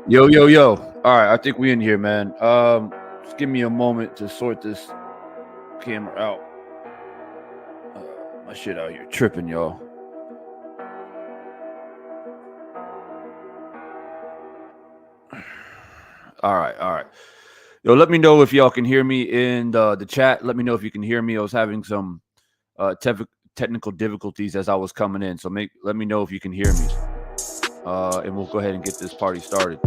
Yo, yo, yo. All right, I think we in here, man. Just give me a moment to sort this camera out. My shit out here tripping, y'all. All right, all right. Yo, let me know if y'all can hear me in the chat. Let me know if you can hear me. I was having some technical difficulties as I was coming in, so let me know if you can hear me. And we'll go ahead and get this party started.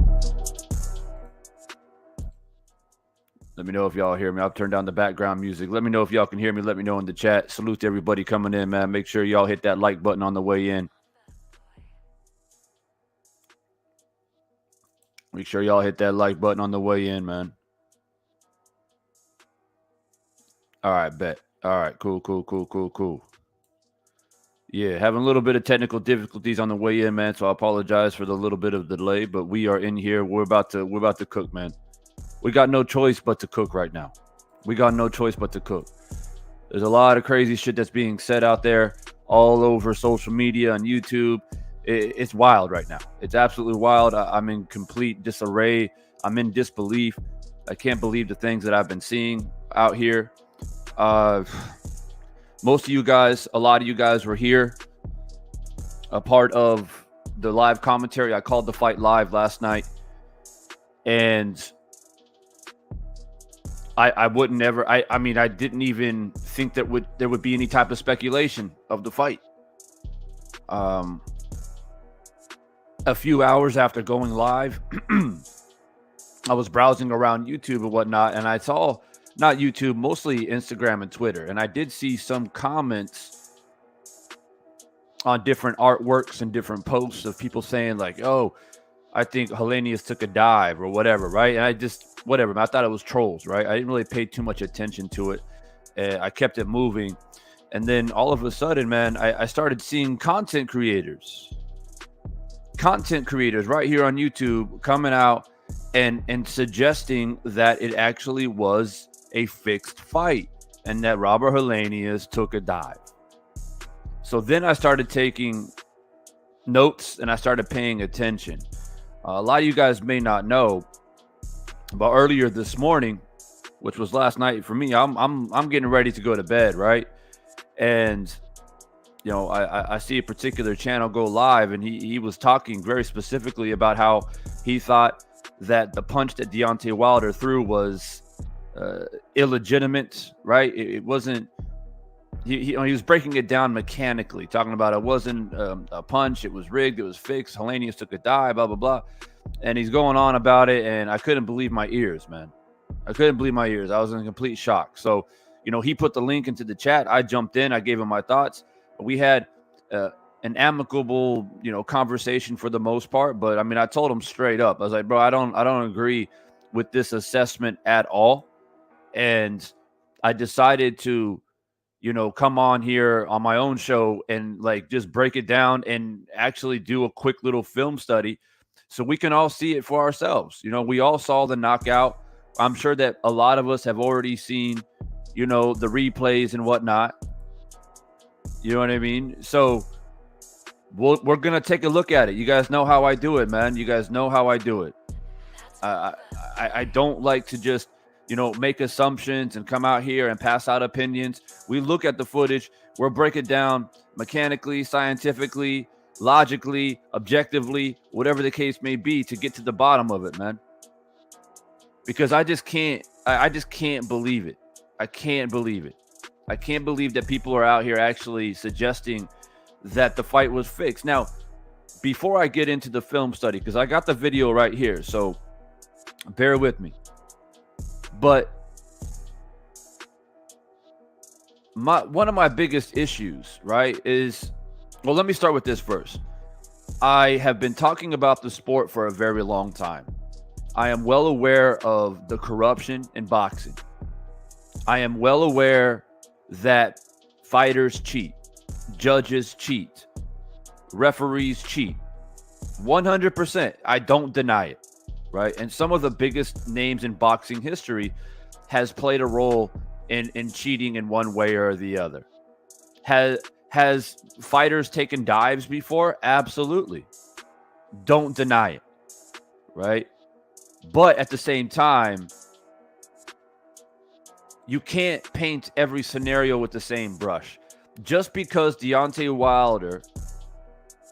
Let me know if y'all hear me. I've turned down the background music. Let me know if y'all can hear me. Let me know in the chat. Salute to everybody coming in, man. Make sure y'all hit that like button on the way in. Make sure y'all hit that like button on the way in, man. All right, bet. All right, cool. Yeah, having a little bit of technical difficulties on the way in, man. So I apologize for the little bit of delay, but we are in here. We're about to cook, man. We got no choice but to cook right now. We got no choice but to cook. There's a lot of crazy shit that's being said out there all over social media and YouTube. It's wild right now. It's absolutely wild. I'm in complete disarray. I'm in disbelief. I can't believe the things that I've been seeing out here. Most of you guys, a lot of you guys were here, a part of the live commentary. I called the fight live last night, and I wouldn't ever. I mean, I didn't even think that there would be any type of speculation of the fight. A few hours after going live, I was browsing around YouTube and whatnot, and I saw, not YouTube, mostly Instagram and Twitter, and I did see some comments on different artworks and different posts of people saying like, "Oh, I think Helenius took a dive," or whatever, right? And I just, whatever, I thought it was trolls, right? I didn't really pay too much attention to it. I kept it moving. And then all of a sudden, man, I started seeing content creators right here on YouTube coming out and suggesting that it actually was a fixed fight and that Robert Helenius took a dive. So then I started taking notes and I started paying attention. A lot of you guys may not know, but earlier this morning, which was last night for me, I'm getting ready to go to bed, right? And you know, I see a particular channel go live, and he was talking very specifically about how he thought that the punch that Deontay Wilder threw was illegitimate, right? It wasn't. He was breaking it down mechanically, talking about it wasn't a punch, it was rigged, it was fixed. Helenius took a dive, blah blah blah, and he's going on about it, and I couldn't believe my ears, man. I couldn't believe my ears. I was in complete shock. So, you know, he put the link into the chat. I jumped in. I gave him my thoughts. We had an amicable, you know, conversation for the most part. But I mean, I told him straight up. I was like, bro, I don't agree with this assessment at all. And I decided to, you know, come on here on my own show and like just break it down and actually do a quick little film study so we can all see it for ourselves. You know, we all saw the knockout. I'm sure that a lot of us have already seen, you know, the replays and whatnot. You know what I mean? So we're going to take a look at it. You guys know how I do it, man. You guys know how I do it. I don't like to just, you know, make assumptions and come out here and pass out opinions. We look at the footage. We'll break it down mechanically, scientifically, logically, objectively, whatever the case may be, to get to the bottom of it, man. Because I just can't believe it. I can't believe it. I can't believe that people are out here actually suggesting that the fight was fixed. Now, before I get into the film study, because I got the video right here, so bear with me. But one of my biggest issues, right, is, well, let me start with this first. I have been talking about the sport for a very long time. I am well aware of the corruption in boxing. I am well aware that fighters cheat, judges cheat, referees cheat. 100%. I don't deny it, right? And some of the biggest names in boxing history has played a role in cheating in one way or the other. Has fighters taken dives before? Absolutely. Don't deny it. right? But at the same time, you can't paint every scenario with the same brush. Just because Deontay Wilder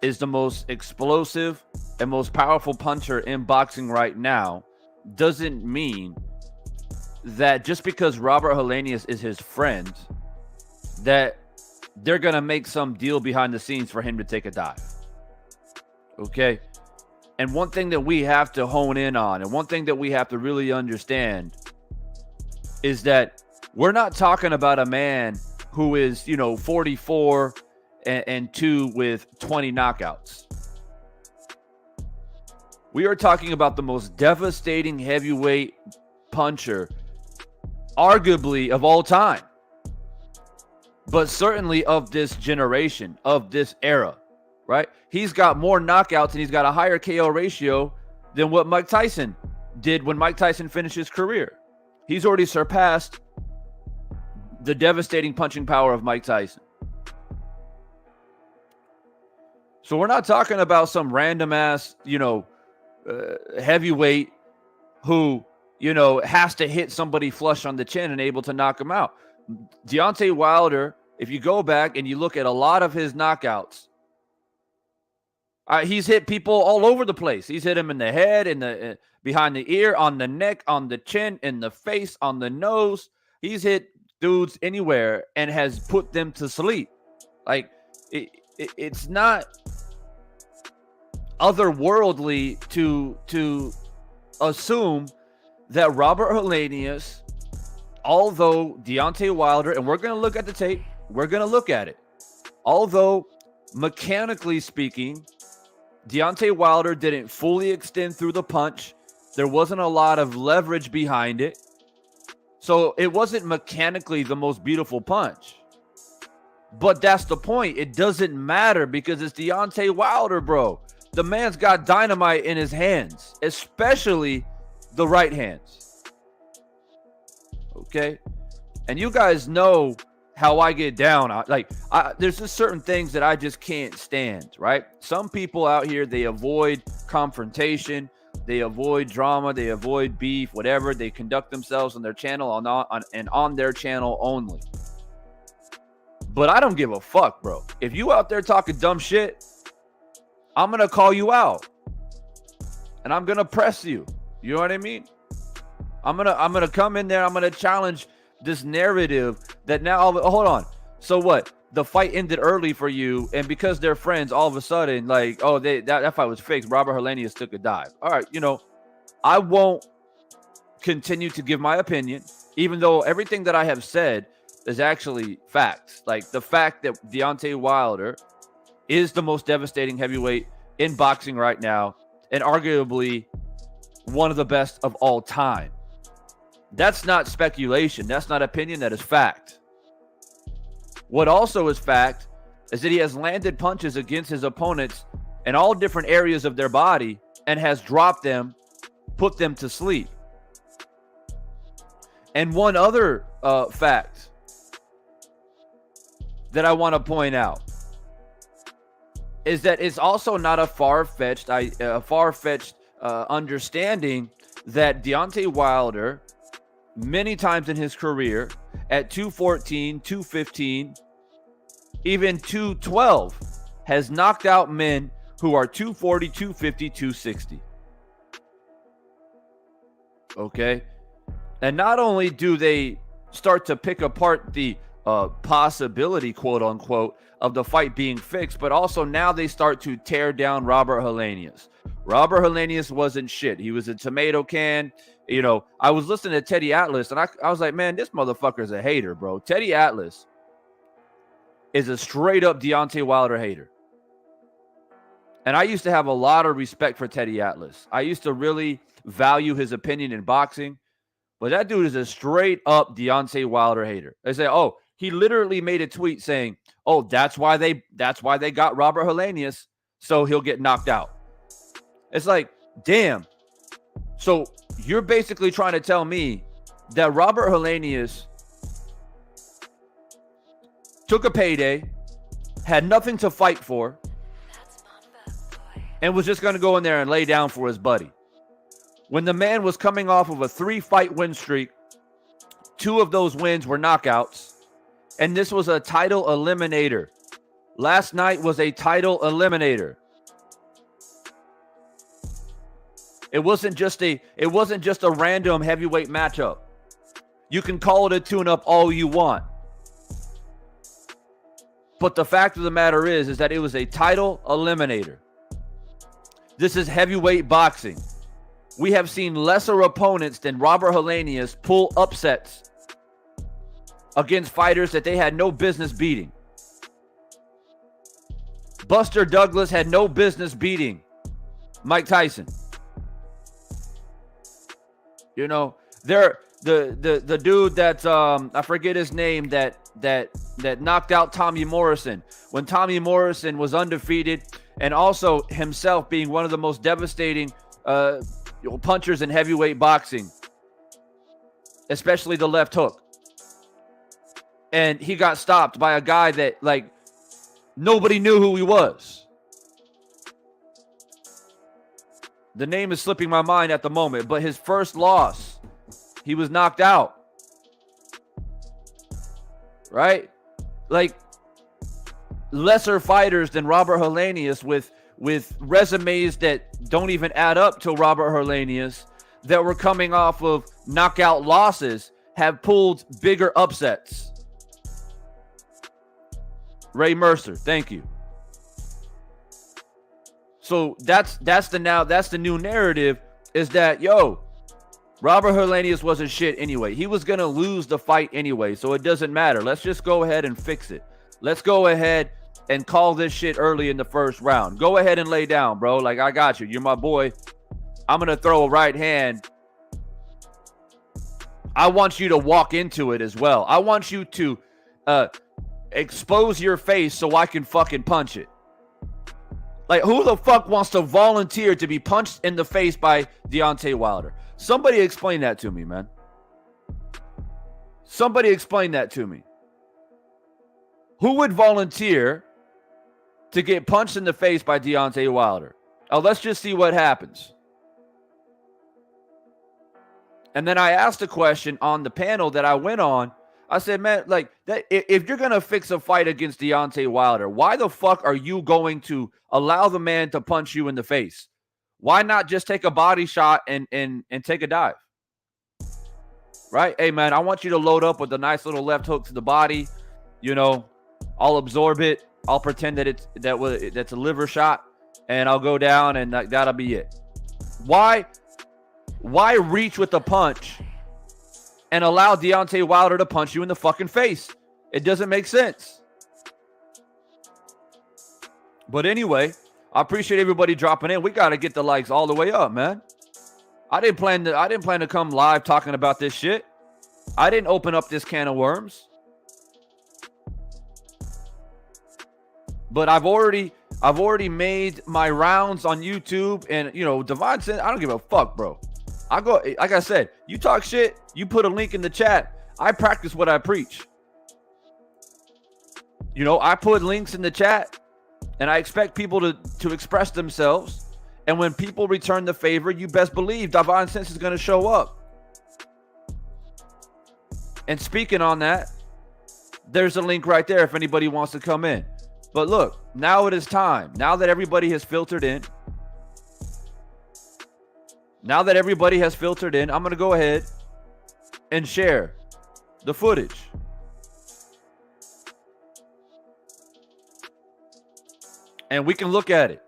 is the most explosive and most powerful puncher in boxing right now doesn't mean that just because Robert Helenius is his friend, that they're going to make some deal behind the scenes for him to take a dive. Okay? And one thing that we have to hone in on, and one thing that we have to really understand, is that we're not talking about a man who is, 44 and 2 with 20 knockouts. We are talking about the most devastating heavyweight puncher, arguably of all time, but certainly of this generation, of this era, right? He's got more knockouts and he's got a higher KO ratio than what Mike Tyson did when Mike Tyson finished his career. He's already surpassed the devastating punching power of Mike Tyson. So we're not talking about some random ass, heavyweight who, has to hit somebody flush on the chin and able to knock him out. Deontay Wilder, if you go back and you look at a lot of his knockouts, he's hit people all over the place. He's hit him in the head, in the behind the ear, on the neck, on the chin, in the face, on the nose. He's hit dudes anywhere and has put them to sleep. Like, it's not otherworldly to assume that Robert Helenius, although Deontay Wilder, and we're going to look at the tape, we're going to look at it, although mechanically speaking, Deontay Wilder didn't fully extend through the punch, there wasn't a lot of leverage behind it, so it wasn't mechanically the most beautiful punch. But that's the point. It doesn't matter because it's Deontay Wilder, bro. The man's got dynamite in his hands, especially the right hands. Okay? And you guys know how I get down. There's just certain things that I just can't stand, right? Some people out here, they avoid confrontation. They avoid drama. They avoid beef, whatever. They conduct themselves on their channel on their channel only. But I don't give a fuck, bro. If you out there talking dumb shit, I'm going to call you out. And I'm going to press you. You know what I mean? I'm going to come in there. I'm going to challenge this narrative that now, hold on. So what? The fight ended early for you, and because they're friends, all of a sudden, like, oh, that fight was fixed. Robert Helenius took a dive. All right, I won't continue to give my opinion, even though everything that I have said is actually facts. Like the fact that Deontay Wilder is the most devastating heavyweight in boxing right now, and arguably one of the best of all time. That's not speculation. That's not opinion. That is fact. What also is fact is that he has landed punches against his opponents in all different areas of their body and has dropped them, put them to sleep. And one other fact that I want to point out is that it's also not a far-fetched understanding that Deontay Wilder, many times in his career, at 214, 215, even 212, has knocked out men who are 240, 250, 260. Okay? And not only do they start to pick apart the possibility, quote unquote, of the fight being fixed, but also now they start to tear down Robert Helenius. Robert Helenius wasn't shit. He was a tomato can. I was listening to Teddy Atlas, and I was like, man, this motherfucker's a hater, bro. Teddy Atlas is a straight-up Deontay Wilder hater. And I used to have a lot of respect for Teddy Atlas. I used to really value his opinion in boxing. But that dude is a straight-up Deontay Wilder hater. They say, oh, he literally made a tweet saying, oh, that's why they got Robert Helenius, so he'll get knocked out. It's like, damn. So you're basically trying to tell me that Robert Helenius took a payday, had nothing to fight for, and was just going to go in there and lay down for his buddy. when the man was coming off of a 3-fight win streak. 2 of those wins were knockouts, and this was a title eliminator. Last night was a title eliminator. It wasn't just a random heavyweight matchup. You can call it a tune-up all you want. But the fact of the matter is that it was a title eliminator. This is heavyweight boxing. We have seen lesser opponents than Robert Helenius pull upsets against fighters that they had no business beating. Buster Douglas had no business beating Mike Tyson. You know, the dude that I forget his name that knocked out Tommy Morrison when Tommy Morrison was undefeated, and also himself being one of the most devastating punchers in heavyweight boxing, especially the left hook. And he got stopped by a guy that, like, nobody knew who he was. The name is slipping my mind at the moment, but his first loss, he was knocked out. Right? Like, lesser fighters than Robert Helenius with resumes that don't even add up to Robert Helenius, that were coming off of knockout losses, have pulled bigger upsets. Ray Mercer, thank you. So that's the new narrative, is that, Robert Helenius wasn't shit anyway. He was going to lose the fight anyway, so it doesn't matter. Let's just go ahead and fix it. Let's go ahead and call this shit early in the first round. Go ahead and lay down, bro. Like, I got you. You're my boy. I'm going to throw a right hand. I want you to walk into it as well. I want you to expose your face so I can fucking punch it. Like, who the fuck wants to volunteer to be punched in the face by Deontay Wilder? Somebody explain that to me, man. Somebody explain that to me. Who would volunteer to get punched in the face by Deontay Wilder? Oh, let's just see what happens. And then I asked a question on the panel that I went on. I said, man, like, that, if you're going to fix a fight against Deontay Wilder, why the fuck are you going to allow the man to punch you in the face? Why not just take a body shot and take a dive? Right? Hey, man, I want you to load up with a nice little left hook to the body. You know, I'll absorb it. I'll pretend that that's a liver shot, and I'll go down, and that'll be it. Why reach with the punch and allow Deontay Wilder to punch you in the fucking face? It doesn't make sense. But anyway, I appreciate everybody dropping in. We got to get the likes all the way up, man. I didn't plan to come live talking about this shit. I didn't open up this can of worms. But I've already made my rounds on YouTube, and Devon said, I don't give a fuck, bro. I go, like I said, you talk shit, you put a link in the chat. I practice what I preach. I put links in the chat, and I expect people to express themselves. And when people return the favor, you best believe Divine Sense is going to show up. And speaking on that, there's a link right there if anybody wants to come in. But look, now it is time. Now that everybody has filtered in, I'm going to go ahead and share the footage. And we can look at it.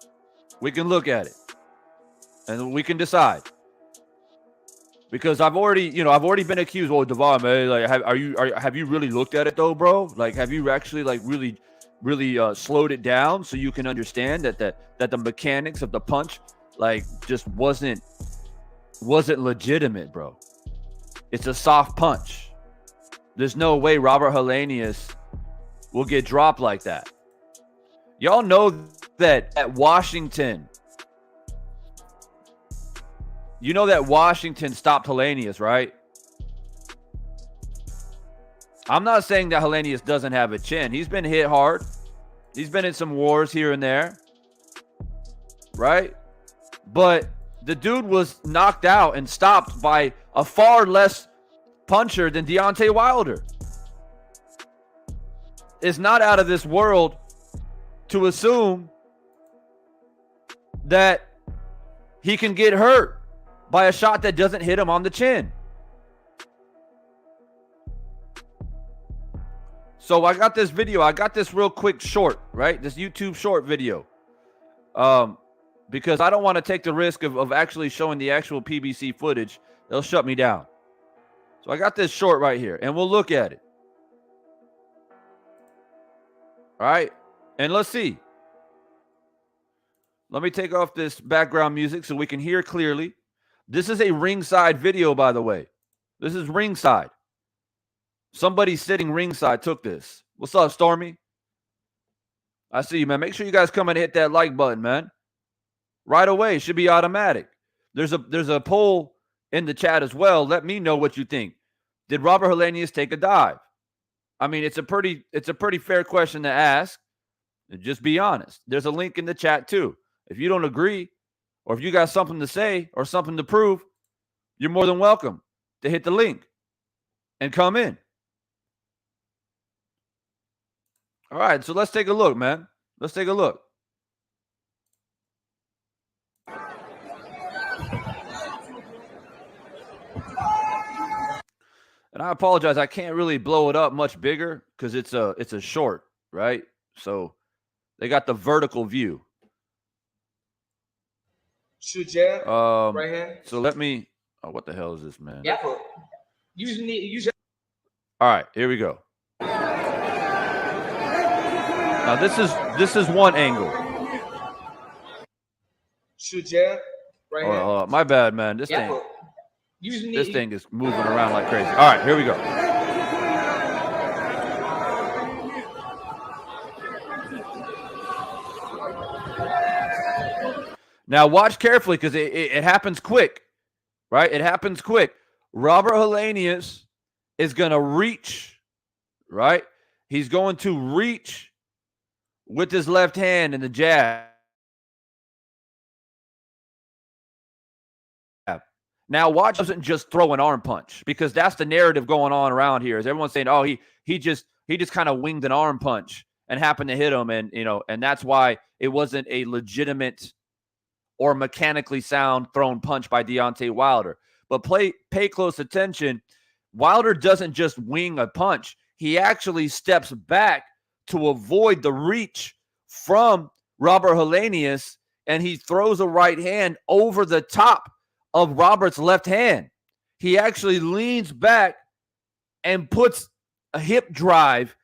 And we can decide. Because I've already been accused. Well, Devon, man, like, have you really looked at it though, bro? Like, have you actually really slowed it down so you can understand that the mechanics of the punch just wasn't legitimate, bro? It's a soft punch. There's no way Robert Helenius will get dropped like that. Y'all know that at Washington, Washington stopped Helenius, right? I'm not saying that Helenius doesn't have a chin. He's been hit hard. He's been in some wars here and there, right? But The dude was knocked out and stopped by a far less puncher than Deontay Wilder. It's not out of this world to assume that he can get hurt by a shot that doesn't hit him on the chin. So I got this video. I got this real quick short, right? This YouTube short video. Because I don't want to take the risk of actually showing the actual PBC footage. They'll shut me down. So I got this short right here, and we'll look at it. All right? And let's see. Let me take off this background music so we can hear clearly. This is a ringside video, by the way. This is ringside. Somebody sitting ringside took this. What's up, Stormy? I see you, man. Make sure you guys come and hit that like button, man. Right away. It should be automatic. There's a poll in the chat as well. Let me know what you think. Did Robert Helenius take a dive? I mean, it's a pretty fair question to ask. Just be honest. There's a link in the chat too. If you don't agree, or if you got something to say or something to prove, you're more than welcome to hit the link and come in. All right, so let's take a look, man. Let's take a look. And I apologize, I can't really blow it up much bigger because it's a short, right? So they got the vertical view. Shoot jab, right hand. So let me. Oh, what the hell is this, man? Yeah. Usually. All right, here we go. Now this is one angle. Shoot jab, right hand. My bad, man. This thing is moving around like crazy. All right, here we go. Now watch carefully because it happens quick, right? It happens quick. Robert Helenius is going to reach, right? He's going to reach with his left hand in the jab. Now watch doesn't just throw an arm punch because that's the narrative going on around here. Is everyone's saying, oh, he just kind of winged an arm punch and happened to hit him, and and that's why it wasn't a legitimate or mechanically sound thrown punch by Deontay Wilder. But pay close attention. Wilder doesn't just wing a punch. He actually steps back to avoid the reach from Robert Helenius, and he throws a right hand over the top of Robert's left hand. He actually leans back and puts a hip drive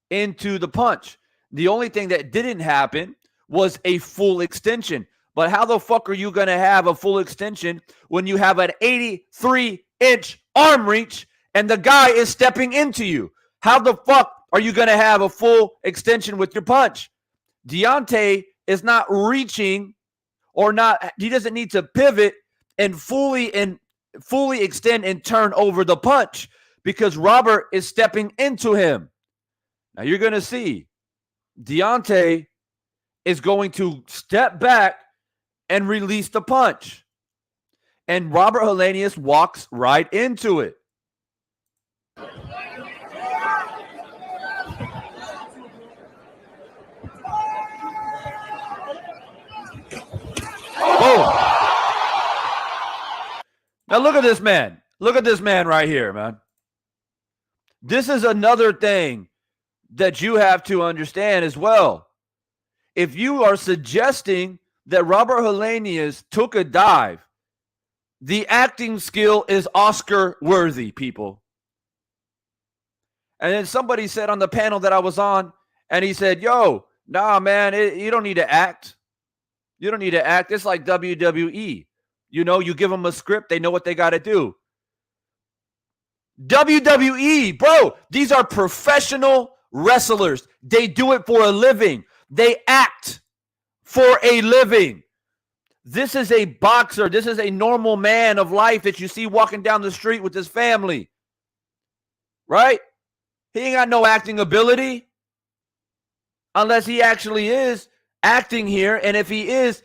into the punch. The only thing that didn't happen was a full extension. But how the fuck are you going to have a full extension when you have an 83-inch arm reach and the guy is stepping into you? How the fuck are you going to have a full extension with your punch? Deontay is not reaching he doesn't need to pivot and fully extend and turn over the punch because Robert is stepping into him. Now you're going to see Deontay is going to step back and release the punch. And Robert Helenius walks right into it. Oh! Now look at this man. Look at this man right here, man. This is another thing that you have to understand as well. If you are suggesting that Robert Helenius took a dive, the acting skill is Oscar worthy, people. And then somebody said on the panel that I was on, and he said, yo, nah, man, you don't need to act. You don't need to act. It's like WWE. You give them a script, they know what they got to do. WWE, bro, these are professional wrestlers. They do it for a living. They act for a living. This is a boxer. This is a normal man of life that you see walking down the street with his family. Right? He ain't got no acting ability. Unless he actually is acting here. And if he is,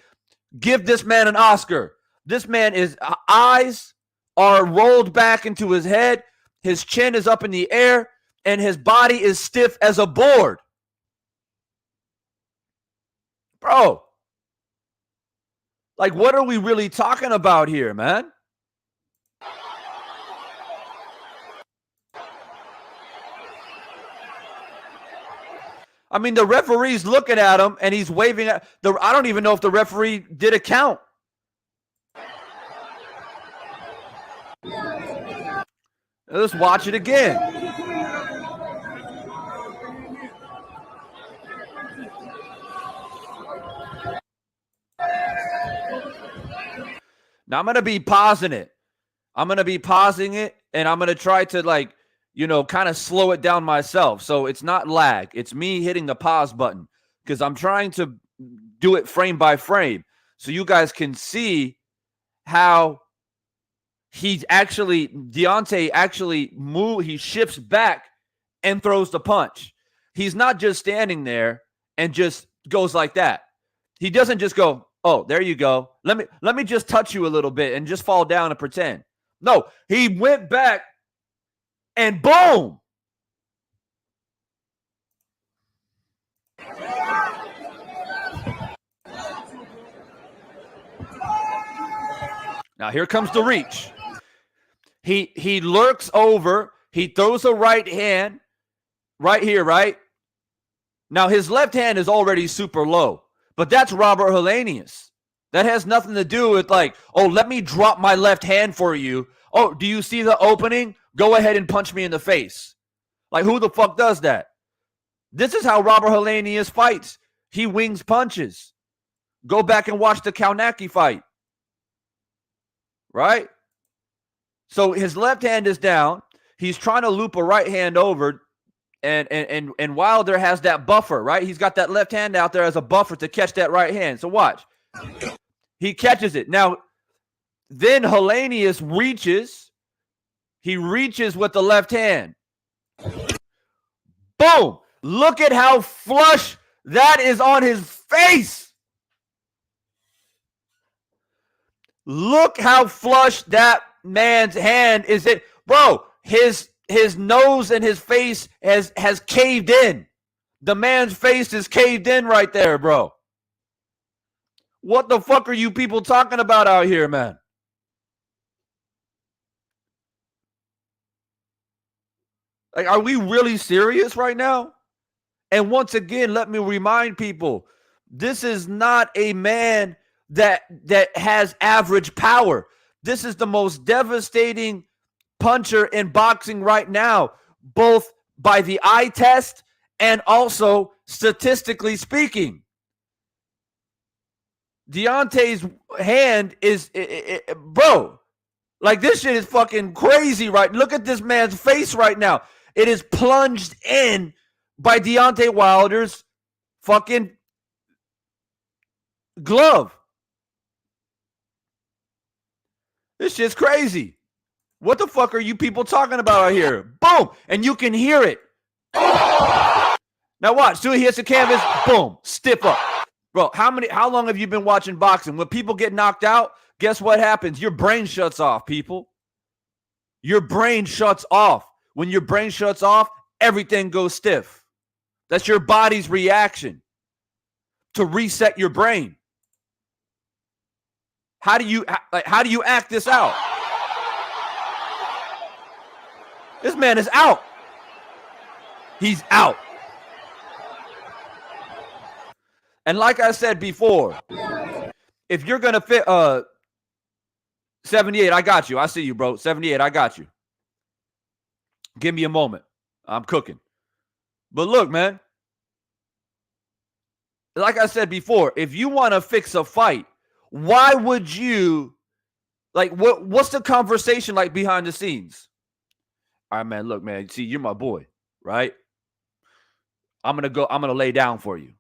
give this man an Oscar. This man eyes are rolled back into his head. His chin is up in the air, and his body is stiff as a board. Bro, like, what are we really talking about here, man? I mean, the referee's looking at him, and he's waving at I don't even know if the referee did a count. Let's watch it again. Now I'm going to be pausing it. I'm going to be pausing it, and I'm going to try to, like, you know, kind of slow it down myself. So it's not lag. It's me hitting the pause button because I'm trying to do it frame by frame so you guys can see how Deontay actually he shifts back and throws the punch. He's not just standing there and just goes like that. He doesn't just go, oh, there you go. Let me just touch you a little bit and just fall down and pretend. No, he went back and boom. Now here comes the reach. He lurks over. He throws a right hand right here, right? Now his left hand is already super low, but that's Robert Helenius. That has nothing to do with like, oh, let me drop my left hand for you. Oh, do you see the opening? Go ahead and punch me in the face. Like, who the fuck does that? This is how Robert Helenius fights. He wings punches. Go back and watch the Kaunaki fight. Right? So his left hand is down. He's trying to loop a right hand over, and Wilder has that buffer, right? He's got that left hand out there as a buffer to catch that right hand. So watch. He catches it. Now, then Helenius reaches. He reaches with the left hand. Boom! Look at how flush that is on his face. Look how flush that man's hand is. It, bro, his nose and his face has caved in. The man's face is caved in right there, bro. What the fuck are you people talking about out here, man? Like, are we really serious right now? And once again, let me remind people, this is not a man that has average power. This is the most devastating puncher in boxing right now, both by the eye test and also statistically speaking. Deontay's hand is, bro, like this shit is fucking crazy, right? Look at this man's face right now. It is plunged in by Deontay Wilder's fucking glove. This shit's crazy. What the fuck are you people talking about out here? Boom! And you can hear it. Now watch. Soon he hits the canvas. Boom. Stiff up. Bro, how long have you been watching boxing? When people get knocked out, guess what happens? Your brain shuts off, people. Your brain shuts off. When your brain shuts off, everything goes stiff. That's your body's reaction to reset your brain. How do you act this out? This man is out. He's out. And like I said before, if you're going to fit 78, I got you. I see you, bro. 78, I got you. Give me a moment. I'm cooking. But look, man. Like I said before, if you want to fix a fight, why would you, like, what's the conversation like behind the scenes? All right, man, look, man, see, you're my boy, right? I'm going to lay down for you.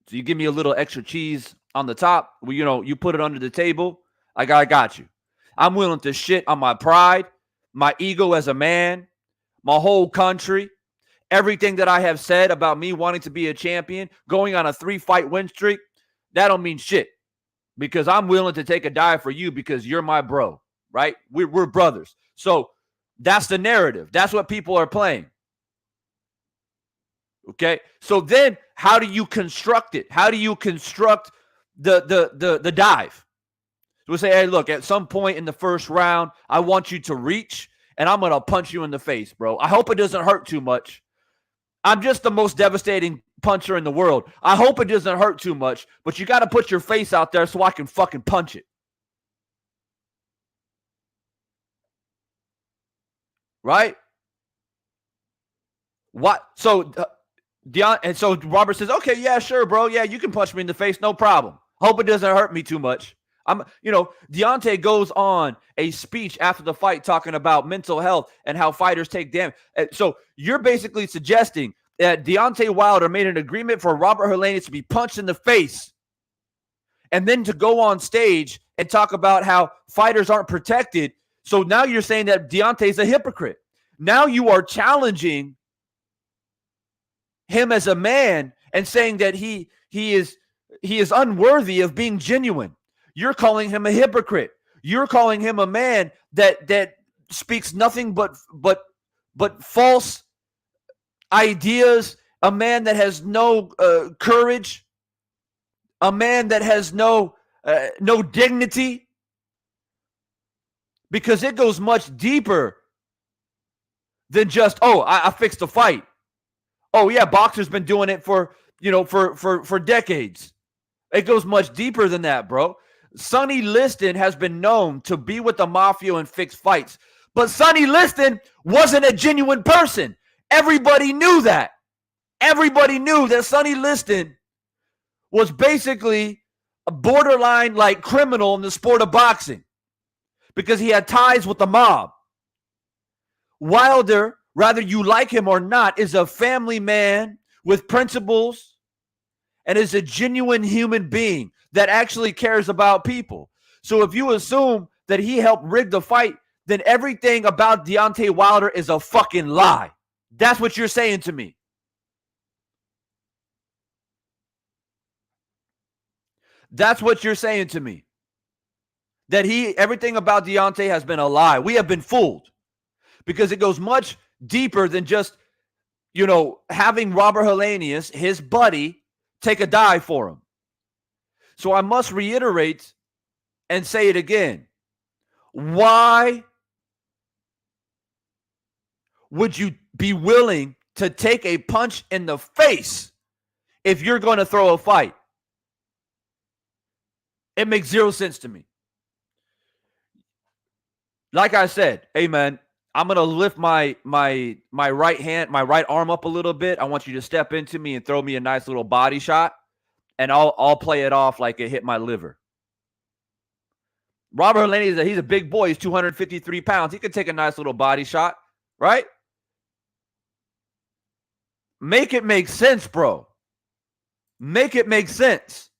So you give me a little extra cheese on the top. Well, you know, you put it under the table. I got you. I'm willing to shit on my pride, my ego as a man, my whole country, everything that I have said about me wanting to be a champion, going on a 3-fight win streak. That don't mean shit. because I'm willing to take a dive for you because you're my bro, right? We're brothers. So that's the narrative. That's what people are playing. Okay? So then how do you construct it? How do you construct the dive? We'll say, hey, look, at some point in the first round, I want you to reach, and I'm going to punch you in the face, bro. I hope it doesn't hurt too much. I'm just the most devastating puncher in the world. I hope it doesn't hurt too much, but you got to put your face out there so I can fucking punch it. Right? What? So, and so Robert says, okay, yeah, sure, bro. Yeah, you can punch me in the face. No problem. Hope it doesn't hurt me too much. Deontay goes on a speech after the fight talking about mental health and how fighters take damage. So you're basically suggesting that Deontay Wilder made an agreement for Robert Helenius to be punched in the face and then to go on stage and talk about how fighters aren't protected. So now you're saying that Deontay's a hypocrite. Now you are challenging him as a man and saying that he is unworthy of being genuine. You're calling him a hypocrite. You're calling him a man that speaks nothing but false ideas, a man that has no courage, a man that has no dignity, because it goes much deeper than just, I fixed the fight. Oh yeah, boxers been doing it for decades. It goes much deeper than that, bro. Sonny Liston has been known to be with the mafia and fix fights. But Sonny Liston wasn't a genuine person. Everybody knew that. Everybody knew that Sonny Liston was basically a borderline like criminal in the sport of boxing because he had ties with the mob. Wilder, whether you like him or not, is a family man with principles and is a genuine human being that actually cares about people. So if you assume that he helped rig the fight, then everything about Deontay Wilder is a fucking lie. That's what you're saying to me. That's what you're saying to me. That everything about Deontay has been a lie. We have been fooled because it goes much deeper than just, having Robert Helenius, his buddy, take a dive for him. So I must reiterate and say it again. Why would you be willing to take a punch in the face if you're going to throw a fight? It makes zero sense to me. Like I said, hey man, I'm going to lift my right hand, my right arm up a little bit. I want you to step into me and throw me a nice little body shot. And I'll play it off like it hit my liver. Robert Helenius, he's a big boy. He's 253 pounds. He could take a nice little body shot, right? Make it make sense, bro. Make it make sense.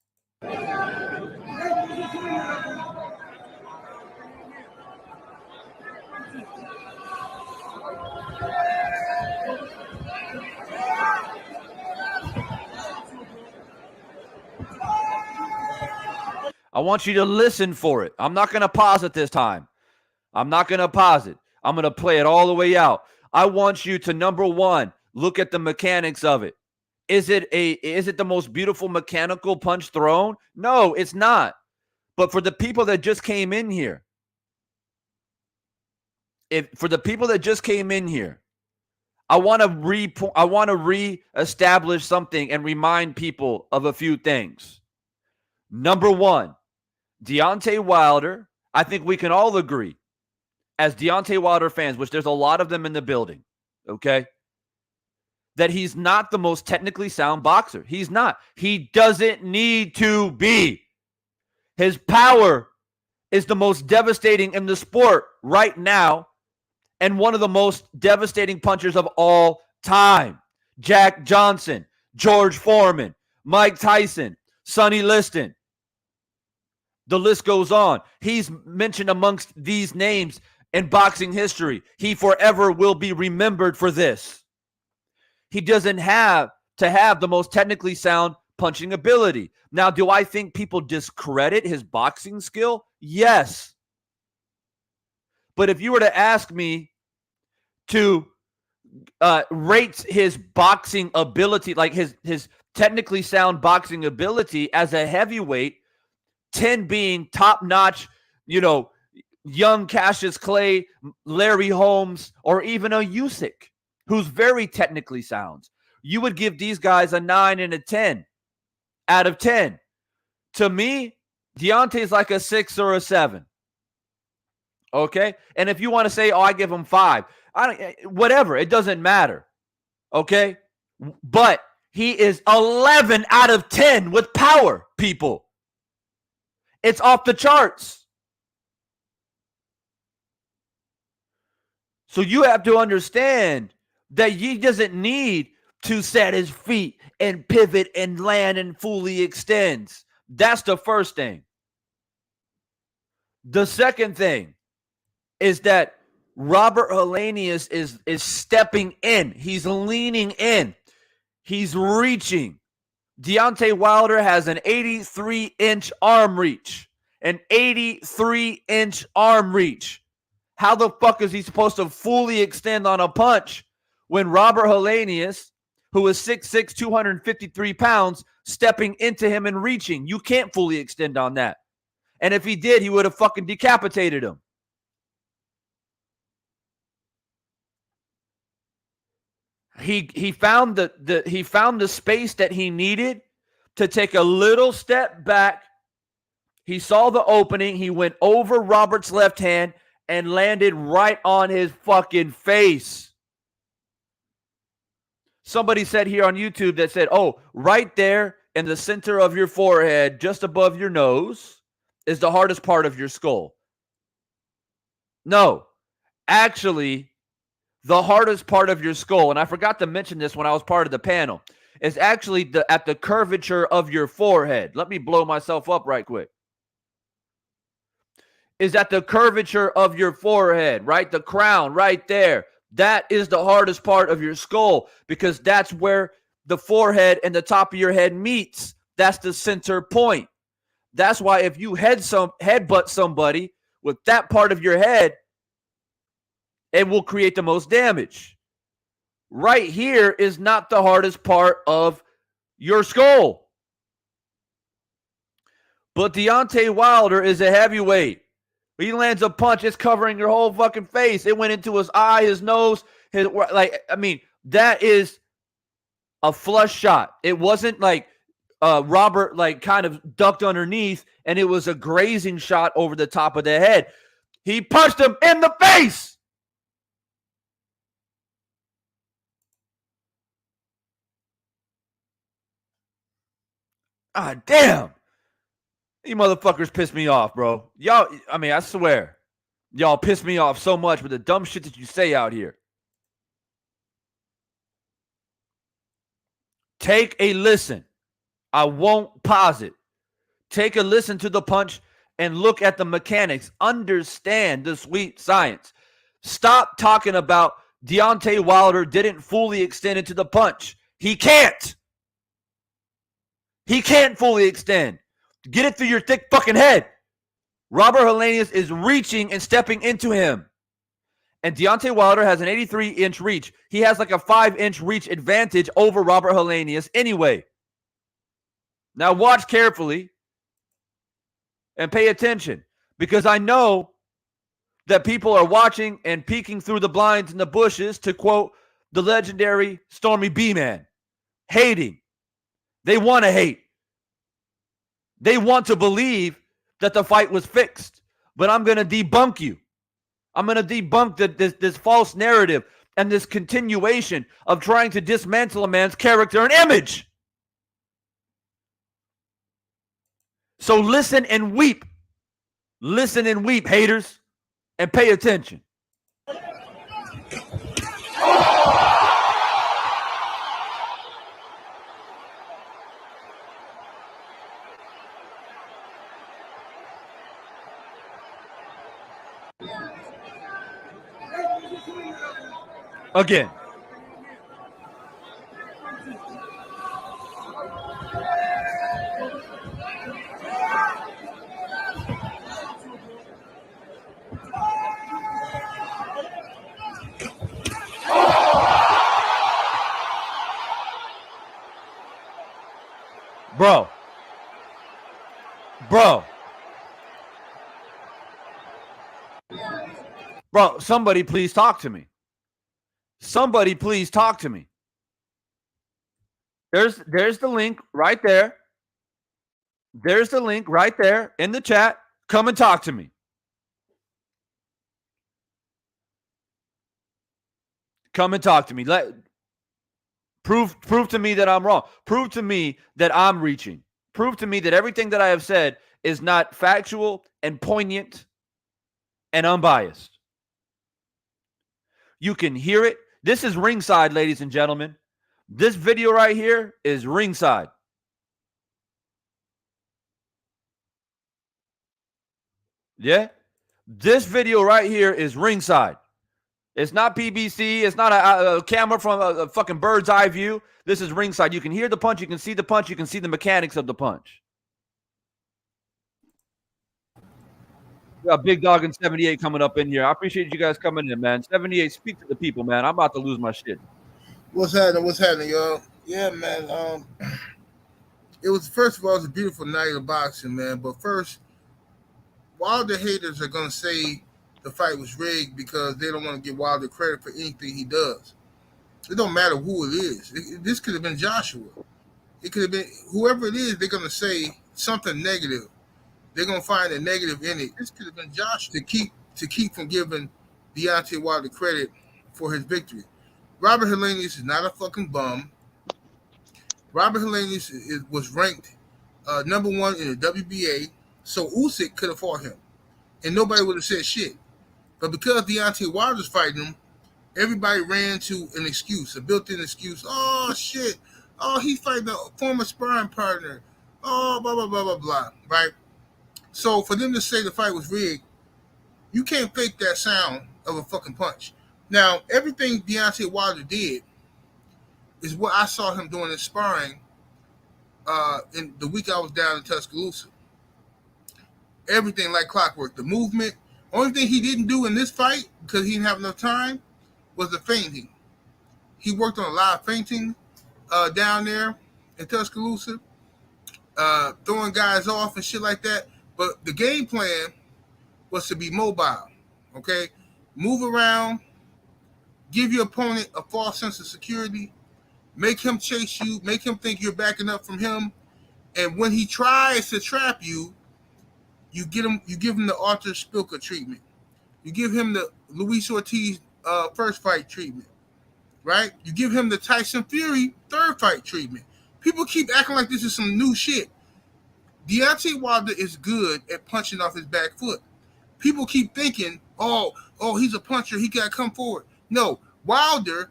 I want you to listen for it. I'm not going to pause it this time. I'm not going to pause it. I'm going to play it all the way out. I want you to, number one, look at the mechanics of it. Is it the most beautiful mechanical punch thrown? No, it's not. But for the people that just came in here, I want to reestablish something and remind people of a few things. Number one, Deontay Wilder, I think we can all agree, as Deontay Wilder fans, which there's a lot of them in the building, okay, that he's not the most technically sound boxer. He's not. He doesn't need to be. His power is the most devastating in the sport right now and one of the most devastating punchers of all time. Jack Johnson, George Foreman, Mike Tyson, Sonny Liston. The list goes on. He's mentioned amongst these names in boxing history. He forever will be remembered for this. He doesn't have to have the most technically sound punching ability. Now, do I think people discredit his boxing skill? Yes. But if you were to ask me to rate his boxing ability, like his technically sound boxing ability as a heavyweight, 10 being top-notch, young Cassius Clay, Larry Holmes, or even a Usyk, who's very technically sound, you would give these guys a 9 and a 10 out of 10. To me, Deontay's like a 6 or a 7. Okay? And if you want to say, I give him 5, whatever, it doesn't matter. Okay? But he is 11 out of 10 with power, people. It's off the charts. So you have to understand that he doesn't need to set his feet and pivot and land and fully extends. That's the first thing. The second thing is that Robert Helenius is stepping in. He's leaning in. He's reaching. Deontay Wilder has an 83-inch arm reach. An 83-inch arm reach. How the fuck is he supposed to fully extend on a punch when Robert Helenius, who is 6'6", 253 pounds, stepping into him and reaching? You can't fully extend on that. And if he did, he would have fucking decapitated him. He found the space that he needed to take a little step back. He saw the opening. He went over Robert's left hand and landed right on his fucking face. Somebody said here on YouTube that said, right there in the center of your forehead, just above your nose, is the hardest part of your skull. No, actually, the hardest part of your skull, and I forgot to mention this when I was part of the panel, is actually at the curvature of your forehead. Let me blow myself up right quick. Is at the curvature of your forehead, right? The crown right there. That is the hardest part of your skull because that's where the forehead and the top of your head meets. That's the center point. That's why if you headbutt somebody with that part of your head, it will create the most damage. Right here is not the hardest part of your skull. But Deontay Wilder is a heavyweight. He lands a punch, it's covering your whole fucking face. It went into his eye, his nose, that is a flush shot. It wasn't like Robert kind of ducked underneath and it was a grazing shot over the top of the head. He punched him in the face. Ah, damn. You motherfuckers piss me off, bro. Y'all, I swear. Y'all piss me off so much with the dumb shit that you say out here. Take a listen. I won't pause it. Take a listen to the punch and look at the mechanics. Understand the sweet science. Stop talking about Deontay Wilder didn't fully extend into the punch. He can't. He can't fully extend. Get it through your thick fucking head. Robert Helenius is reaching and stepping into him. And Deontay Wilder has an 83-inch reach. He has like a 5-inch reach advantage over Robert Helenius anyway. Now watch carefully and pay attention because I know that people are watching and peeking through the blinds in the bushes, to quote the legendary Stormy B-Man. Hating. They want to hate. They want to believe that the fight was fixed. But I'm going to debunk you. I'm going to debunk this false narrative and this continuation of trying to dismantle a man's character and image. So listen and weep. Listen and weep, haters, and pay attention. Again. Bro, somebody please talk to me. Somebody please talk to me. There's the link right there. There's the link right there in the chat. Come and talk to me. Come and talk to me. Prove to me that I'm wrong. Prove to me that I'm reaching. Prove to me that everything that I have said is not factual and poignant and unbiased. You can hear it. This is ringside, ladies and gentlemen. This video right here is ringside. Yeah? This video right here is ringside. It's not PBC. It's not a camera from a fucking bird's eye view. This is ringside. You can hear the punch. You can see the punch. You can see the mechanics of the punch. We got Big Dog and 78 coming up in here. I appreciate you guys coming in, man. 78, speak to the people, man. I'm about to lose my shit. What's happening, y'all? Yeah, man. It was, first of all, it was a beautiful night of boxing, man. But first, Wilder haters are gonna say the fight was rigged because they don't want to give Wilder credit for anything he does. It don't matter who it is. This could have been Joshua. It could have been whoever it is. They're gonna say something negative. They're gonna find a negative in it. This could have been Joshua to keep from giving Deontay Wilder credit for his victory. Robert Helenius is not a fucking bum. Robert Helenius was ranked number 1 in the WBA, so Usyk could have fought him, and nobody would have said shit. But because Deontay Wilder's fighting him, everybody ran to an excuse, a built-in excuse. Oh, shit. Oh, he's fighting a former sparring partner. Oh, blah, blah, blah, blah, blah, right? So for them to say the fight was rigged, you can't fake that sound of a fucking punch. Now, everything Deontay Wilder did is what I saw him doing in sparring in the week I was down in Tuscaloosa. Everything like clockwork. The movement. Only thing he didn't do in this fight, because he didn't have enough time, was the feinting. He worked on a lot of feinting down there in Tuscaloosa, throwing guys off and shit like that. But the game plan was to be mobile, okay? Move around, give your opponent a false sense of security, make him chase you, make him think you're backing up from him, and when he tries to trap you, you give him the Arthur Spilka treatment. You give him the Luis Ortiz first fight treatment, right? You give him the Tyson Fury third fight treatment. People keep acting like this is some new shit. Deontay Wilder is good at punching off his back foot. People keep thinking, oh, he's a puncher. He got to come forward. No, Wilder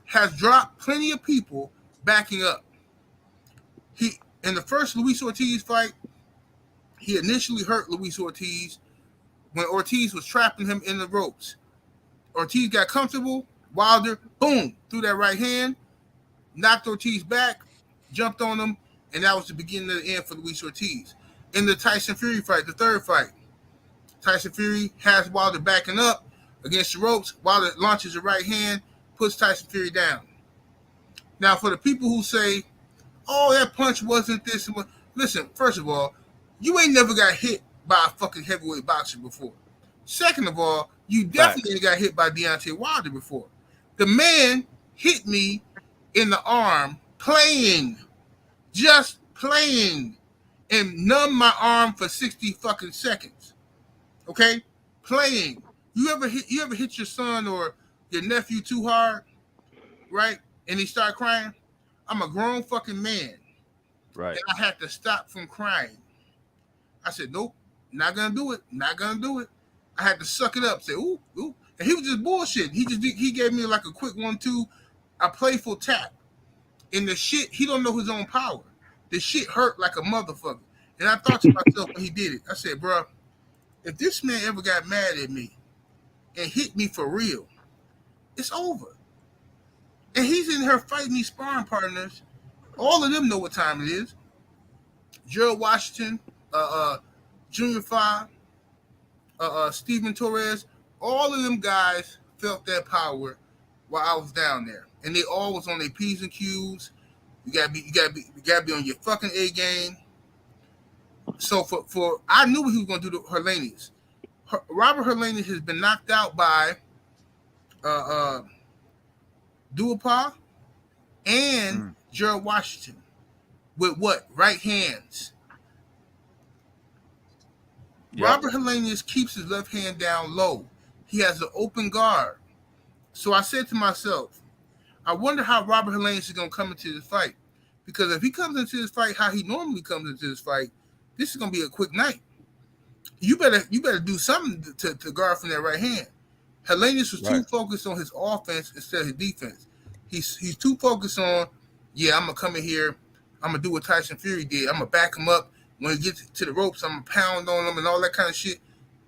has dropped plenty of people backing up. In the first Luis Ortiz fight, he initially hurt Luis Ortiz when Ortiz was trapping him in the ropes. Ortiz got comfortable. Wilder, boom, threw that right hand, knocked Ortiz back, jumped on him, and that was the beginning of the end for Luis Ortiz. In the Tyson Fury fight, the third fight, Tyson Fury has Wilder backing up against the ropes. Wilder launches a right hand, puts Tyson Fury down. Now, for the people who say, oh, that punch wasn't this. Listen, first of all, you ain't never got hit by a fucking heavyweight boxer before. Second of all, you definitely ain't got hit by Deontay Wilder before. The man hit me in the arm playing, just playing, and numbed my arm for 60 fucking seconds. Okay? Playing. You ever hit your son or your nephew too hard, right? And he start crying? I'm a grown fucking man. Right. And I had to stop from crying. I said, nope, not gonna do it. Not gonna do it. I had to suck it up. Say, ooh, ooh. And he was just bullshit. He gave me like a quick 1-2, a playful tap. And the shit, he don't know his own power. The shit hurt like a motherfucker. And I thought to myself when he did it, I said, bro, if this man ever got mad at me and hit me for real, it's over. And he's in here fighting these sparring partners. All of them know what time it is. Gerald Washington, Junior 5, Steven Torres, all of them guys felt that power while I was down there. And they all was on their P's and Q's. You gotta be on your fucking A game. So for I knew what he was gonna do to Helenius. Robert Helenius has been knocked out by Duhaupas and Gerald Washington with what? Right hands. Yep. Robert Helenius keeps his left hand down low. He has an open guard. So I said to myself, I wonder how Robert Helenius is going to come into this fight. Because if he comes into this fight how he normally comes into this fight, this is going to be a quick night. You better do something to guard from that right hand. Helenius was too focused on his offense instead of his defense. He's too focused on, I'm going to come in here, I'm going to do what Tyson Fury did. I'm going to back him up. When he gets to the ropes, I'm going to pound on him and all that kind of shit.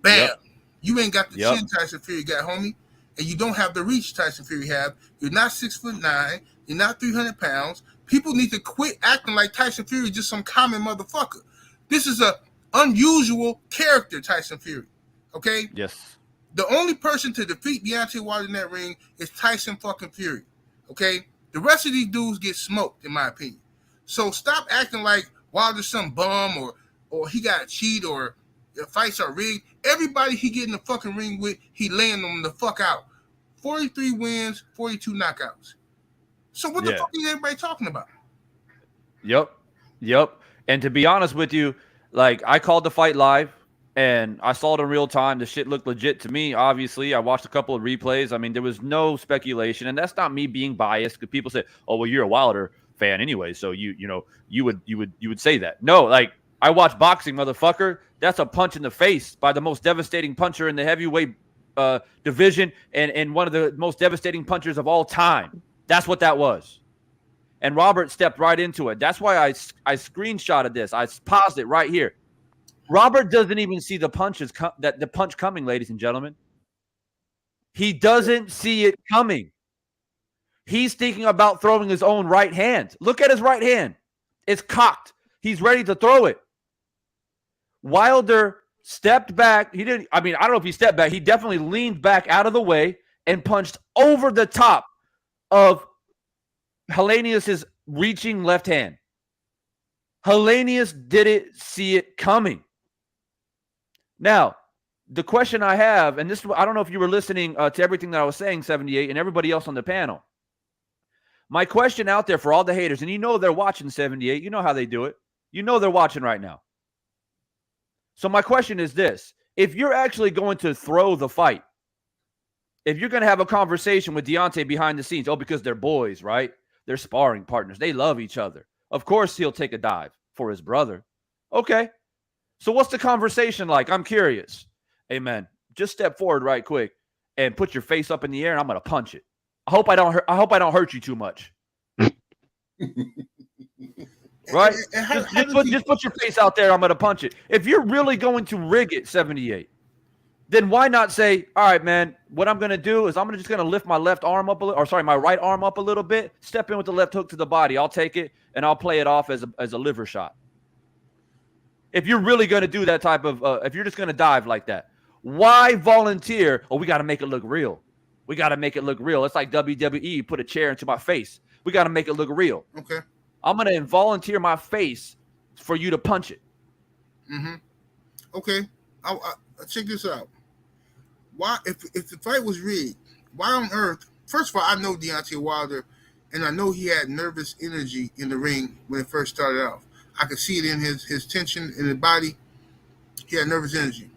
Bam. Yep. You ain't got the chin Tyson Fury got, homie. And you don't have the reach Tyson Fury have. You're not 6'9". You're not 300 pounds. People need to quit acting like Tyson Fury is just some common motherfucker. This is a unusual character, Tyson Fury. Okay? Yes. The only person to defeat Deontay Wilder in that ring is Tyson fucking Fury. Okay? The rest of these dudes get smoked, in my opinion. So stop acting like Wilder's some bum or he got cheat or the fights are rigged. Everybody he get in the fucking ring with, he laying them the fuck out. 43 wins, 42 knockouts. So what the fuck is everybody talking about? Yep. And to be honest with you, like, I called the fight live and I saw it in real time. The shit looked legit to me. Obviously, I watched a couple of replays. I mean, there was no speculation, and that's not me being biased because people say, "Oh, well, you're a Wilder fan anyway, so you would say that." No, like, I watch boxing, motherfucker. That's a punch in the face by the most devastating puncher in the heavyweight division and one of the most devastating punchers of all time. That's what that was. And Robert stepped right into it. That's why I screenshotted this. I paused it right here. Robert doesn't even see the punches the punch coming, ladies and gentlemen. He doesn't see it coming. He's thinking about throwing his own right hand. Look at his right hand. It's cocked. He's ready to throw it. Wilder stepped back. I don't know if he stepped back. He definitely leaned back out of the way and punched over the top of Helenius' reaching left hand. Helenius didn't see it coming. Now, the question I have, and this, I don't know if you were listening to everything that I was saying, 78, and everybody else on the panel. My question out there for all the haters, and you know they're watching 78. You know how they do it. You know they're watching right now. So my question is this. If you're actually going to throw the fight, if you're going to have a conversation with Deontay behind the scenes, because they're boys, right? They're sparring partners. They love each other. Of course he'll take a dive for his brother. Okay. So what's the conversation like? I'm curious. Hey, man, just step forward right quick and put your face up in the air, and I'm going to punch it. I hope I don't hurt you too much. Right? Just put your face out there. I'm going to punch it. If you're really going to rig it, 78, then why not say, all right, man, what I'm going to do is I'm just going to lift my left arm up my right arm up a little bit, step in with the left hook to the body. I'll take it, and I'll play it off as a liver shot. If you're really going to do that type of if you're just going to dive like that, why volunteer? We got to make it look real. We got to make it look real. It's like WWE put a chair into my face. We got to make it look real. Okay. I'm going to volunteer my face for you to punch it. Mm-hmm. Okay. I'll check this out. Why, if the fight was rigged, why on earth? First of all, I know Deontay Wilder, and I know he had nervous energy in the ring when it first started off. I could see it in his tension in his body. He had nervous energy.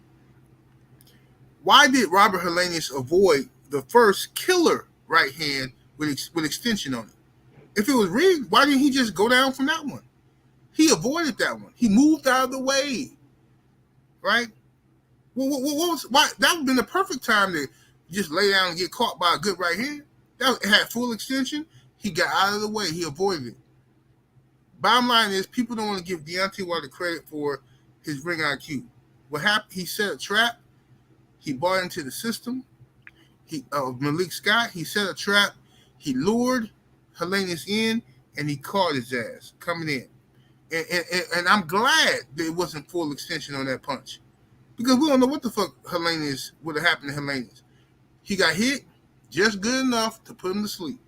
Why did Robert Helenius avoid the first killer right hand with extension on it? If it was rigged, why didn't he just go down from that one? He avoided that one. He moved out of the way, right? Why? That would have been the perfect time to just lay down and get caught by a good right hand. It had full extension. He got out of the way. He avoided it. Bottom line is, people don't want to give Deontay Wilder credit for his ring IQ. What happened? He set a trap. He bought into the system. Malik Scott, he set a trap. He lured Helenius in, and he caught his ass coming in. And I'm glad that it wasn't full extension on that punch, because we don't know what the fuck would have happened to Helenius. He got hit just good enough to put him to sleep,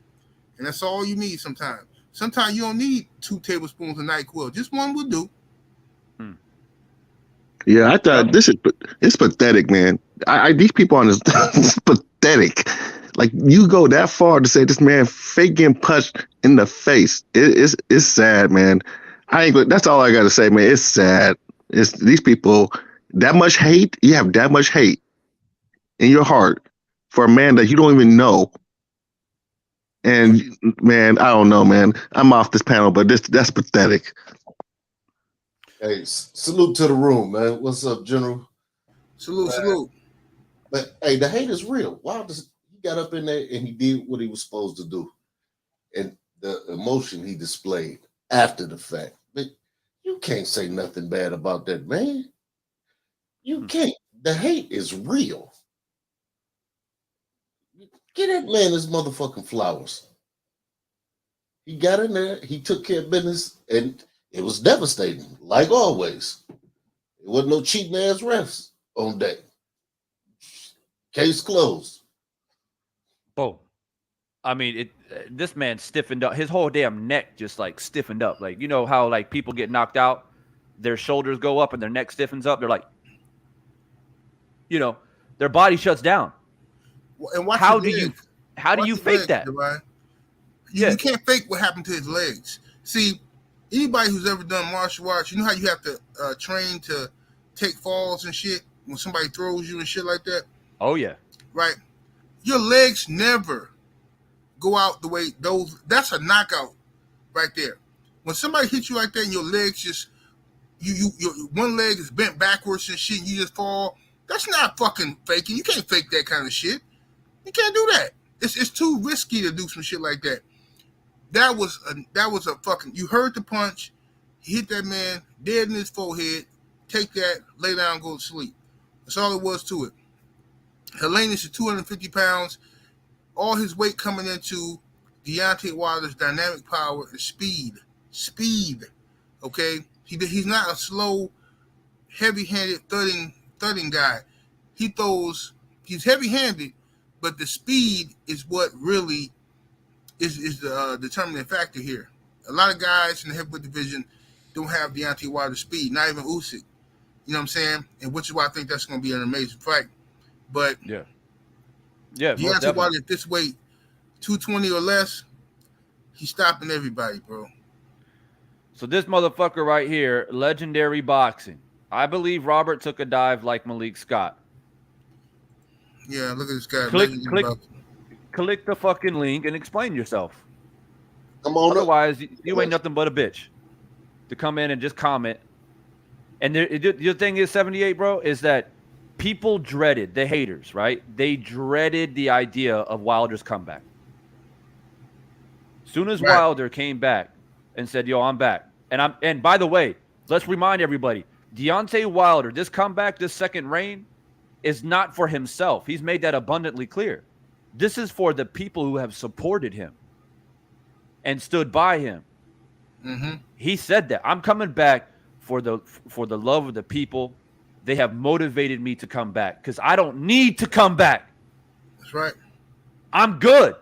and that's all you need sometimes. Sometimes you don't need 2 tablespoons of NyQuil. Just one will do. Yeah, I thought it's pathetic, man. These people on this it's pathetic. Like you go that far to say this man fake getting punched in the face. It's sad, man. That's all I got to say, man. It's sad. It's these people that much hate. You have that much hate in your heart for a man that you don't even know. And man, I don't know, man. I'm off this panel, but that's pathetic. Hey, salute to the room, man. What's up, General? Salute. But hey, the hate is real. Wilder, he got up in there and he did what he was supposed to do, and the emotion he displayed after the fact. But you can't say nothing bad about that man. You can't. The hate is real. Get that man his motherfucking flowers. He got in there, he took care of business, and it was devastating, like always. There wasn't no cheating ass refs on deck. Case closed. Boom. I mean, this man stiffened up. His whole damn neck just like stiffened up. Like, you know how like people get knocked out, their shoulders go up and their neck stiffens up. They're like, you know, their body shuts down. And how do you fake that? You can't fake what happened to his legs. See, anybody who's ever done martial arts, you know how you have to train to take falls and shit when somebody throws you and shit like that? Oh, yeah. Right? Your legs never go out the way that's a knockout right there. When somebody hits you like that and your legs just, your one leg is bent backwards and shit and you just fall, that's not fucking faking. You can't fake that kind of shit. You can't do that. It's too risky to do some shit like that. That was a fucking. You heard the punch. He hit that man dead in his forehead. Take that, lay down, go to sleep. That's all it was to it. Helenius is 250 pounds. All his weight coming into Deontay Wilder's dynamic power is speed. Speed. Okay? He's not a slow, heavy-handed thudding guy. He's heavy-handed, but the speed is what really is the determining factor here. A lot of guys in the heavyweight division don't have Deontay Wilder's speed, not even Usyk. You know what I'm saying? And which is why I think that's going to be an amazing fight. But yeah, Deontay Wilder at this weight, 220 or less, he's stopping everybody, bro. So this motherfucker right here, legendary boxing. I believe Robert took a dive like Malik Scott. Yeah, look at this guy. Click the fucking link and explain yourself. Come on. Otherwise, you ain't nothing but a bitch to come in and just comment. And the thing is, 78, bro, is that people dreaded, the haters, right? They dreaded the idea of Wilder's comeback. Soon as Wilder came back and said, yo, I'm back. And by the way, let's remind everybody, Deontay Wilder, this comeback, this second reign, is not for himself. He's made that abundantly clear. This is for the people who have supported him and stood by him. Mm-hmm. He said that. I'm coming back for the love of the people. They have motivated me to come back because I don't need to come back. That's right. I'm good.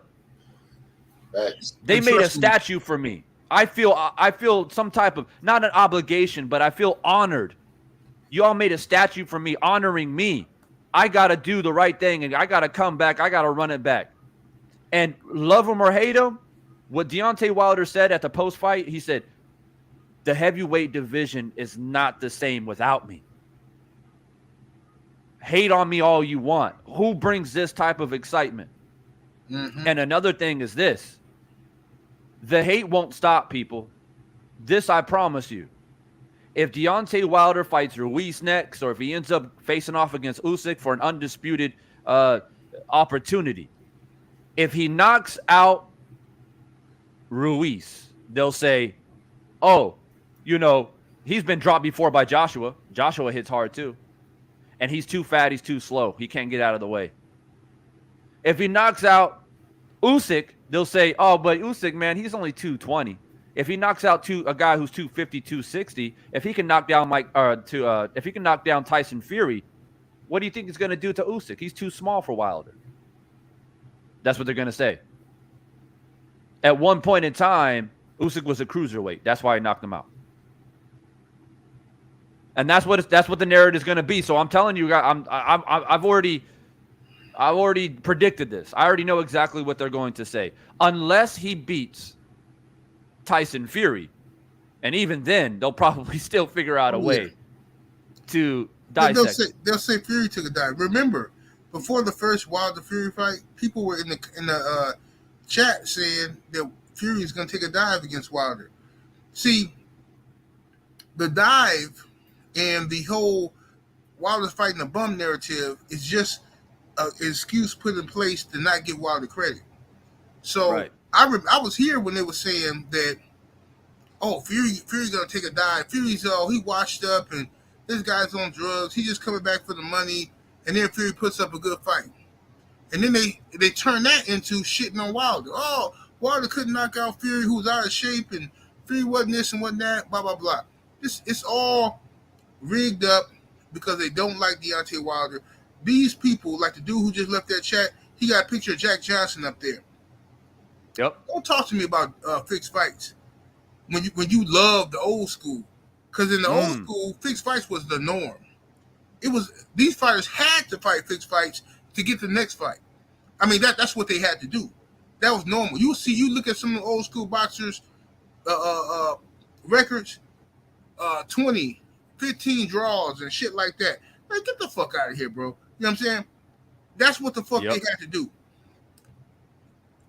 Thanks. They made a statue for me. I feel some type of, not an obligation, but I feel honored. You all made a statue for me, honoring me. I got to do the right thing, and I got to come back. I got to run it back. And love him or hate him, what Deontay Wilder said at the post-fight, he said, the heavyweight division is not the same without me. Hate on me all you want. Who brings this type of excitement? Mm-hmm. And another thing is this. The hate won't stop, people. This I promise you. If Deontay Wilder fights Ruiz next, or if he ends up facing off against Usyk for an undisputed opportunity, if he knocks out Ruiz, they'll say, oh, you know, he's been dropped before by Joshua. Joshua hits hard too. And he's too fat, he's too slow. He can't get out of the way. If he knocks out Usyk, they'll say, oh, but Usyk, man, he's only 220. If he knocks out a guy who's 250, 260, if he can knock down if he can knock down Tyson Fury, what do you think he's going to do to Usyk? He's too small for Wilder. That's what they're going to say. At one point in time, Usyk was a cruiserweight. That's why he knocked him out. And that's what the narrative is going to be. So I'm telling you guys, I've already predicted this. I already know exactly what they're going to say. Unless he beats Tyson Fury, and even then, they'll probably still figure out a way to dissect. They'll say Fury took a dive. Remember, before the first Wilder Fury fight, people were in the chat saying that Fury is going to take a dive against Wilder. See, the dive and the whole Wilder's fighting a bum narrative is just an excuse put in place to not give Wilder credit. So right. I was here when they were saying that, oh, Fury's going to take a dive. Fury's, he washed up and this guy's on drugs. He's just coming back for the money. And then Fury puts up a good fight. And then they turn that into shitting on Wilder. Oh, Wilder couldn't knock out Fury, who was out of shape, and Fury wasn't this and wasn't that, blah, blah, blah. It's all rigged up because they don't like Deontay Wilder. These people, like the dude who just left that chat, he got a picture of Jack Johnson up there. Yep. Don't talk to me about fixed fights when you love the old school. Because in the old school, fixed fights was the norm. It was these fighters had to fight fixed fights to get the next fight. I mean, that's what they had to do. That was normal. You look at some of the old school boxers records, 20, 15 draws and shit like that. Like, get the fuck out of here, bro. You know what I'm saying? That's what the fuck they had to do.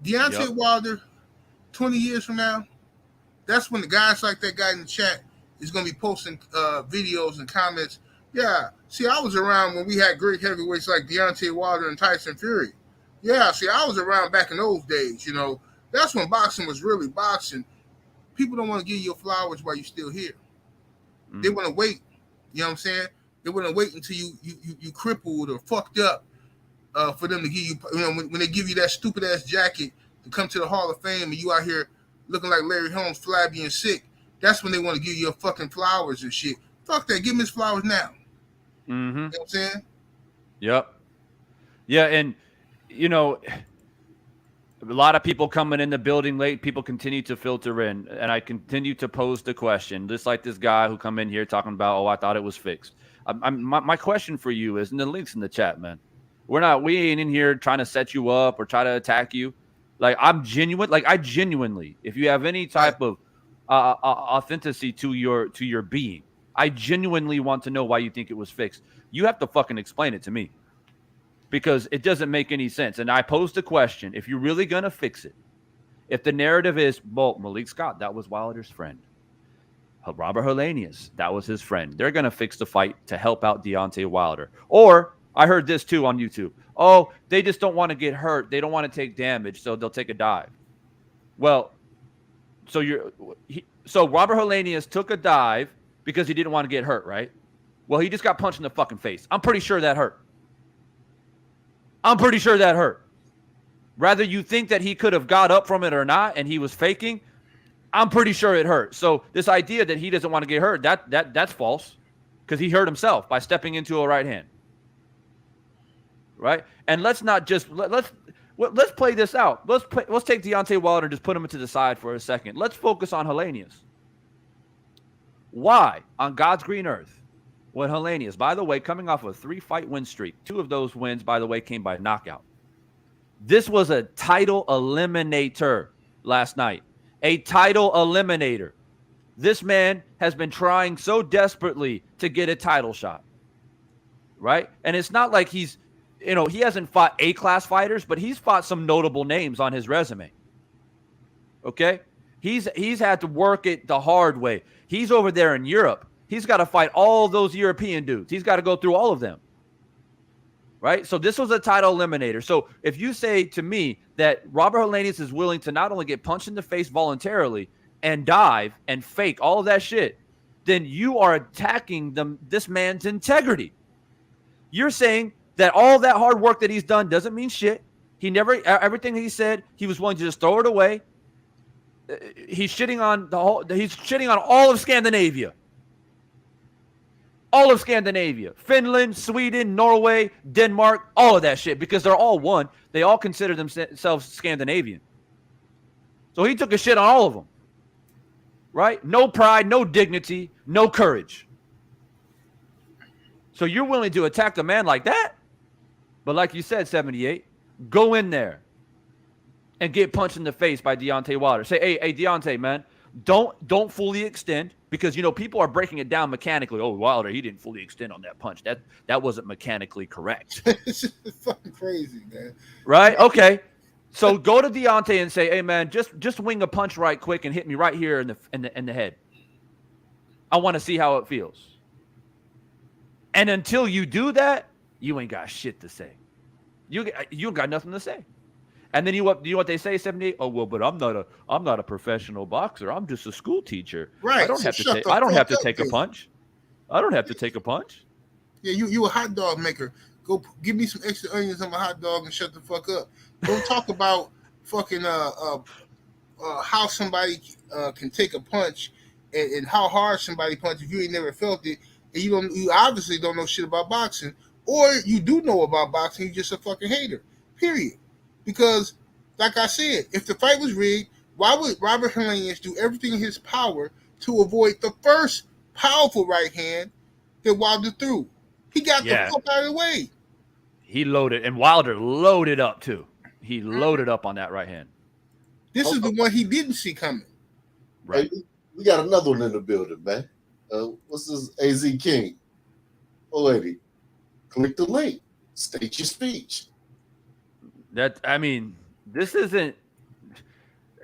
Deontay Wilder, 20 years from now, that's when the guys like that guy in the chat is going to be posting videos and comments. Yeah, see, I was around when we had great heavyweights like Deontay Wilder and Tyson Fury. Yeah, see, I was around back in those days, you know. That's when boxing was really boxing. People don't want to give you your flowers while you're still here. They want to wait. You know what I'm saying? They want to wait until you crippled or fucked up for them to give you, when they give you that stupid-ass jacket to come to the Hall of Fame and you out here looking like Larry Holmes, flabby and sick. That's when they want to give you your fucking flowers and shit. Fuck that. Give me his flowers now. Mm-hmm. You know what I'm saying? Yep. Yeah, and, you know, a lot of people coming in the building late. People continue to filter in, and I continue to pose the question, just like this guy who come in here talking about, oh, I thought it was fixed. My question for you is, and the link's in the chat, man. We ain't in here trying to set you up or try to attack you. Like, I genuinely, if you have any type of authenticity to your being, I genuinely want to know why you think it was fixed. You have to fucking explain it to me, because it doesn't make any sense. And I posed the question, if you're really going to fix it, if the narrative is, well, Malik Scott, that was Wilder's friend. Robert Helenius, that was his friend. They're going to fix the fight to help out Deontay Wilder. Or I heard this too on YouTube. Oh, they just don't want to get hurt. They don't want to take damage, so they'll take a dive. Well, so Robert Helenius took a dive because he didn't want to get hurt, right? Well, he just got punched in the fucking face. I'm pretty sure that hurt. Rather you think that he could have got up from it or not and he was faking, I'm pretty sure it hurt. So this idea that he doesn't want to get hurt, that's false, because he hurt himself by stepping into a right hand. Right? And let's not just let's play this out. Let's take Deontay Wilder and just put him to the side for a second. Let's focus on Helenius. Why, on God's green earth, when Helenius, by the way, coming off a 3-fight win streak, 2 of those wins, by the way, came by knockout. This was a title eliminator last night. A title eliminator. This man has been trying so desperately to get a title shot. Right? And it's not like he hasn't fought A-class fighters, but he's fought some notable names on his resume. Okay? He's had to work it the hard way. He's over there in Europe. He's got to fight all those European dudes. He's got to go through all of them. Right? So this was a title eliminator. So if you say to me that Robert Helenius is willing to not only get punched in the face voluntarily and dive and fake all of that shit, then you are attacking this man's integrity. You're saying that all that hard work that he's done doesn't mean shit. Everything he said, he was willing to just throw it away. He's shitting on all of Scandinavia. All of Scandinavia, Finland, Sweden, Norway, Denmark, all of that shit, because they're all one. They all consider themselves Scandinavian. So he took a shit on all of them, right? No pride, no dignity, no courage. So you're willing to attack a man like that? But like you said, 78, go in there and get punched in the face by Deontay Wilder. Say, hey, Deontay, man, don't fully extend, because, people are breaking it down mechanically. Oh, Wilder, he didn't fully extend on that punch. That wasn't mechanically correct. It's just fucking crazy, man. Right? Okay. So go to Deontay and say, hey, man, just wing a punch right quick and hit me right here in the head. I want to see how it feels. And until you do that, you ain't got shit to say. You ain't got nothing to say. And then you know what they say, 78? Oh, well, but I'm not a professional boxer. I'm just a school teacher. Right. I don't have to take a punch. I don't have to take a punch. Yeah, you a hot dog maker. Go give me some extra onions on my hot dog and shut the fuck up. Don't talk about fucking how somebody can take a punch and how hard somebody punches if you ain't never felt it, and you obviously don't know shit about boxing, or you do know about boxing, you're just a fucking hater. Period. Because, like I said, if the fight was rigged, why would Robert Helenius do everything in his power to avoid the first powerful right hand that Wilder threw? He got the fuck out of the way. He loaded, and Wilder loaded up too. He loaded up on that right hand. This is the one he didn't see coming. Right. Hey, we got another one in the building, man. What's this? AZ King. Oh, lady, click the link. State your speech. This isn't.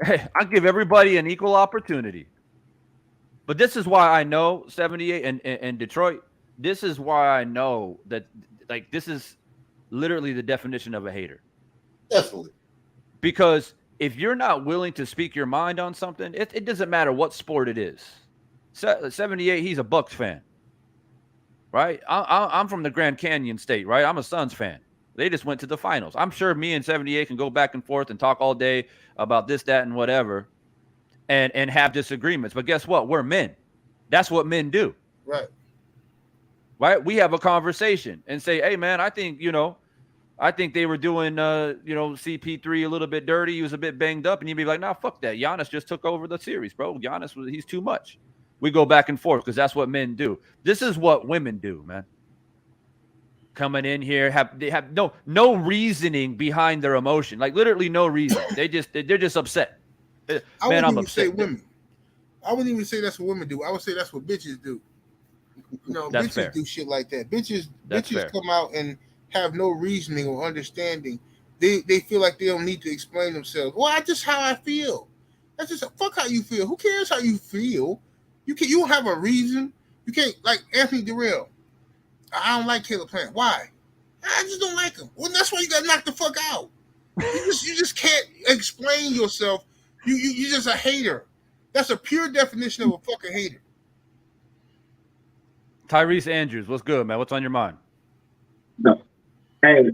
Hey, I give everybody an equal opportunity. But this is why I know 78 and Detroit. This is why I know that, like, this is literally the definition of a hater. Definitely. Because if you're not willing to speak your mind on something, it doesn't matter what sport it is. 78, he's a Bucks fan, right? I'm from the Grand Canyon State, right? I'm a Suns fan. They just went to the finals. I'm sure me and 78 can go back and forth and talk all day about this, that, and whatever, and have disagreements. But guess what? We're men. That's what men do. Right? We have a conversation and say, hey, man, I think they were doing, CP3 a little bit dirty. He was a bit banged up. And you'd be like, nah, fuck that. Giannis just took over the series, bro. He's too much. We go back and forth because that's what men do. This is what women do, man. Coming in here, they have no reasoning behind their emotion. Like, literally no reason. They're just upset. Man, I'm upset. Say women. I wouldn't even say that's what women do. I would say that's what bitches do. That's bitches fair. do shit like that. Bitches fair. come out and have no reasoning or understanding. They feel like they don't need to explain themselves. Well, that's just how I feel. That's just fuck how you feel. Who cares how you feel? You don't have a reason. You can't, like Anthony Durrell. I don't like Caleb Plant. Why? I just don't like him. Well, that's why you got knocked the fuck out. You just can't explain yourself. You're just a hater. That's a pure definition of a fucking hater. Tyrese Andrews, what's good, man? What's on your mind? No. Hey,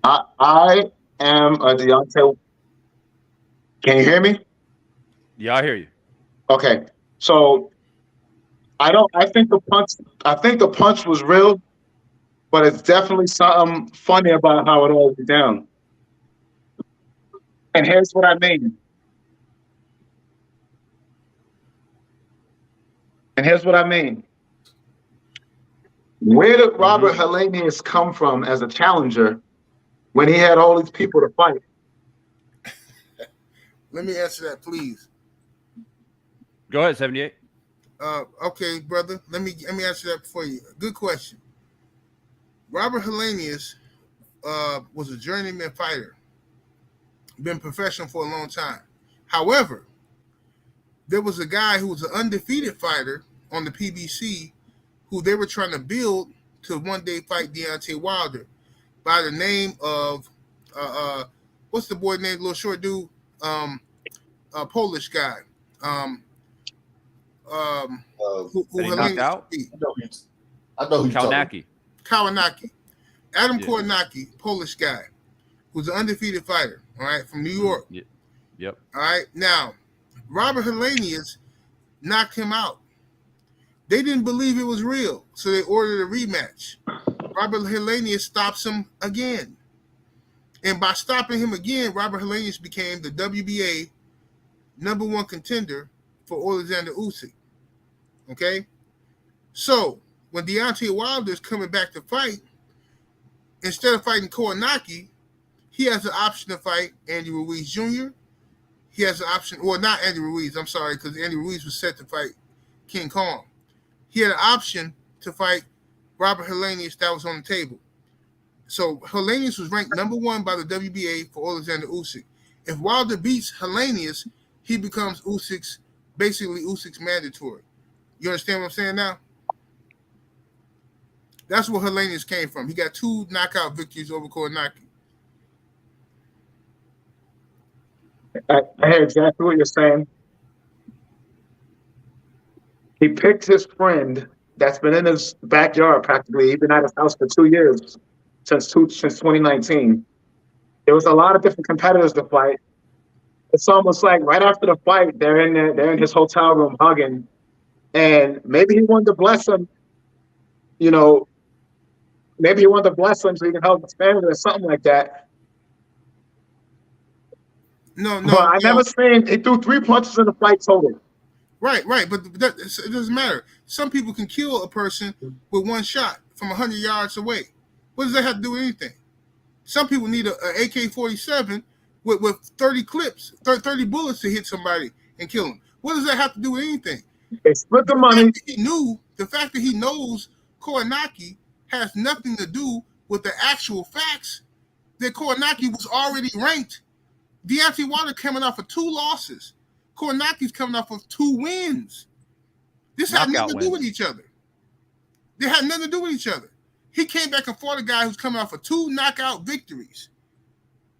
I am a Deontay. Can you hear me? Yeah, I hear you. Okay, so I think the punch was real, but it's definitely something funny about how it all went down. And here's what I mean. Where did Robert Helenius come from as a challenger when he had all these people to fight? Let me answer that, please. Go ahead, 78. Okay, brother. Let me answer that for you. Good question. Robert Helenius was a journeyman fighter. Been professional for a long time. However, there was a guy who was an undefeated fighter on the PBC who they were trying to build to one day fight Deontay Wilder by the name of what's the boy name? Little short dude, Polish guy. Who knocked out? I know who Kalinacki. Adam Kornacki, Polish guy, who's an undefeated fighter. All right, from New York. Yep. All right. Now, Robert Helenius knocked him out. They didn't believe it was real, so they ordered a rematch. Robert Helenius stops him again. And by stopping him again, Robert Helenius became the WBA #1 contender for Alexander Usyk. Okay? So, when Deontay Wilder is coming back to fight, instead of fighting Kownacki, he has the option to fight Andy Ruiz Jr. He has the option, or not Andy Ruiz, I'm sorry, because Andy Ruiz was set to fight King Kong. He had an option to fight Robert Helenius that was on the table. So Helenius was ranked number 1 by the WBA for Alexander Usyk. If Wilder beats Helenius, he becomes basically Usyk's mandatory. You understand what I'm saying now? That's where Helenius came from. He got 2 knockout victories over Kownacki. I hear exactly what you're saying. He picked his friend that's been in his backyard practically. He's been at his house for 2 years, since 2019. There was a lot of different competitors to fight. It's almost like right after the fight, they're in his hotel room hugging, and maybe he wanted to bless him. You know, maybe he wanted to bless him so he can help his family or something like that. No. But I never seen he threw 3 punches in the fight total. Right. But it doesn't matter. Some people can kill a person with 1 shot from 100 yards away. What does that have to do with anything? Some people need an AK-47 with 30 clips, 30 bullets to hit somebody and kill them. What does that have to do with anything? They split the money. The fact that he knows Kownacki has nothing to do with the actual facts that Kownacki was already ranked. Deontay Wilder coming off of 2 losses. Kownacki's coming off of 2 wins. This had nothing to do with each other. They had nothing to do with each other. He came back and fought a guy who's coming off of 2 knockout victories.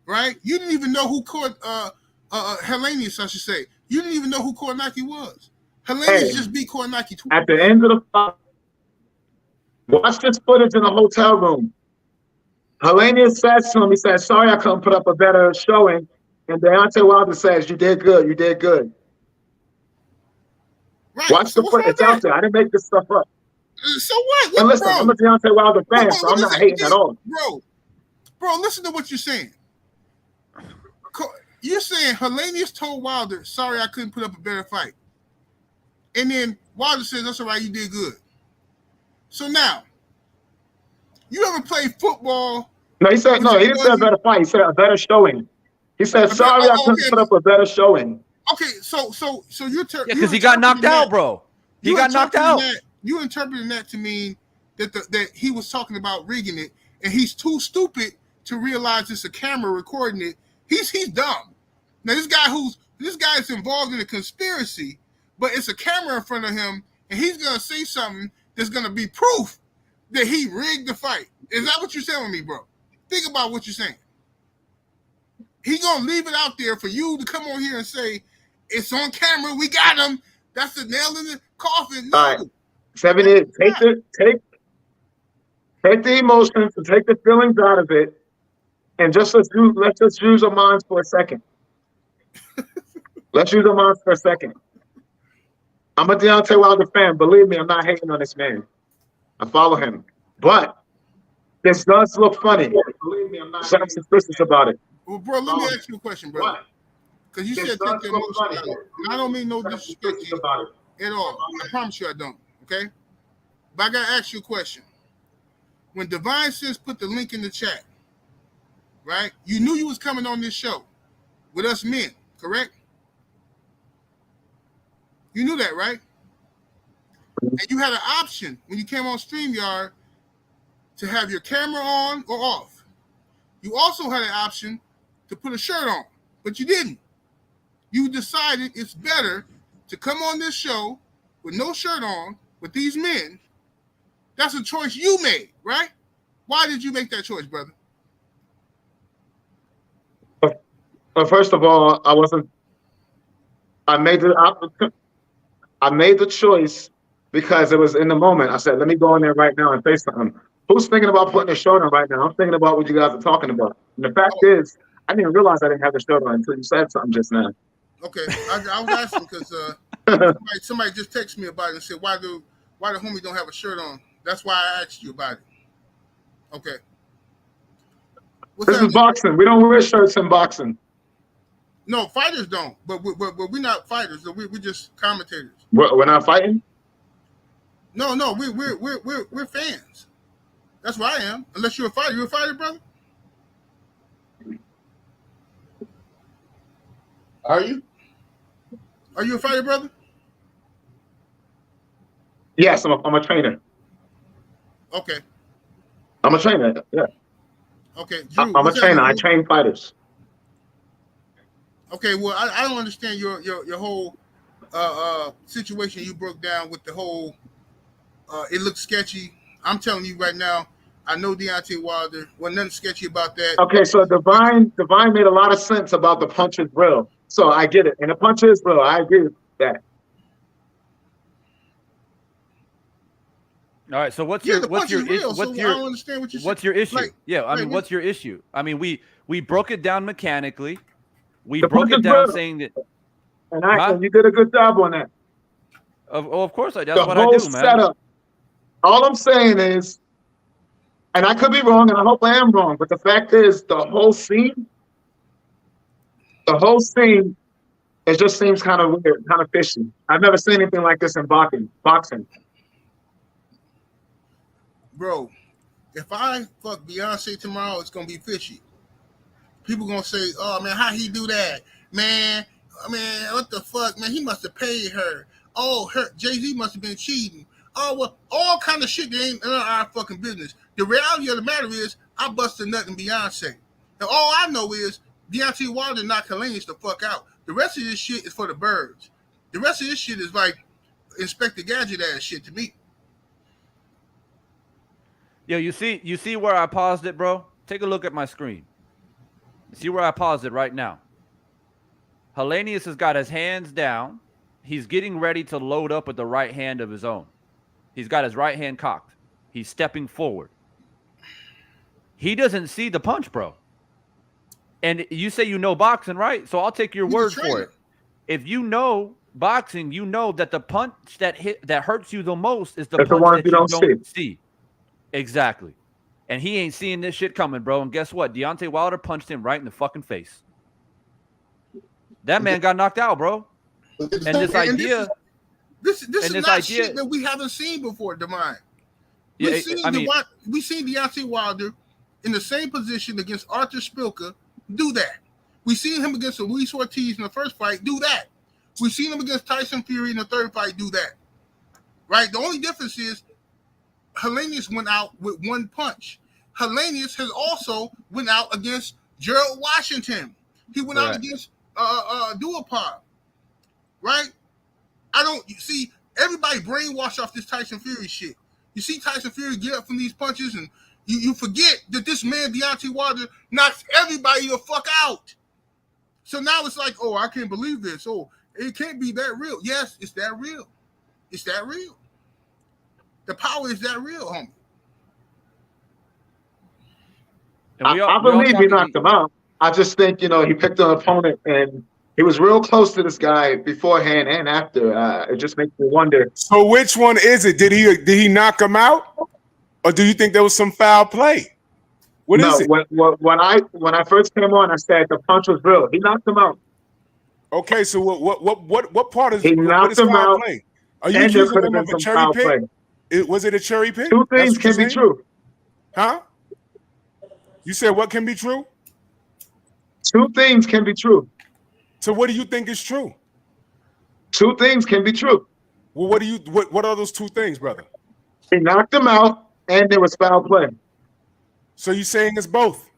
Right? You didn't even know who Helenius, I should say. You didn't even know who Kownacki was. Helenius just beat Kownacki twice. At the end of the fight, watch this footage in the hotel room. Helenius says to him, he says, sorry I couldn't put up a better showing. And Deontay Wilder says, you did good, you did good. Right. Watch the footage. It's out there. I didn't make this stuff up. So what? And listen, I'm a Deontay Wilder fan, so I'm not hating at all. Bro, listen to what you're saying. You're saying Helenius told Wilder, sorry I couldn't put up a better fight. And then Wilder says, that's all right, you did good. So now, you ever play football? No, he said, no, he didn't say a better fight. He said a better showing. He said, sorry I couldn't put up a better showing. Okay, so you're because he got knocked out, bro. He got knocked out. You interpreting that to mean that he was talking about rigging it, and he's too stupid to realize it's a camera recording it. He's dumb. Now this guy is involved in a conspiracy, but it's a camera in front of him, and he's gonna say something that's gonna be proof that he rigged the fight. Is that what you're telling me, bro? Think about what you're saying. He gonna leave it out there for you to come on here and say it's on camera. We got him. That's the nail in the coffin. No. All right. 70. Take the emotions and take the feelings out of it, and let's just use our minds for a second. Let's use our minds for a second. I'm a Deontay Wilder fan. Believe me, I'm not hating on this man. I follow him, but this does look funny. Believe me, I'm not suspicious about it. Well, bro, let me ask you a question, bro. Because you said take the emotions out of it. And I don't mean no disrespect to you at all. I promise you I don't. Okay? But I got to ask you a question. When Divine Sense put the link in the chat, right? You knew you was coming on this show with us men, correct? You knew that, right? And you had an option when you came on StreamYard to have your camera on or off. You also had an option to put a shirt on, but you didn't. You decided it's better to come on this show with no shirt on with these men. That's a choice you made, right? Why did you make that choice, brother? Well, first of all, I made the choice because it was in the moment. I said, let me go in there right now and say something. Who's thinking about putting a shirt on right now? I'm thinking about what you guys are talking about. And the fact is, I didn't realize I didn't have a shirt on until you said something just now. Okay, I was asking because somebody just texted me about it and said, why the homie don't have a shirt on? That's why I asked you about it. Okay. This is boxing. We don't wear shirts in boxing. No, fighters don't. But we're not fighters. We're just commentators. We're not fighting? No, we're fans. That's what I am. Unless you're a fighter. You a fighter, brother? Are you? Are you a fighter, brother? Yes, I'm a trainer. Okay. I'm a trainer. Yeah. Okay. Drew, I'm a trainer. I train fighters. Okay. Well, I don't understand your whole situation you broke down with the whole. It looks sketchy. I'm telling you right now. I know Deontay Wilder. Wasn't nothing sketchy about that. Okay, so Divine made a lot of sense about the punch is real. So I get it. And the punch is real. I agree with that. All right. So what's your issue? I don't understand what you're saying. What's your issue? What's your issue? I mean, we broke it down mechanically. We broke it down saying that. And you did a good job on that. Of course I do. That's what I do, man. Setup. All I'm saying is, and I could be wrong, and I hope I am wrong, but the fact is, the whole scene, it just seems kind of weird, kind of fishy. I've never seen anything like this in boxing. Bro, if I fuck Beyonce tomorrow, it's gonna be fishy. People gonna say, "Oh man, how he do that, man? I mean, what the fuck, man? He must have paid her. Oh, Jay-Z must have been cheating. Oh, well, all kind of shit that ain't none of our fucking business." The reality of the matter is, I busted nut in Beyonce. And all I know is Deontay Wilder knocked Helenius the fuck out. The rest of this shit is for the birds. The rest of this shit is like Inspector Gadget ass shit to me. Yo, you see where I paused it, bro? Take a look at my screen. See where I paused it right now. Helenius has got his hands down. He's getting ready to load up with the right hand of his own. He's got his right hand cocked. He's stepping forward. He doesn't see the punch, bro. And you say you know boxing, right? So I'll take your word for it. If you know boxing, you know that the punch that hurts you the most is the punch that you don't see. Exactly. And he ain't seeing this shit coming, bro. And guess what? Deontay Wilder punched him right in the fucking face. That man got knocked out, bro. And this idea... This is not shit that we haven't seen before, Demine. We've seen Deontay Wilder in the same position against Arthur Spilka do that. We've seen him against Luis Ortiz in the first fight do that. We've seen him against Tyson Fury in the third fight do that. Right? The only difference is Helenius went out with one punch. Helenius has also went out against Gerald Washington. He went out against Duopar. Right? You see, everybody brainwashed off this Tyson Fury shit. You see Tyson Fury get up from these punches and you forget that this man, Deontay Wilder, knocks everybody the fuck out. So now it's like, oh, I can't believe this. Oh, it can't be that real. Yes, it's that real. It's that real. The power is that real, homie. I believe he knocked him out. I just think, he picked an opponent and he was real close to this guy beforehand and after. It just makes me wonder. So which one is it? Did he knock him out, or do you think there was some foul play? What is it? When I first came on, I said the punch was real. He knocked him out. Okay, so what part is he knocked him foul out? Play? Are you accusing him of a cherry pick? Was it a cherry pick? Two things can be true. Huh? You said what can be true? Two things can be true. So what do you think is true? Two things can be true. Well, what are those two things, brother? He knocked him out and there was foul play. So you're saying it's both?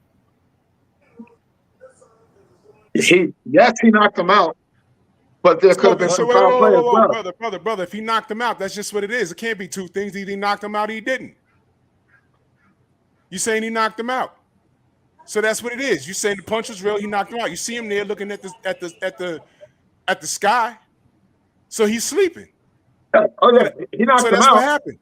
He knocked him out, but there could have been some foul play as well. Brother, if he knocked him out, that's just what it is. It can't be two things. Either he knocked him out or he didn't. You saying he knocked him out? So that's what it is. You saying the punch was real, he knocked him out. You see him there looking at the sky. So he's sleeping. Oh yeah, he knocked him out. So that's what happened.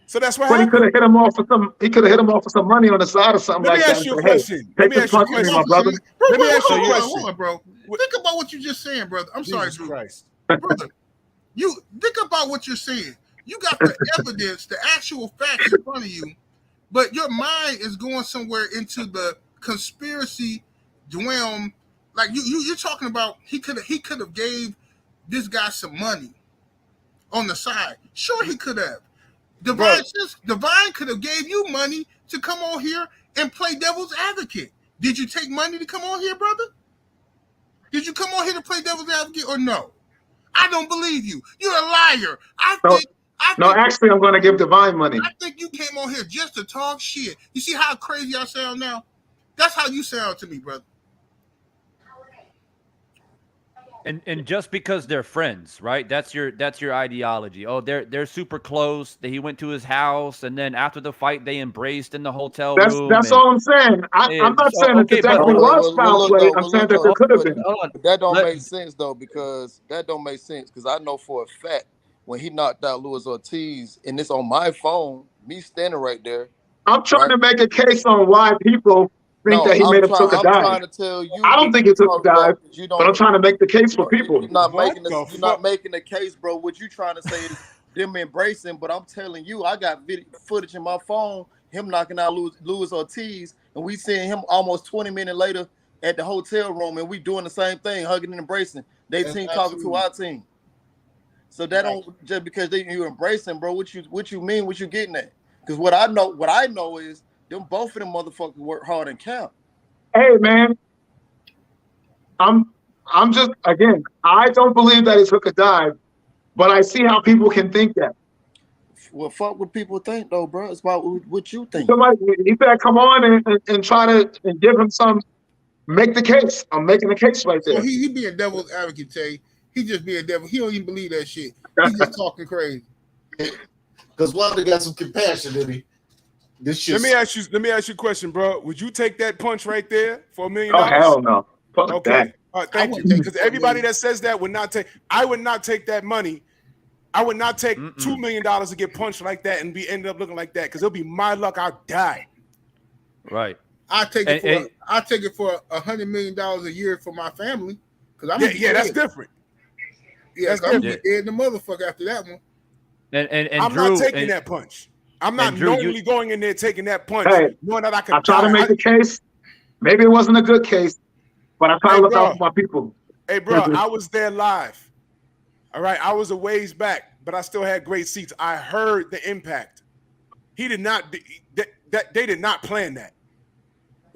So that's what happened. He could have hit him off for some. He could have hit him off for some money on the side or something like that. Let me ask you a question. Let me ask you a question, my brother. Let me ask you a question. Hold on, bro. Think about what you're just saying, brother. I'm sorry, Jesus Christ. Brother. You think about what you're saying. You got the evidence, the actual facts in front of you, but your mind is going somewhere into the conspiracy realm. Like you're talking about he could have gave this guy some money on the side. Sure, he could have. Divine could have gave you money to come on here and play devil's advocate. Did you take money to come on here, brother? Did you come on here to play devil's advocate or no? I don't believe you. You're a liar. Actually, I'm going to give Divine money. I think you came on here just to talk shit. You see how crazy I sound now? That's how you sound to me, brother. And just because they're friends, right? That's your ideology. Oh, they're super close. He went to his house, and then after the fight, they embraced in the hotel room. That's all I'm saying. I'm not saying that definitely was foul play. I'm saying that there could have been. That don't make sense though, because I know for a fact when he knocked out Luis Ortiz, and it's on my phone, me standing right there. I'm trying to make a case on why people think that he made him took a dive. I'm trying to tell you. I don't think he took a dive, but I'm trying to make the case for people. You're not making the case, bro. What you trying to say is them embracing, but I'm telling you, I got video footage in my phone, him knocking out Luis Ortiz, and we seeing him almost 20 minutes later at the hotel room, and we doing the same thing, hugging and embracing. They team talking to our team. So that don't just because you embracing, bro. What you mean? What you getting at? Because what I know is them both of them motherfuckers work hard and count. Hey man, I'm just again. I don't believe that he took a dive, but I see how people can think that. Well, fuck what people think though, bro. It's about what you think. Somebody he said, "Come on and try to and give him some." Make the case. I'm making the case right there. So he being devil's advocate, Tay. He just being devil. He don't even believe that shit. He's just talking crazy. Because Wilder got some compassion in him. This shit. Let me ask you a question, bro. Would you take that punch right there for $1 million? Oh hell no. Fuck okay. That. All right, thank you. Because everybody that says that would not take. I would not take that money. I would not take $2 million to get punched like that and end up looking like that. Because it'll be my luck. I'll die. Right. I take it for $100 million a year for my family. Because that's different. Yeah, I'm dead in the motherfucker after that one. And I'm Drew, not taking that punch. I'm not knowingly going in there taking that punch. Hey, knowing that I can. I'm trying to make the case. Maybe it wasn't a good case, but I'm trying to look out for my people. Hey, bro, I was there live. All right, I was a ways back, but I still had great seats. I heard the impact. He did not. They did not plan that.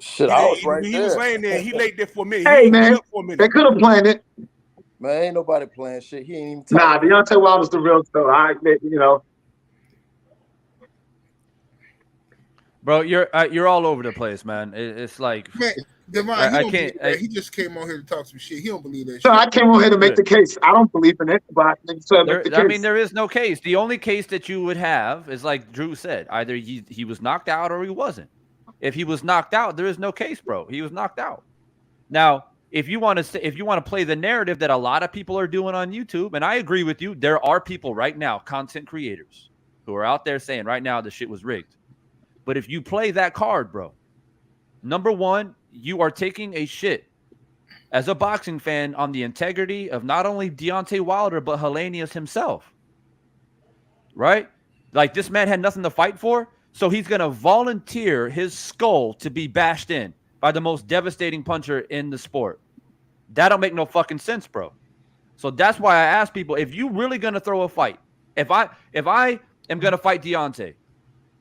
Shit, I was right there. He was laying there. He laid there for a minute. Hey, man, they could have planned it. Man, ain't nobody playing shit. He ain't even. Nah, Deontay Wilder's the real stuff. Bro, you're all over the place, man. It's like, man, Divine, I can't. He just came on here to talk some shit. He don't believe that shit. So I came on here to make the case. I don't believe in it, but I mean, there is no case. The only case that you would have is like Drew said. Either he was knocked out or he wasn't. If he was knocked out, there is no case, bro. He was knocked out. Now, if you want to play the narrative that a lot of people are doing on YouTube, and I agree with you, there are people right now, content creators, who are out there saying right now the shit was rigged. But if you play that card, bro, number one, you are taking a shit as a boxing fan on the integrity of not only Deontay Wilder, but Helenius himself. Right? Like, this man had nothing to fight for, so he's going to volunteer his skull to be bashed in by the most devastating puncher in the sport. That don't make no fucking sense, bro. So that's why I ask people, if you really going to throw a fight, if I am going to fight Deontay,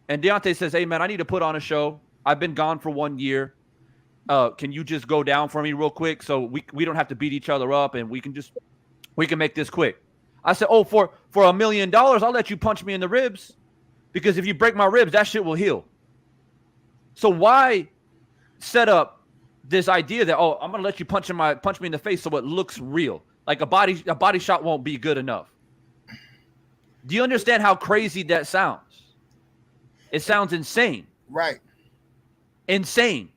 and Deontay says, hey, man, I need to put on a show. I've been gone for 1 year. Can you just go down for me real quick so we don't have to beat each other up and we can make this quick? I said, oh, for $1 million, I'll let you punch me in the ribs, because if you break my ribs, that shit will heal. So why set up this idea that, oh, I'm going to let you punch me in the face so it looks real? Like a body shot won't be good enough. Do you understand how crazy that sounds? It sounds insane. Right. Insane.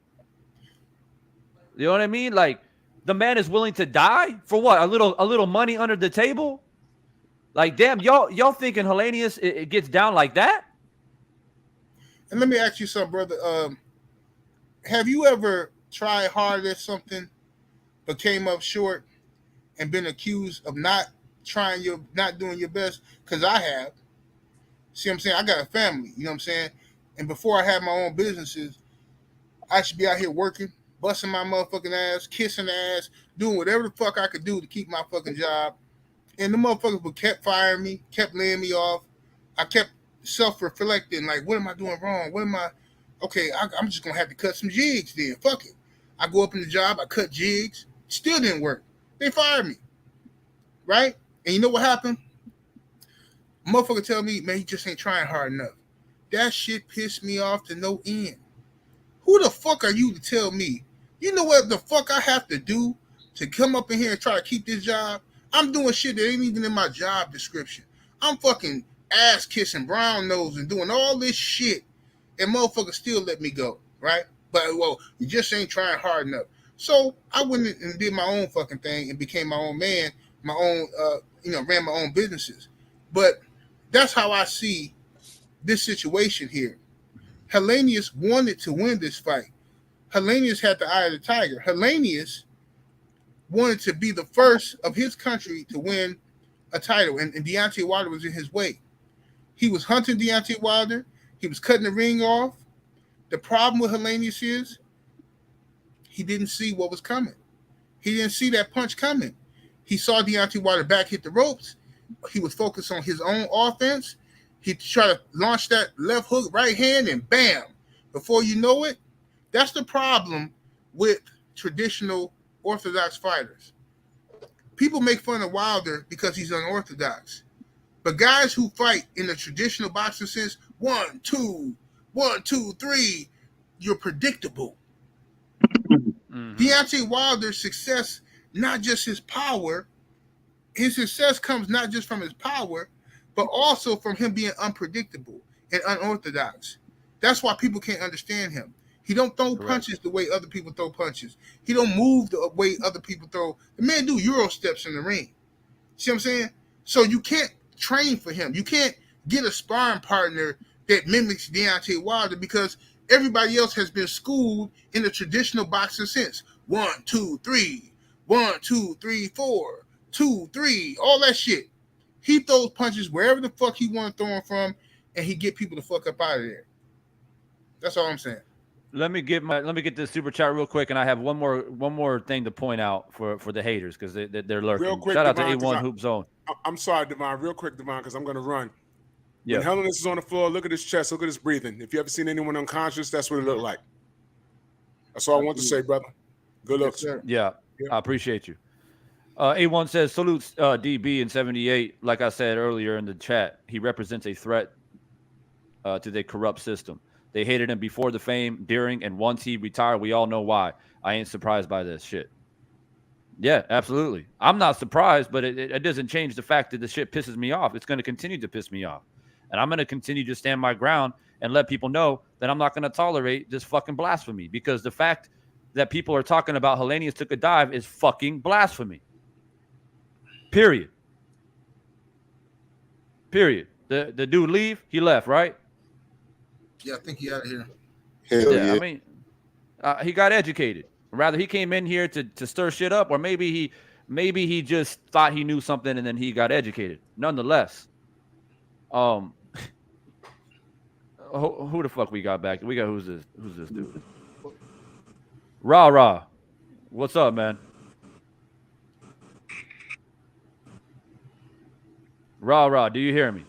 You know what I mean? Like, the man is willing to die for what? A little money under the table? Like, damn, y'all thinking Helenius it gets down like that? And let me ask you something, brother. Have you ever tried hard at something but came up short and been accused of not doing your best? Because I have. See what I'm saying? I got a family, you know what I'm saying? And before I had my own businesses, I should be out here working, busting my motherfucking ass, kissing the ass, doing whatever the fuck I could do to keep my fucking job. And the motherfuckers kept firing me, kept laying me off. I kept self-reflecting, like, what am I doing wrong? What am I? Okay, I'm just gonna have to cut some jigs then. Fuck it. I go up in the job, I cut jigs, still didn't work. They fired me, right? And you know what happened? Motherfucker tell me, man, he just ain't trying hard enough. That shit pissed me off to no end. Who the fuck are you to tell me? You know what the fuck I have to do to come up in here and try to keep this job? I'm doing shit that ain't even in my job description. I'm fucking ass kissing, brown nose, and doing all this shit, and motherfuckers still let me go, right? But well, you just ain't trying hard enough. So I went and did my own fucking thing and became my own man, my own, ran my own businesses. But that's how I see this situation here. Helenius wanted to win this fight. Helenius had the eye of the tiger. Helenius wanted to be the first of his country to win a title, and Deontay Wilder was in his way. He was hunting Deontay Wilder. He was cutting the ring off. The problem with Helenius is he didn't see what was coming. He didn't see that punch coming. He saw Deontay Wilder back hit the ropes. He was focused on his own offense. He tried to launch that left hook, right hand, and bam. Before you know it, that's the problem with traditional orthodox fighters. People make fun of Wilder because he's unorthodox. But guys who fight in the traditional boxing sense, 1, 2, 1, 2, 3, you're predictable. Mm-hmm. Deontay Wilder's success, not just his power, his success comes not just from his power, but also from him being unpredictable and unorthodox. That's why people can't understand him. He don't throw punches the way other people throw punches. He don't move the way other people throw. The man do Euro steps in the ring. See what I'm saying? So you can't train for him. You can't get a sparring partner that mimics Deontay Wilder because everybody else has been schooled in the traditional boxing sense. 1, 2, 3, 1, 2, 3, 4, 2, 3, all that shit. He throws punches wherever the fuck he want to throw them from, and he get people the fuck up out of there. That's all I'm saying. Let me get this super chat real quick, and I have one more thing to point out for the haters because they're lurking. Real quick, shout out Devon, to A1 Hoop Zone. I'm sorry, Devon. Real quick, Devon, because I'm going to run. Yeah. When Helenius is on the floor, look at his chest, look at his breathing. If you ever seen anyone unconscious, that's what it looked like. That's all I want to say, brother. Good luck, sir. Yeah, I appreciate you. A1 says, salutes DB in 78. Like I said earlier in the chat, he represents a threat to the corrupt system. They hated him before the fame, during, and once he retired. We all know why. I ain't surprised by this shit. Yeah, absolutely. I'm not surprised, but it doesn't change the fact that the shit pisses me off. It's going to continue to piss me off. And I'm going to continue to stand my ground and let people know that I'm not going to tolerate this fucking blasphemy because the fact that people are talking about Helenius took a dive is fucking blasphemy. Period. The dude leave, he left, right? Yeah, I think he out of here. Hell yeah. I mean, he got educated. Rather, he came in here to stir shit up, or maybe he just thought he knew something and then he got educated. Nonetheless, who the fuck we got back? We got who's this dude? Rah. What's up, man? Rah, do you hear me?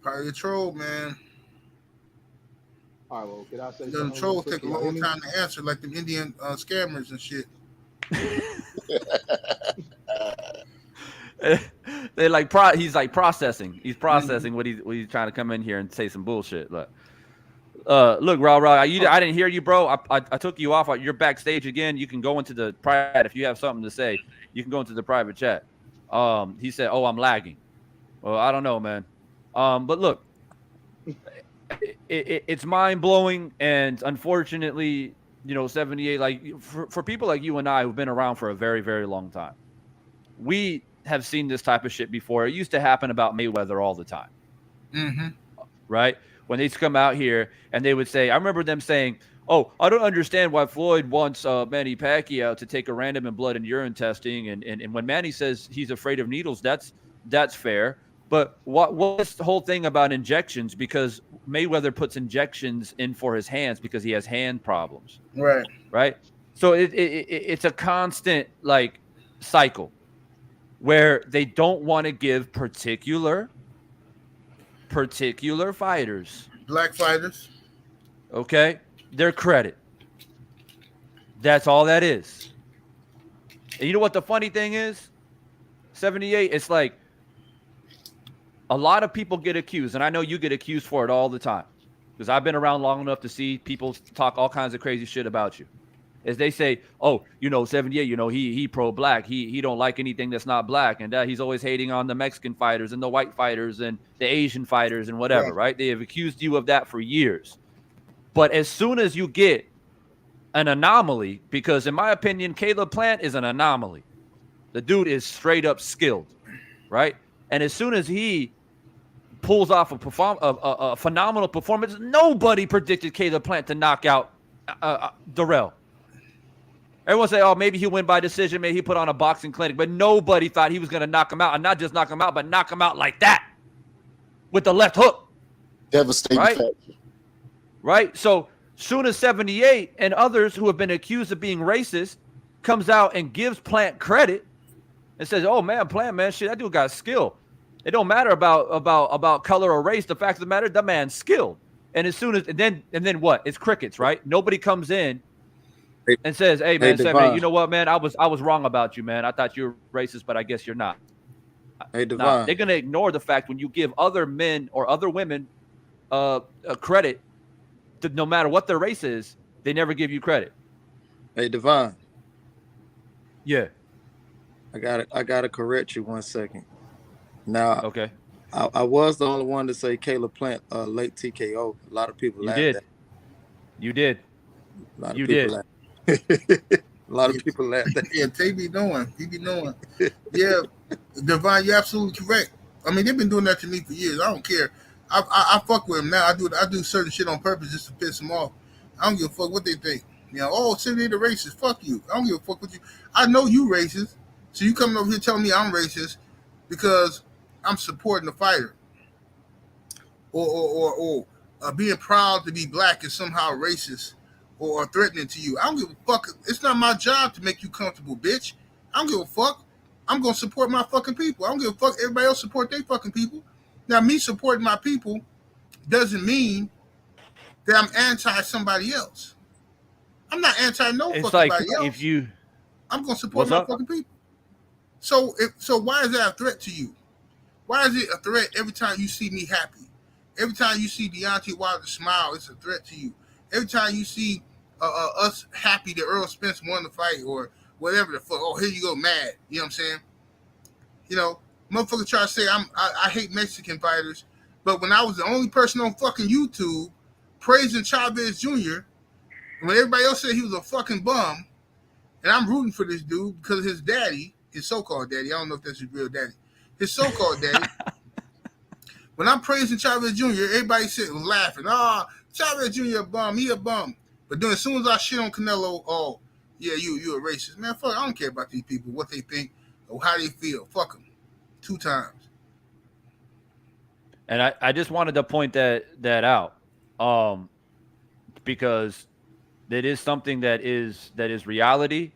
Probably a troll, man. All right, well, could I say them trolls take a long time to answer, like them Indian scammers and shit. They like he's like processing. He's processing what he's trying to come in here and say some bullshit. Look, Rah, I didn't hear you, bro. I took you off. You're backstage again. You can go into the private if you have something to say. You can go into the private chat. He said, "Oh, I'm lagging." Well, I don't know, man. But look, it's mind blowing, and unfortunately, 78. Like for people like you and I who've been around for a very, very long time, we have seen this type of shit before. It used to happen about Mayweather all the time, right? When they come out here and they would say, I remember them saying, "Oh, I don't understand why Floyd wants Manny Pacquiao to take a random and blood and urine testing." And when Manny says he's afraid of needles, that's fair. But what's the whole thing about injections? Because Mayweather puts injections in for his hands because he has hand problems. Right. So it's a constant like cycle where they don't want to give particular particular fighters, black fighters, okay, their credit. That's all that is. And you know what the funny thing is? 78, it's like a lot of people get accused, and I know you get accused for it all the time because I've been around long enough to see people talk all kinds of crazy shit about you. As they say, oh, 78, he pro-black. He don't like anything that's not black. And he's always hating on the Mexican fighters and the white fighters and the Asian fighters and whatever, right? They have accused you of that for years. But as soon as you get an anomaly, because in my opinion, Caleb Plant is an anomaly. The dude is straight up skilled, right? And as soon as he pulls off a phenomenal performance, nobody predicted Caleb Plant to knock out Darrell. Everyone say, oh, maybe he'll win by decision. Maybe he put on a boxing clinic. But nobody thought he was going to knock him out. And not just knock him out, but knock him out like that with the left hook. Devastating right? Right? So soon as 78 and others who have been accused of being racist comes out and gives Plant credit and says, oh, man, Plant, man, shit, that dude got skill. It don't matter about color or race. The fact of the matter, the man's skilled. And as soon as and then what? It's crickets, right? Nobody comes in and says, hey, man, you know what, man? I was wrong about you, man. I thought you were racist, but I guess you're not. Hey, Devon. Now, they're going to ignore the fact when you give other men or other women credit, to, no matter what their race is, they never give you credit. Hey, Devon. Yeah. I gotta correct you 1 second. Now, okay. I was the only one to say Caleb Plant late TKO. A lot of people laughed at that. You did. A lot of people laughed. A lot of people laughed. Yeah, they be knowing. He be knowing. Yeah, Devon, you're absolutely correct. I mean, they've been doing that to me for years. I don't care. I fuck with them now. I do certain shit on purpose just to piss them off. I don't give a fuck what they think. Sydney the racist. Fuck you. I don't give a fuck what you. I know you racist, so you coming over here telling me I'm racist because I'm supporting the fighter, or being proud to be black is somehow racist or threatening to you. I don't give a fuck. It's not my job to make you comfortable, bitch. I don't give a fuck. I'm gonna support my fucking people. I don't give a fuck. Everybody else support their fucking people. Now, me supporting my people doesn't mean that I'm anti somebody else. I'm not anti no fucking somebody else. I'm gonna support my fucking people. So why is that a threat to you? Why is it a threat every time you see me happy? Every time you see Deontay Wilder smile, it's a threat to you. Every time you see us happy that Earl Spence won the fight or whatever the fuck, oh, here you go, mad. You know what I'm saying? Motherfuckers try to say I hate Mexican fighters, but when I was the only person on fucking YouTube praising Chavez Jr., when everybody else said he was a fucking bum, and I'm rooting for this dude because his daddy, his so-called daddy, I don't know if that's his real daddy, his so-called daddy, when I'm praising Chavez Jr., everybody was laughing. Chavez Jr. a bum, he a bum. But then as soon as I shit on Canelo, oh, yeah, you a racist. Man, fuck, I don't care about these people, what they think or how they feel. Fuck them. 2 times. And I just wanted to point that out because that is something that is reality,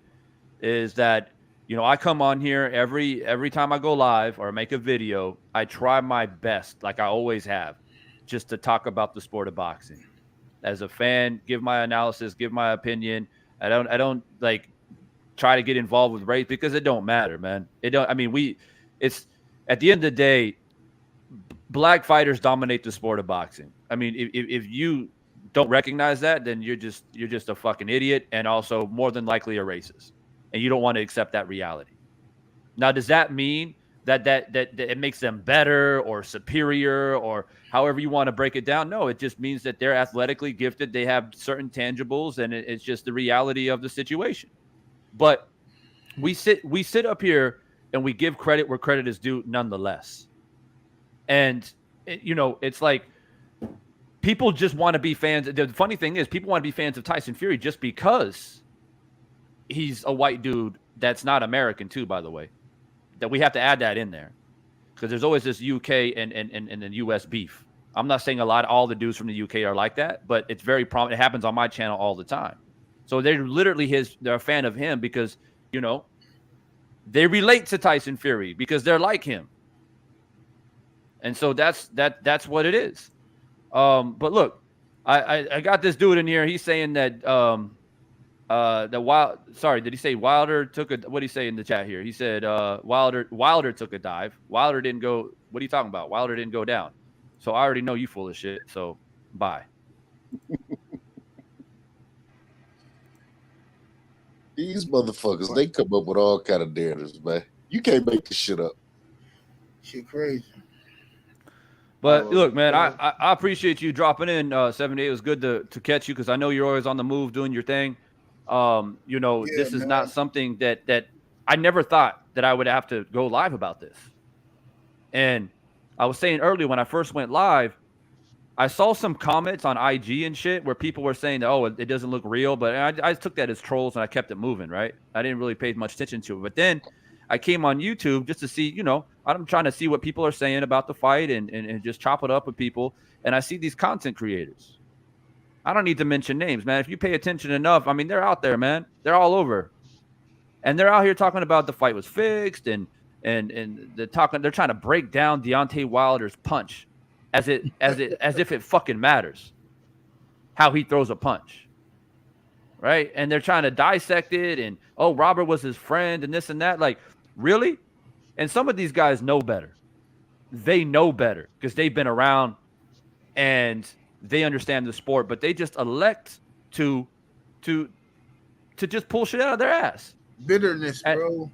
is that, I come on here every time I go live or make a video, I try my best, like I always have, just to talk about the sport of boxing. As a fan, give my analysis, give my opinion. I don't like try to get involved with race because it don't matter, man. It's at the end of the day, black fighters dominate the sport of boxing. I mean, if you don't recognize that, then you're just a fucking idiot and also more than likely a racist. And you don't want to accept that reality. Now, does that mean that it makes them better or superior or however you want to break it down? No, it just means that they're athletically gifted. They have certain tangibles, and it's just the reality of the situation. But we sit up here and we give credit where credit is due nonetheless. And, it's like people just want to be fans. The funny thing is people want to be fans of Tyson Fury just because he's a white dude that's not American too, by the way. That we have to add that in there because there's always this UK and the US beef. I'm not saying all the dudes from the UK are like that, but it's very prominent. It happens on my channel all the time. So they're literally they're a fan of him because, they relate to Tyson Fury because they're like him. And so that's what it is. But look, I got this dude in here. He's saying that did he say Wilder took a, what did he say in the chat here? He said Wilder took a dive. Wilder didn't go. What are you talking about? Wilder didn't go down. So I already know you full of shit. So bye. These motherfuckers, they come up with all kind of narratives, man. You can't make this shit up. Shit crazy. But look, man, I appreciate you dropping in 78. It was good to catch you because I know you're always on the move doing your thing. This is not something that I never thought that I would have to go live about this. And I was saying earlier when I first went live, I saw some comments on IG and shit where people were saying, oh, it doesn't look real. But I took that as trolls and I kept it moving, right? I didn't really pay much attention to it. But then I came on YouTube just to see, I'm trying to see what people are saying about the fight and just chop it up with people. And I see these content creators. I don't need to mention names, man. If you pay attention enough, I mean, they're out there, man. They're all over. And they're out here talking about the fight was fixed and they're trying to break down Deontay Wilder's punch as if it fucking matters how he throws a punch. Right? And they're trying to dissect it and, oh, Robert was his friend and this and that. Like, really? And some of these guys know better. They know better because they've been around and they understand the sport, but they just elect to just pull shit out of their ass. Bitterness, bro.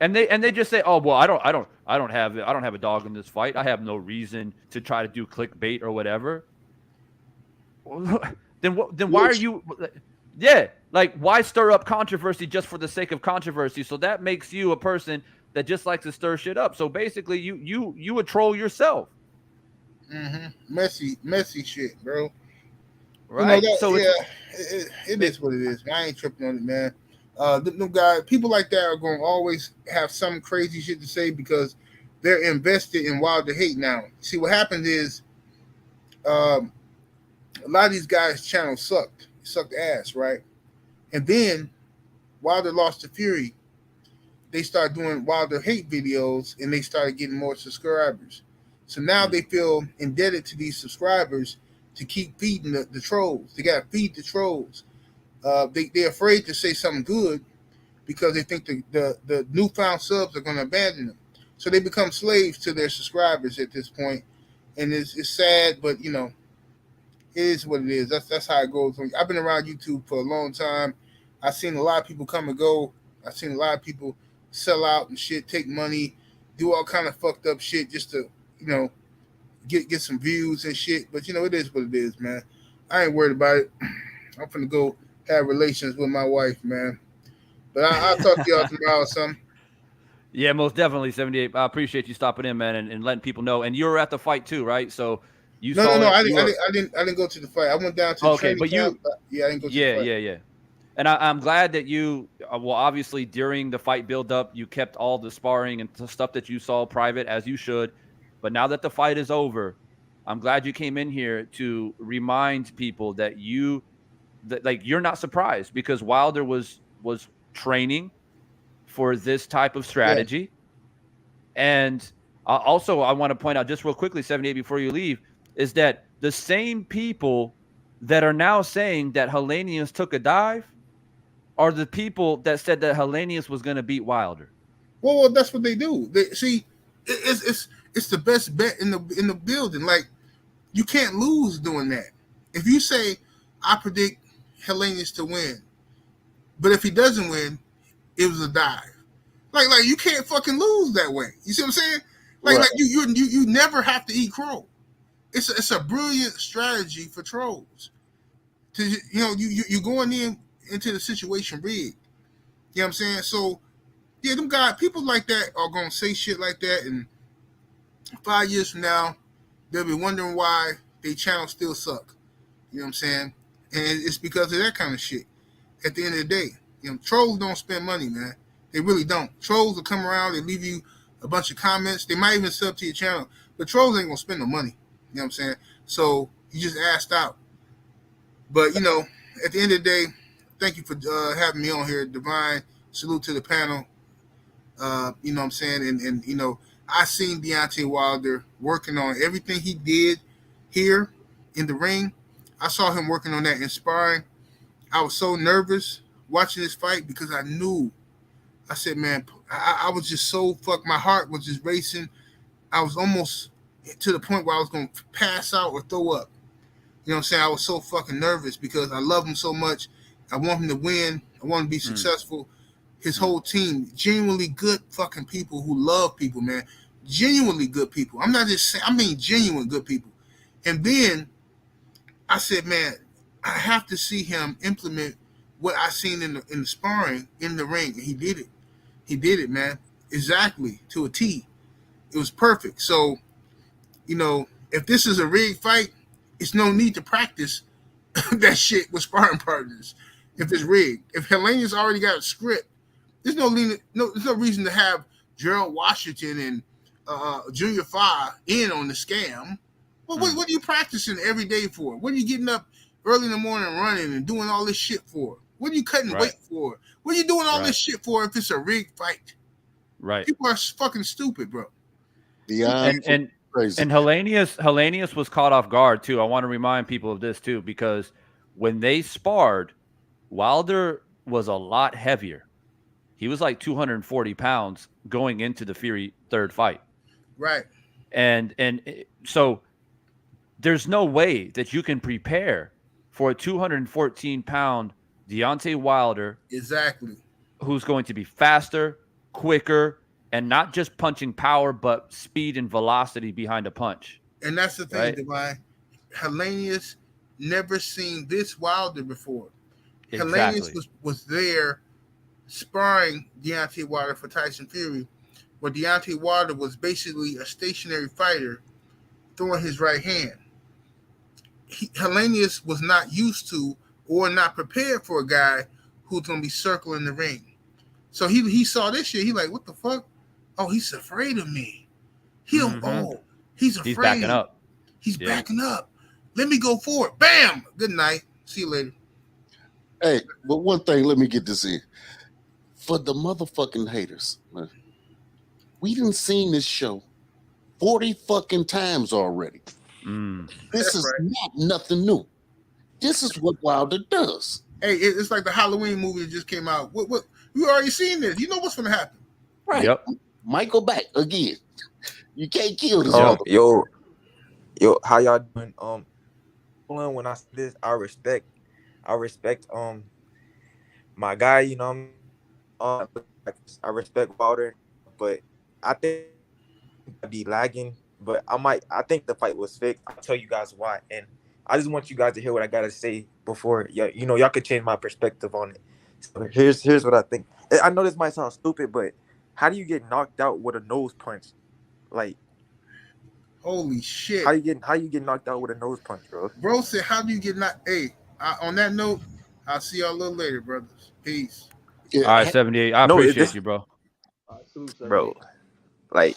And they just say, "Oh, well, I don't have a dog in this fight. I have no reason to try to do clickbait or whatever." Then why are you? Yeah, like why stir up controversy just for the sake of controversy? So that makes you a person that just likes to stir shit up. So basically, you a troll yourself. Mm-hmm. Messy shit, bro. Right. It is what it is. I ain't tripping on it, man. Them guys, people like that are going to always have some crazy shit to say because they're invested in Wilder hate now. See, what happens is a lot of these guys' channels sucked ass, right? And then Wilder lost to Fury. They started doing Wilder hate videos and they started getting more subscribers. So now they feel indebted to these subscribers to keep feeding the trolls. They got to feed the trolls. They're afraid to say something good because they think the newfound subs are going to abandon them. So they become slaves to their subscribers at this point. And it's sad, but, it is what it is. That's how it goes. I've been around YouTube for a long time. I've seen a lot of people come and go. I've seen a lot of people sell out and shit, take money, do all kind of fucked up shit just to, get some views and shit. But, it is what it is, man. I ain't worried about it. I'm finna go have relations with my wife, man. But I'll talk to y'all tomorrow or something. Yeah, most definitely, 78. I appreciate you stopping in, man, and letting people know. And you were at the fight too, right? So you saw. No, I didn't go to the fight. I went down to the training camp. I didn't go to the fight. Yeah. And I'm glad that you, obviously during the fight build-up, you kept all the sparring and stuff that you saw private, as you should. But now that the fight is over, I'm glad you came in here to remind people that you're not surprised because Wilder was training for this type of strategy. Yeah. And also, I want to point out just real quickly, 78, before you leave, is that the same people that are now saying that Helenius took a dive are the people that said that Helenius was going to beat Wilder. Well, that's what they do. It's the best bet in the building. Like, you can't lose doing that. If you say, I predict Helenius to win, but if he doesn't win, it was a dive. Like you can't fucking lose that way. You see what I'm saying? Like you never have to eat crow. It's a brilliant strategy for trolls. You going into the situation rigged. You know what I'm saying? So yeah, them guys, people like that are gonna say shit like that, and 5 years from now, they'll be wondering why their channel still suck. You know what I'm saying? And it's because of that kind of shit. At the end of the day, trolls don't spend money, man. They really don't. Trolls will come around, they leave you a bunch of comments. They might even sub to your channel, but trolls ain't gonna spend no money. You know what I'm saying? So you just asked out. But at the end of the day, thank you for having me on here, Divine. Salute to the panel. You know what I'm saying? And I seen Deontay Wilder working on everything he did here in the ring. I saw him working on that in sparring. I was so nervous watching this fight because I knew. I said, man, I was just so fucked. My heart was just racing. I was almost to the point where I was going to pass out or throw up. You know what I'm saying? I was so fucking nervous because I love him so much. I want him to win. I want him to be successful. His whole team, genuinely good fucking people who love people, man. Genuinely good people. I'm not just saying, I mean genuine good people. And then I said, man, I have to see him implement what I seen in the sparring in the ring. And he did it. He did it, man. Exactly to a T. It was perfect. So, you know, if this is a rigged fight, it's no need to practice that shit with sparring partners. If it's rigged, if Helenius already got a script, there's no reason to have Gerald Washington and Junior Fa in on the scam. Well, what are you practicing every day for? What are you getting up early in the morning running and doing all this shit for? What are you cutting weight for? What are you doing all this shit for if it's a rigged fight? Right. People are fucking stupid, bro. And Helenius was caught off guard too. I want to remind people of this too, because when they sparred, Wilder was a lot heavier. He was like 240 pounds going into the Fury third fight. Right. And so there's no way that you can prepare for a 214-pound Deontay Wilder. Exactly. Who's going to be faster, quicker, and not just punching power, but speed and velocity behind a punch. And that's the thing, right? Divine. Helenius never seen this Wilder before. Exactly. Helenius was there sparring Deontay Wilder for Tyson Fury, where Deontay Wilder was basically a stationary fighter throwing his right hand. Helenius was not used to or not prepared for a guy who's going to be circling the ring. So he saw this shit. He like, what the fuck? Oh, he's afraid of me. He's afraid. He's backing up. He's backing up. Let me go forward. Bam. Good night. See you later. Hey, but one thing, let me get this in. For the motherfucking haters, man, we done seen this show 40 fucking times already. This is not nothing new. This is what Wilder does. Hey, it's like the Halloween movie that just came out. What you already seen this. You know what's gonna happen. Right. Yep. Might go back again. You can't kill this. Yo, how y'all doing? When I say this, I respect my guy, you know. I respect Wilder, but I think I'd be lagging. But I think the fight was fixed. I'll tell you guys why, and I just want you guys to hear what I gotta say before y'all could change my perspective on it. So here's what I think. I know this might sound stupid, but how do you get knocked out with a nose punch? Like, holy shit! How you get knocked out with a nose punch, bro? Bro said, "How do you get knocked?" Hey, on that note, I'll see y'all a little later, brothers. Peace. Yeah. All right, 78. I appreciate you, bro. Bro, like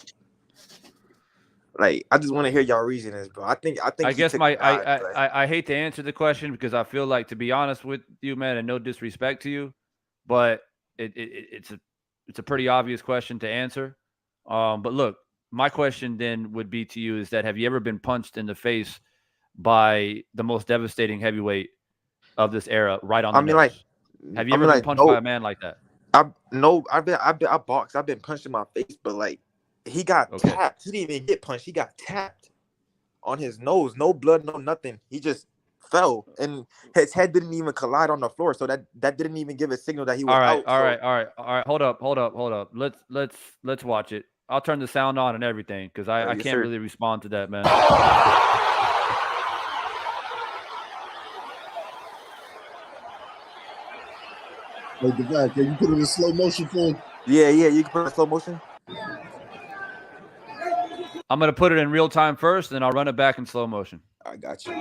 I just want to hear y'all reasonings, bro. I guess I hate to answer the question because I feel like, to be honest with you, man, and no disrespect to you, but it's a pretty obvious question to answer. But look, my question then would be to you is that, have you ever been punched in the face by the most devastating heavyweight of this era right on the nose? Have you ever been punched by a man like that? I boxed. I've been punched in my face, but like, he got tapped. He didn't even get punched. He got tapped on his nose. No blood, no nothing. He just fell, and his head didn't even collide on the floor. So that didn't even give a signal that he was out. All right. Hold up. Let's watch it. I'll turn the sound on and everything because I can't really respond to that, man. Hey, Divine, can you put it in slow motion for him? Yeah, you can put it in slow motion. I'm going to put it in real time first, then I'll run it back in slow motion. I got you.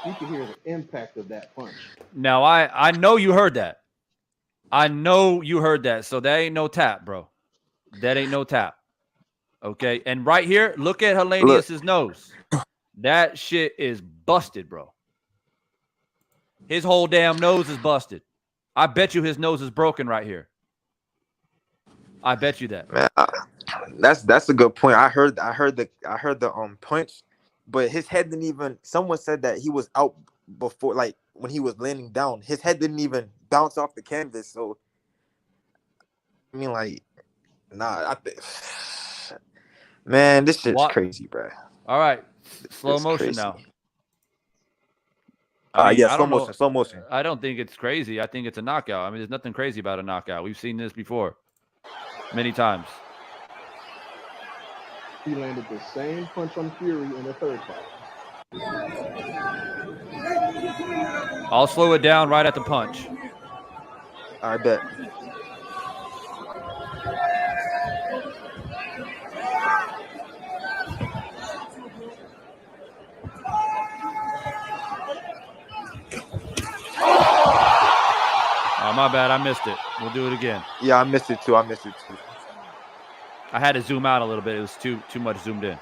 You can hear the impact of that punch. Now, I know you heard that. I know you heard that. So that ain't no tap, bro. That ain't no tap. Okay. And right here, look at Helenius's nose. That shit is busted, bro. His whole damn nose is busted. I bet you his nose is broken right here. I bet you that. Man, that's a good point. I heard the punch, but his head didn't even. Someone said that he was out before, like when he was landing down. His head didn't even bounce off the canvas. So, I mean, like, nah. Man, this shit's crazy, bro. All right, slow motion crazy. Now. Yeah, slow motion. I don't think it's crazy. I think it's a knockout. I mean, there's nothing crazy about a knockout. We've seen this before many times. He landed the same punch on Fury in the third fight. I'll slow it down right at the punch. I bet. Oh, my bad. I missed it. We'll do it again. Yeah, I missed it too. I had to zoom out a little bit. It was too much zoomed in.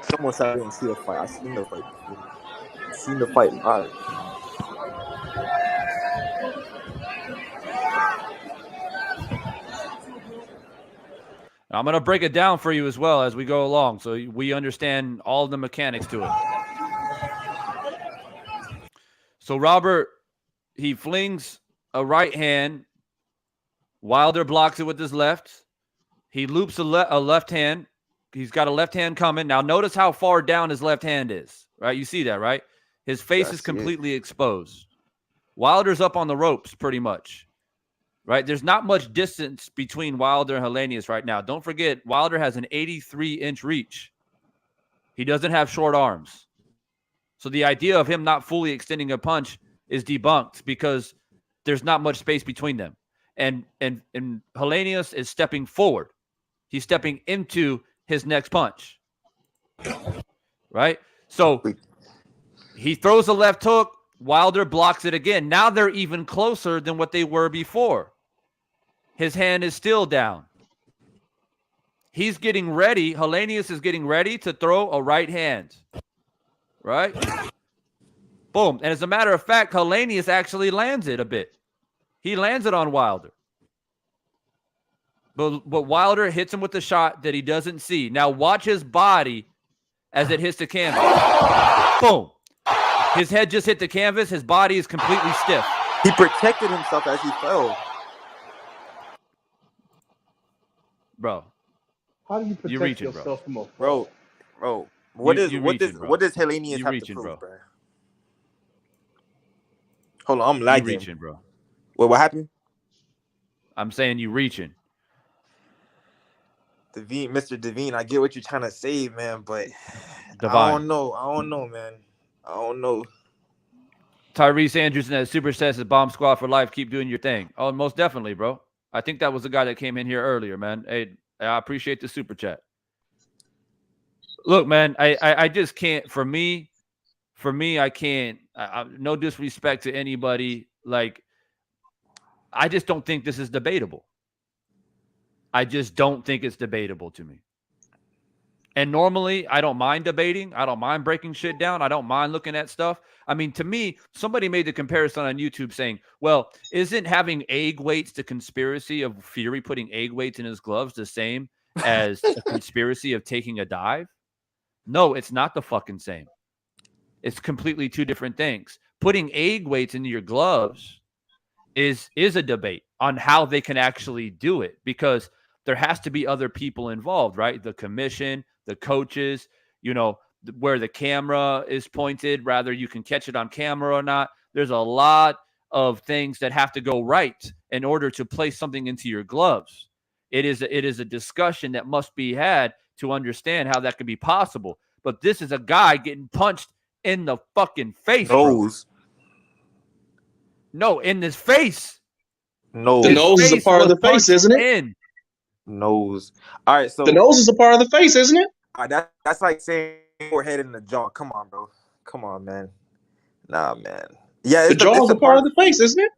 Someone said I didn't see the fight. I seen the fight. Seen the fight. All right. I'm going to break it down for you as well as we go along so we understand all the mechanics to it. So Robert, he flings a right hand. Wilder blocks it with his left. He loops a left hand. He's got a left hand coming. Now notice how far down his left hand is, right? You see that, right? His face is completely exposed. Wilder's up on the ropes pretty much, right? There's not much distance between Wilder and Helenius right now. Don't forget, Wilder has an 83-inch reach. He doesn't have short arms. So the idea of him not fully extending a punch is debunked because there's not much space between them. And Helenius is stepping forward. He's stepping into his next punch. Right? So he throws a left hook. Wilder blocks it again. Now they're even closer than what they were before. His hand is still down. He's getting ready. Helenius is getting ready to throw a right hand. Right? Boom. And as a matter of fact, Helenius actually lands it a bit. He lands it on Wilder. But Wilder hits him with the shot that he doesn't see. Now watch his body as it hits the canvas. Boom. His head just hit the canvas. His body is completely stiff. He protected himself as he fell. Bro. How do you protect reaching, yourself from a fall? Bro. What does Helenius have to prove, bro? Hold on, I'm lagging. You reaching, bro. Wait, what happened? I'm saying you reaching. Devine, Mr. Devine, I get what you're trying to say, man, but Divine. I don't know, man. I don't know. Tyrese Anderson at Super Sets is Bomb Squad for life. Keep doing your thing. Oh, most definitely, bro. I think that was the guy that came in here earlier, man. Hey, I appreciate the super chat. Look, man, I just can't. For me, I can't. No disrespect to anybody. Like, I just don't think this is debatable. I just don't think it's debatable to me. And normally, I don't mind debating. I don't mind breaking shit down. I don't mind looking at stuff. I mean, to me, somebody made the comparison on YouTube saying, well, isn't having egg weights the conspiracy of Fury putting egg weights in his gloves the same as a conspiracy of taking a dive? No, it's not the fucking same. It's completely two different things. Putting egg weights into your gloves is a debate on how they can actually do it, because there has to be other people involved, right? The commission, the coaches, you know, where the camera is pointed, rather you can catch it on camera or not. There's a lot of things that have to go right in order to place something into your gloves. It is a discussion that must be had to understand how that could be possible. But this is a guy getting punched in the fucking face. Nose. No, in his face. Nose. The nose is a part of the face, isn't it? Nose. All right, so the nose is a part of the face, isn't it? That's like saying forehead in the jaw. Come on, bro. Come on, man. Nah, man. Yeah, The jaw is a part of the face, isn't it?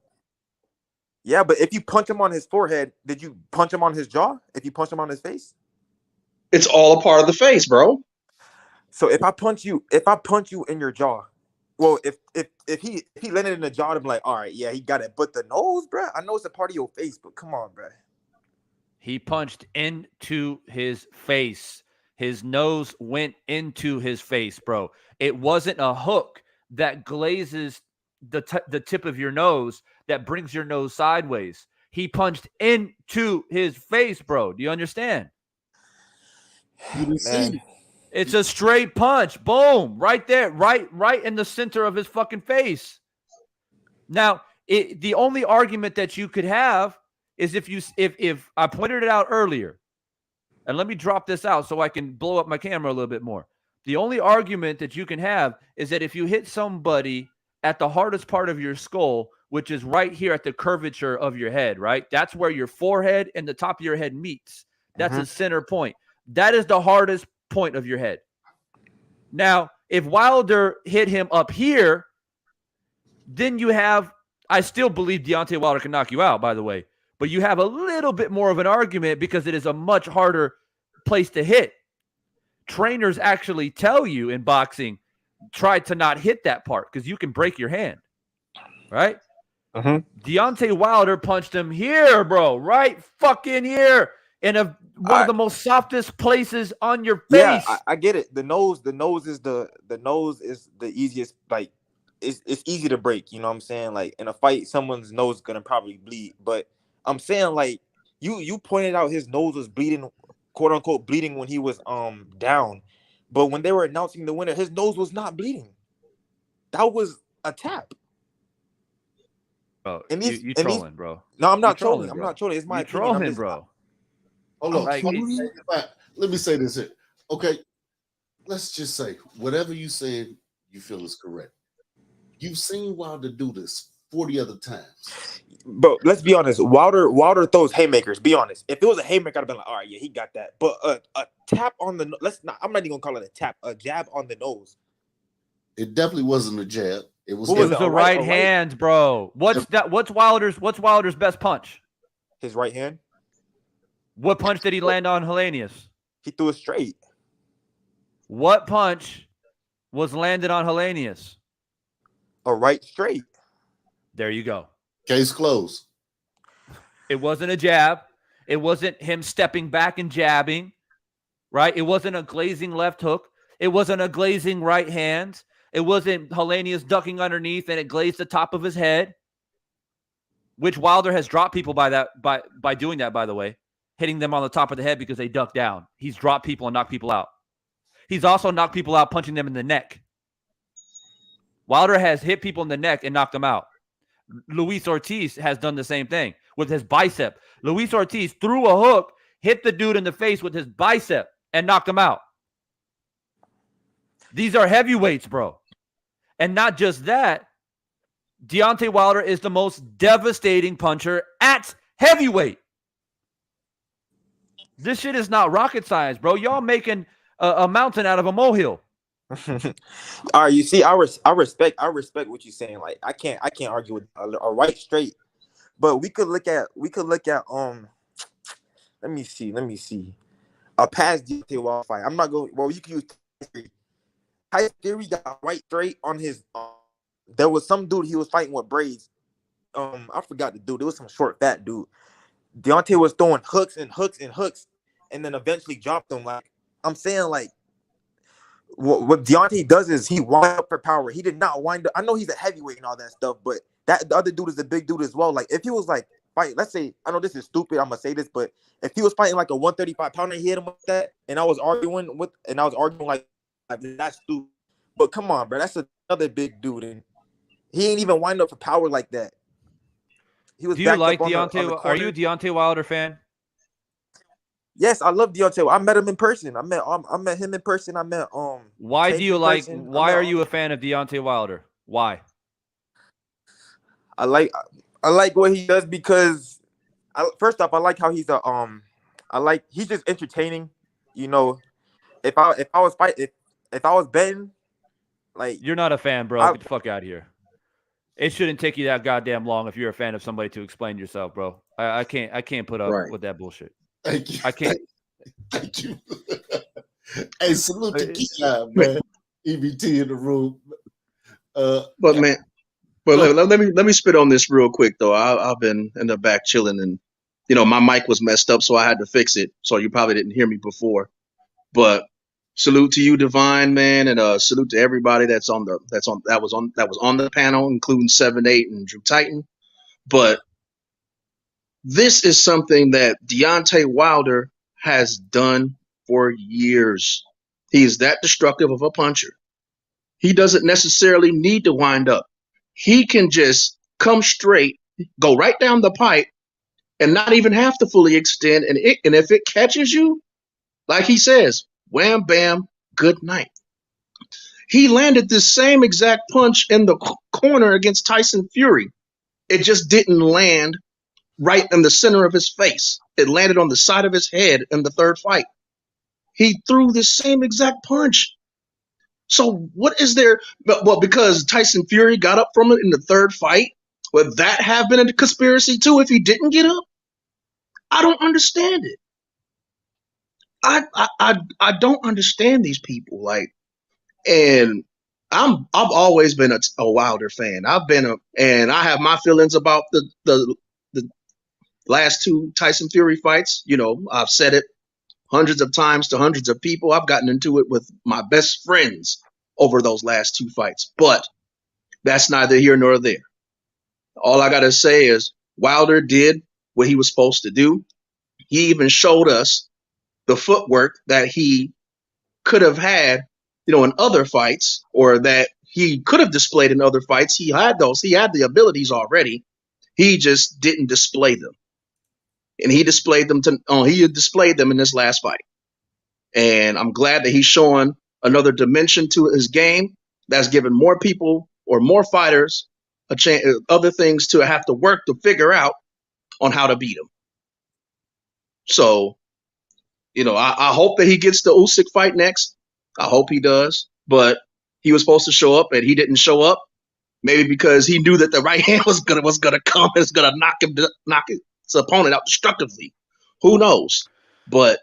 Yeah, but if you punch him on his forehead, did you punch him on his jaw? If you punch him on his face? It's all a part of the face, bro. So if I punch you in your jaw, well, if he landed in the jaw, I'm like, all right, yeah, he got it. But the nose, bro, I know it's a part of your face, but come on, bro. He punched into his face. His nose went into his face, bro. It wasn't a hook that glazes the tip of your nose that brings your nose sideways. He punched into his face, bro. Do you understand? Man. It's a straight punch. Boom. Right there. Right in the center of his fucking face. Now, the only argument that you could have is if I pointed it out earlier, and let me drop this out so I can blow up my camera a little bit more. The only argument that you can have is that if you hit somebody at the hardest part of your skull, which is right here at the curvature of your head, right? That's where your forehead and the top of your head meets. That's a center point. That is the hardest point of your head. Now, if Wilder hit him up here, then you have, I still believe Deontay Wilder can knock you out, by the way, but you have a little bit more of an argument because it is a much harder place to hit. Trainers actually tell you in boxing, try to not hit that part because you can break your hand, right? Deontay Wilder punched him here, bro, right fucking here in one of the most softest places on your face. Yeah, I get it. The nose is the easiest, like it's easy to break, you know what I'm saying? Like in a fight, someone's nose is gonna probably bleed. But I'm saying, like, you pointed out his nose was bleeding, quote unquote bleeding when he was down. But when they were announcing the winner, his nose was not bleeding. That was a tap. Bro, you trolling, bro. No, I'm not trolling. I'm not trolling. It's my opinion. Trolling, bro. Hold on. Like, let me say this here. Okay, let's just say whatever you said you feel is correct. You've seen Wilder do this 40 other times. But let's be honest. Wilder throws haymakers. Be honest. If it was a haymaker, I'd have been like, all right, yeah, he got that. But a tap on the I'm not even gonna call it a tap. A jab on the nose. It definitely wasn't a jab. It was the right hand, bro. What's Wilder's best punch? His right hand. What punch did he land on Helenius? He threw it straight. What punch was landed on Helenius? A right straight. There you go. Case closed. It wasn't a jab. It wasn't him stepping back and jabbing, right? It wasn't a glazing left hook. It wasn't a glazing right hand. It wasn't Helenius ducking underneath and it glazed the top of his head, which Wilder has dropped people by doing that, by the way, hitting them on the top of the head because they duck down. He's dropped people and knocked people out. He's also knocked people out punching them in the neck. Wilder has hit people in the neck and knocked them out. Luis Ortiz has done the same thing with his bicep. Luis Ortiz threw a hook, hit the dude in the face with his bicep, and knocked him out. These are heavyweights, bro. And not just that, Deontay Wilder is the most devastating puncher at heavyweight. This shit is not rocket science, bro. Y'all making a mountain out of a molehill. All right, you see, I respect what you're saying. Like, I can't argue with a right straight, but we could look at let me see a past Deontay Wilder fight. I'm not going. Well, you can use Tyson Fury got right straight on his. There was some dude he was fighting with braids. I forgot the dude. It was some short fat dude. Deontay was throwing hooks and hooks and hooks, and then eventually dropped him. Like, I'm saying, like, what Deontay does is he wind up for power. He did not wind up. I know he's a heavyweight and all that stuff, but the other dude is a big dude as well. Like, if he was like fight, let's say, I know this is stupid, I'm gonna say this, but if he was fighting like a 135 pounder, he hit him with that, and I was arguing like that's stupid. But come on, bro, that's another big dude, and he ain't even wind up for power like that. He was. Do you like Deontay? Are you a Deontay Wilder fan? Yes, I love Deontay. I met him in person. I met him in person. I met Why do you like? Why are you a fan of Deontay Wilder? Why? I like what he does because, first off, I like how he's he's just entertaining. You know, if I was betting, Like, you're not a fan, bro. Get the fuck out of here. It shouldn't take you that goddamn long if you're a fan of somebody to explain yourself, bro. I can't put up with that bullshit. Thank you. I can't. Thank you. Hey, salute to Keon, man. EBT in the room. But man, let me spit on this real quick though. I've been in the back chilling, and my mic was messed up, so I had to fix it. So you probably didn't hear me before. But salute to you, Divine, man, and salute to everybody that was on the panel, including 7-8 and Drew Titan. But this is something that Deontay Wilder has done for years. He is that destructive of a puncher. He doesn't necessarily need to wind up. He can just come straight, go right down the pipe, and not even have to fully extend. And if it catches you, like he says, wham, bam, good night. He landed this same exact punch in the corner against Tyson Fury. It just didn't land right in the center of his face. It landed on the side of his head in the third fight. He threw the same exact punch. So what is there? Well, because Tyson Fury got up from it in the third fight, would that have been a conspiracy too if he didn't get up? I don't understand it. I don't understand these people. And I've always been a Wilder fan. And I have my feelings about the last two Tyson Fury fights. I've said it hundreds of times to hundreds of people. I've gotten into it with my best friends over those last two fights, but that's neither here nor there. All I got to say is Wilder did what he was supposed to do. He even showed us the footwork that he could have had, in other fights, or that he could have displayed in other fights. He had the abilities already. He just didn't display them. And he displayed them in this last fight. And I'm glad that he's showing another dimension to his game that's given more people or more fighters a chance, other things to have to work to figure out on how to beat him. So, I hope that he gets the Usyk fight next. I hope he does. But he was supposed to show up and he didn't show up. Maybe because he knew that the right hand was gonna come and it's gonna knock his opponent out destructively. Who knows? But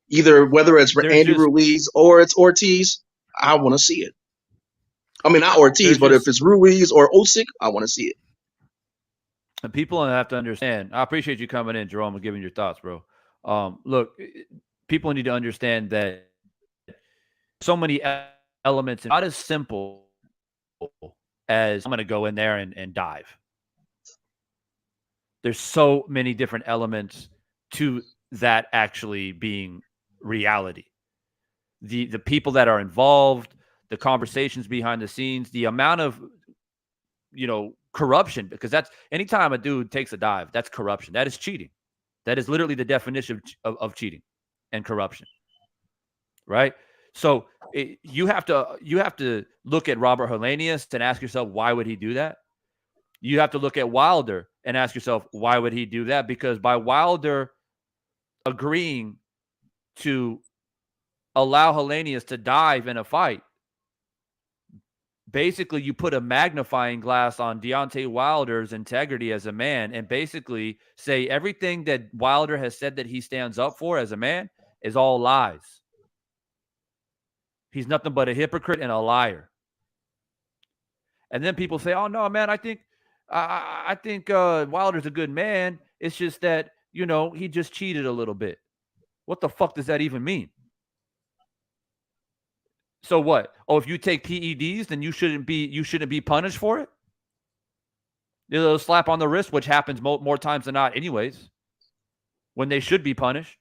whether it's Andy Ruiz or it's Ortiz, I want to see it. I mean, not Ortiz, but if it's Ruiz or Usyk, I want to see it. And people have to understand. I appreciate you coming in, Jerome, and giving your thoughts, bro. Look, people need to understand that so many elements, not as simple as I'm going to go in there and dive. There's so many different elements to that actually being reality. The people that are involved, the conversations behind the scenes, the amount of, corruption, because that's anytime a dude takes a dive, that's corruption. That is cheating. That is literally the definition of cheating and corruption. Right? So you have to look at Robert Helenius and ask yourself, why would he do that? You have to look at Wilder and ask yourself, why would he do that? Because by Wilder agreeing to allow Helenius to dive in a fight, basically you put a magnifying glass on Deontay Wilder's integrity as a man and basically say everything that Wilder has said that he stands up for as a man is all lies. He's nothing but a hypocrite and a liar. And then people say, oh, no, man, I think Wilder's a good man. It's just that, he just cheated a little bit. What the fuck does that even mean? So what? Oh, if you take PEDs, then you shouldn't be punished for it? A little slap on the wrist, which happens more times than not anyways, when they should be punished.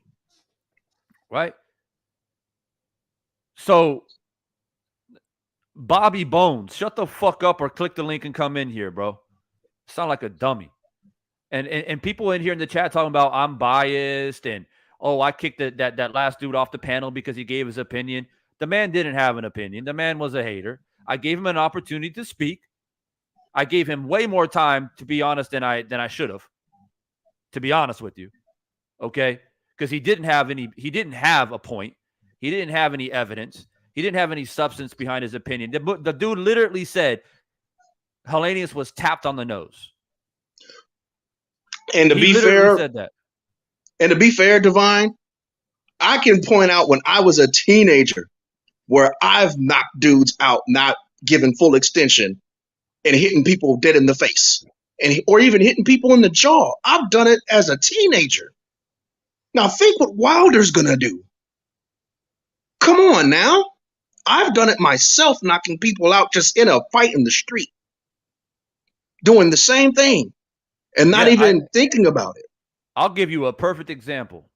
Right? So, Bobby Bones, shut the fuck up or click the link and come in here, bro. Sound like a dummy. And people in here in the chat talking about I'm biased and, I kicked that last dude off the panel because he gave his opinion. The man didn't have an opinion. The man was a hater. I gave him an opportunity to speak. I gave him way more time, to be honest, than I should have, to be honest with you. Okay? Because he didn't have a point. He didn't have any evidence. He didn't have any substance behind his opinion. The dude literally said Helenius was tapped on the nose. And to He be literally fair, said that. and to be fair, Divine, I can point out when I was a teenager where I've knocked dudes out, not given full extension, and hitting people dead in the face, or even hitting people in the jaw. I've done it as a teenager. Now think what Wilder's gonna do. Come on now. I've done it myself, knocking people out just in a fight in the street, doing the same thing and not even thinking about it. I'll give you a perfect example.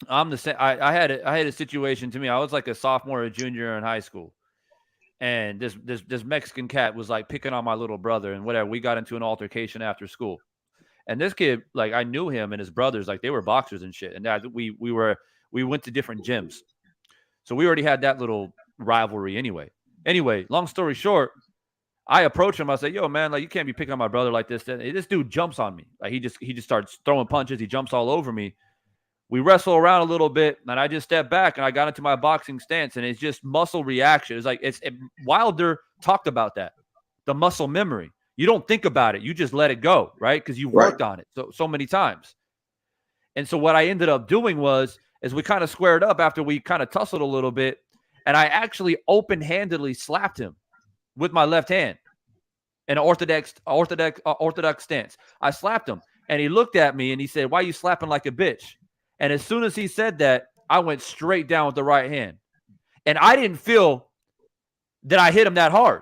I'm the same. I had a situation to me. I was like a sophomore or junior in high school, and this Mexican cat was like picking on my little brother and whatever. We got into an altercation after school, and this kid, like, I knew him and his brothers, like, they were boxers and shit. And we went to different gyms, so we already had that little rivalry anyway. Anyway, long story short, I approach him. I say, "Yo, man, like, you can't be picking on my brother like this." This dude jumps on me. Like, he just starts throwing punches. He jumps all over me. We wrestle around a little bit, and I just stepped back, and I got into my boxing stance, and it's just muscle reaction. It's like Wilder talked about that, the muscle memory. You don't think about it. You just let it go, right? Because you worked on it so many times. And so what I ended up doing is we kind of squared up after we kind of tussled a little bit, and I actually open-handedly slapped him with my left hand in an orthodox stance. I slapped him, and he looked at me, and he said, "Why are you slapping like a bitch?" And as soon as he said that, I went straight down with the right hand. And I didn't feel that I hit him that hard.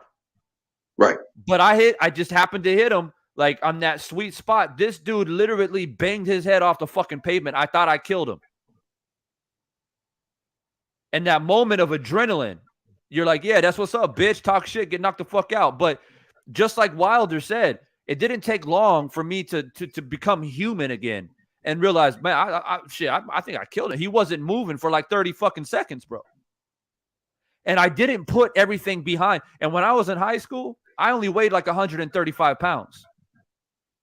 Right. But I just happened to hit him like on that sweet spot. This dude literally banged his head off the fucking pavement. I thought I killed him. And that moment of adrenaline, you're like, yeah, that's what's up, bitch. Talk shit, get knocked the fuck out. But just like Wilder said, it didn't take long for me to become human again. And realized, man, I think I killed him. He wasn't moving for like 30 fucking seconds, bro. And I didn't put everything behind. And when I was in high school, I only weighed like 135 pounds.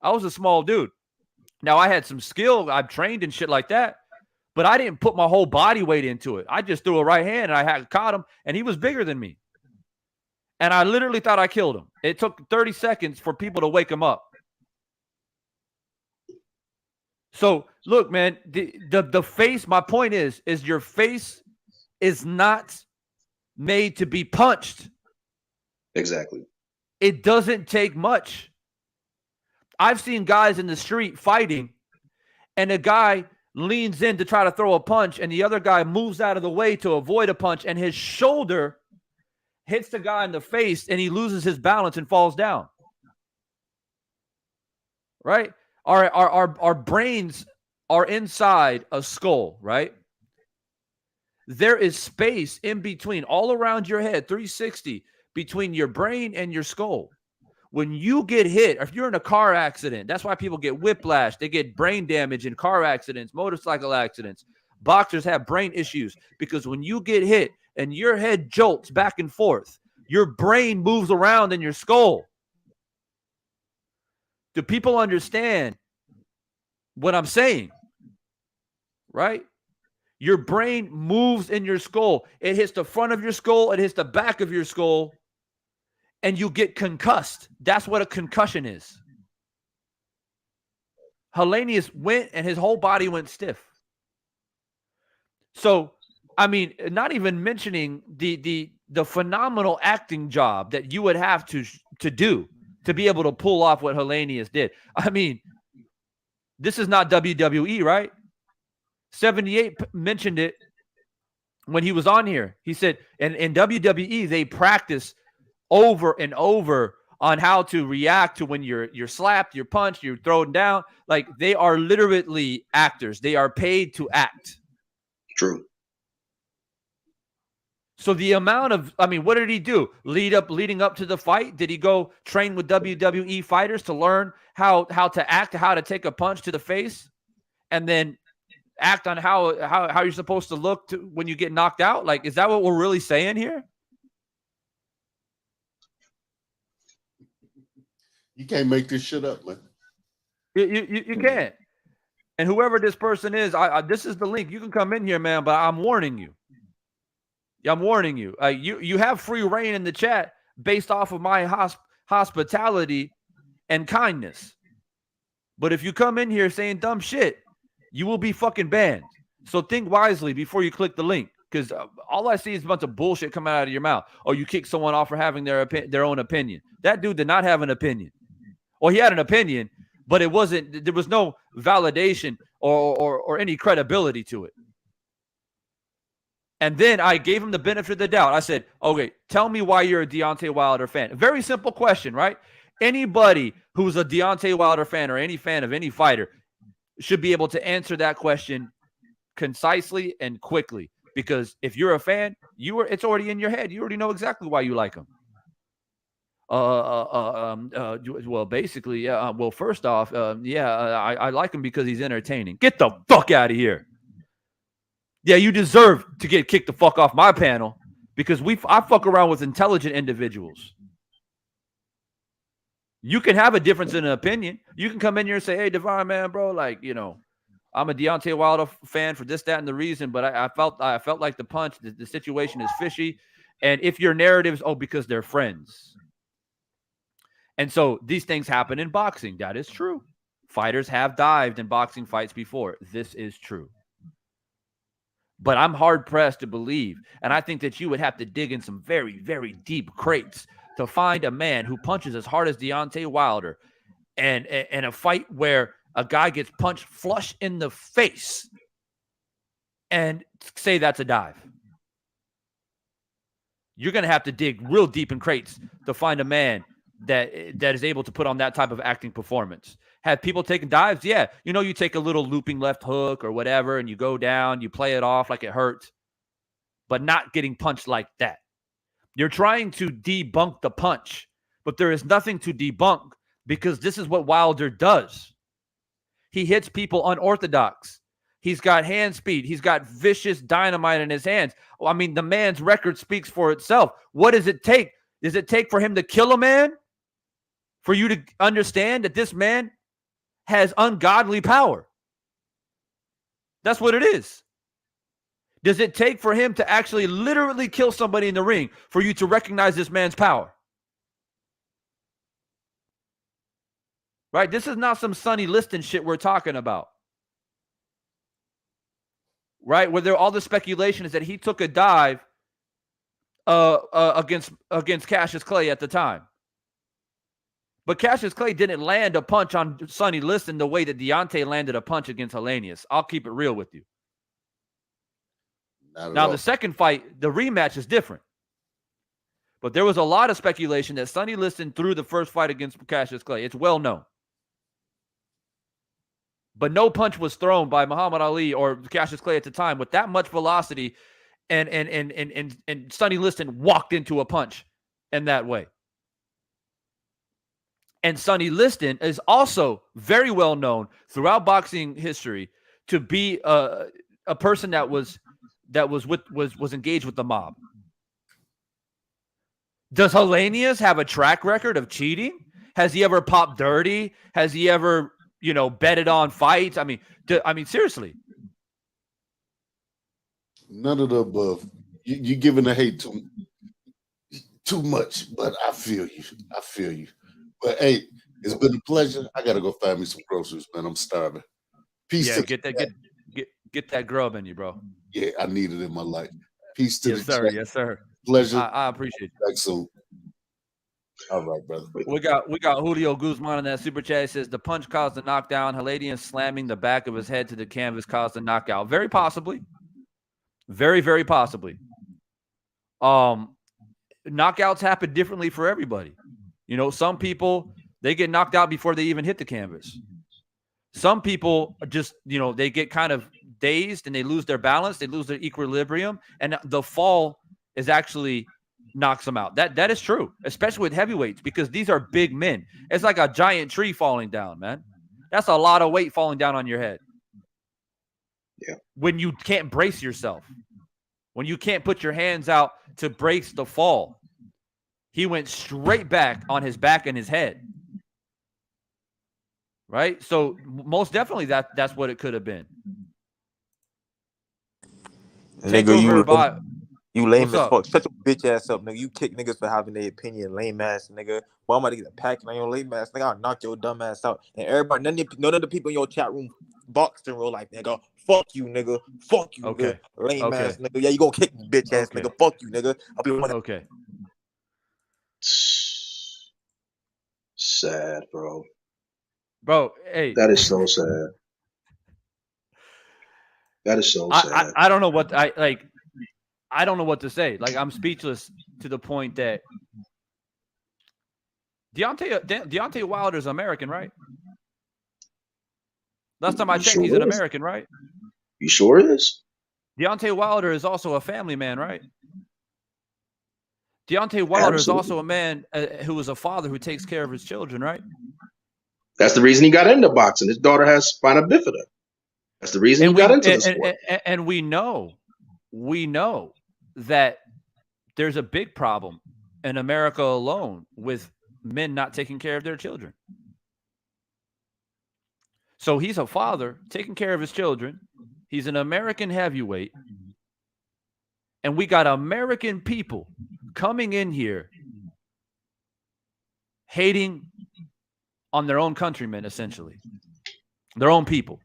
I was a small dude. Now, I had some skill. I've trained and shit like that. But I didn't put my whole body weight into it. I just threw a right hand, and I had caught him, and he was bigger than me. And I literally thought I killed him. It took 30 seconds for people to wake him up. So, look, man, the face, my point is your face is not made to be punched. Exactly. It doesn't take much. I've seen guys in the street fighting, and a guy leans in to try to throw a punch, and the other guy moves out of the way to avoid a punch, and his shoulder hits the guy in the face, and he loses his balance and falls down. Right? Our brains are inside a skull, right? There is space in between, all around your head, 360, between your brain and your skull. When you get hit, if you're in a car accident, that's why people get whiplash. They get brain damage in car accidents, motorcycle accidents. Boxers have brain issues because when you get hit and your head jolts back and forth, your brain moves around in your skull. Do people understand what I'm saying? Right? Your brain moves in your skull. It hits the front of your skull. It hits the back of your skull. And you get concussed. That's what a concussion is. Helenius went and his whole body went stiff. So, I mean, not even mentioning the phenomenal acting job that you would have to do to be able to pull off what Helenius did. I mean, this is not WWE, right? 78 mentioned it when he was on here. He said, in WWE, they practice over and over on how to react to when you're slapped, you're punched, you're thrown down. Like, they are literally actors. They are paid to act. True. So the amount of, I mean, what did he do? Leading up to the fight? Did he go train with WWE fighters to learn how to act, how to take a punch to the face, and then act on how you're supposed to look when you get knocked out? Like, is that what we're really saying here? You can't make this shit up, man. You can't. And whoever this person is, this is the link. You can come in here, man, but I'm warning you. Yeah, I'm warning you. You have free reign in the chat based off of my hospitality and kindness. But if you come in here saying dumb shit, you will be fucking banned. So think wisely before you click the link, because all I see is a bunch of bullshit coming out of your mouth. Oh, you kick someone off for having their own opinion. That dude did not have an opinion. Well, he had an opinion, but it wasn't. There was no validation or any credibility to it. And then I gave him the benefit of the doubt. I said, okay, tell me why you're a Deontay Wilder fan. A very simple question, right? Anybody who's a Deontay Wilder fan or any fan of any fighter should be able to answer that question concisely and quickly. Because if you're a fan, it's already in your head. You already know exactly why you like him. Well, basically, yeah. Well, first off, I like him because he's entertaining. Get the fuck out of here. Yeah, you deserve to get kicked the fuck off my panel because I fuck around with intelligent individuals. You can have a difference in an opinion. You can come in here and say, hey, Divine, man, bro, like, you know, I'm a Deontay Wilder fan for this, that, and the reason, but I felt like the punch, the situation is fishy. And if your narrative is, because they're friends. And so these things happen in boxing. That is true. Fighters have dived in boxing fights before. This is true. But I'm hard-pressed to believe, and I think that you would have to dig in some very, very deep crates to find a man who punches as hard as Deontay Wilder and a fight where a guy gets punched flush in the face and say that's a dive. You're going to have to dig real deep in crates to find a man that is able to put on that type of acting performance. Have people taken dives? Yeah. You know, you take a little looping left hook or whatever, and you go down, you play it off like it hurts, but not getting punched like that. You're trying to debunk the punch, but there is nothing to debunk because this is what Wilder does. He hits people unorthodox. He's got hand speed. He's got vicious dynamite in his hands. I mean, the man's record speaks for itself. What does it take? Does it take for him to kill a man? For you to understand that this man has ungodly power? That's what it is. Does it take for him to actually literally kill somebody in the ring for you to recognize this man's power? Right? This is not some Sonny Liston shit we're talking about. Right? Where all the speculation is that he took a dive against Cassius Clay at the time. But Cassius Clay didn't land a punch on Sonny Liston the way that Deontay landed a punch against Helenius. I'll keep it real with you. Now, the second fight, the rematch is different. But there was a lot of speculation that Sonny Liston threw the first fight against Cassius Clay. It's well known. But no punch was thrown by Muhammad Ali or Cassius Clay at the time with that much velocity, and Sonny Liston walked into a punch in that way. And Sonny Liston is also very well known throughout boxing history to be a person that was engaged with the mob. Does Helenius have a track record of cheating? Has he ever popped dirty? Has he ever, betted on fights? I mean, seriously. None of the above. You're giving the hate too much, but I feel you. But hey, it's been a pleasure. I gotta go find me some groceries, man. I'm starving. Peace. Yeah, get that grub in you, bro. Yeah, I need it in my life. Peace to yes, sir. chat. Yes, sir. Pleasure. I appreciate you. Back soon. All right, brother. We got Julio Guzman in that super chat. He says the punch caused the knockdown. Helenius slamming the back of his head to the canvas caused the knockout. Very possibly. Very, very possibly. Knockouts happen differently for everybody. Some people, they get knocked out before they even hit the canvas. Some people are just, they get kind of dazed and they lose their balance. They lose their equilibrium. And the fall is actually knocks them out. That is true, especially with heavyweights, because these are big men. It's like a giant tree falling down, man. That's a lot of weight falling down on your head. Yeah. When you can't brace yourself, when you can't put your hands out to brace the fall. He went straight back on his back and his head. Right? So most definitely that's what it could have been. You lame What's as up? fuck. Shut your bitch ass up, nigga. You kick niggas for having their opinion, lame ass nigga. Well, I'm about to get a packing on your lame ass nigga. I'll knock your dumb ass out. And everybody, none of the people in your chat room boxed in real life, nigga. Fuck you, nigga. Fuck you, Okay. nigga. Lame Okay. ass nigga. Yeah, you gonna kick me, bitch ass Okay. nigga. Fuck you, nigga. I'll be one. Okay. Sad, bro. Bro, hey. That is so sad. That is so sad. I don't know what I don't know what to say. Like, I'm speechless to the point that Deontay Wilder is American, right? Last time I checked, he's an American, right? You sure it is? Deontay Wilder is also a family man, right? Deontay Wilder is also a man who is a father who takes care of his children, right? That's the reason he got into boxing. His daughter has spina bifida. That's the reason he got into the sport. And we know that there's a big problem in America alone with men not taking care of their children. So he's a father taking care of his children. He's an American heavyweight. And we got American people coming in here hating on their own countrymen, essentially. Their own people.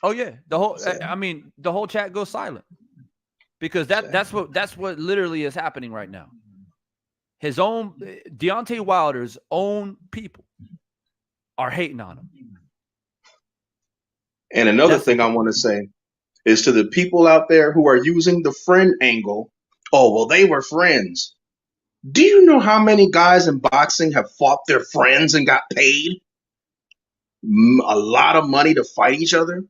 Oh yeah, the whole chat goes silent because that's what literally is happening right now. His own Deontay Wilder's own people are hating on him. And another thing I want to say is to the people out there who are using the friend angle. Oh, well, they were friends. Do you know how many guys in boxing have fought their friends and got paid a lot of money to fight each other?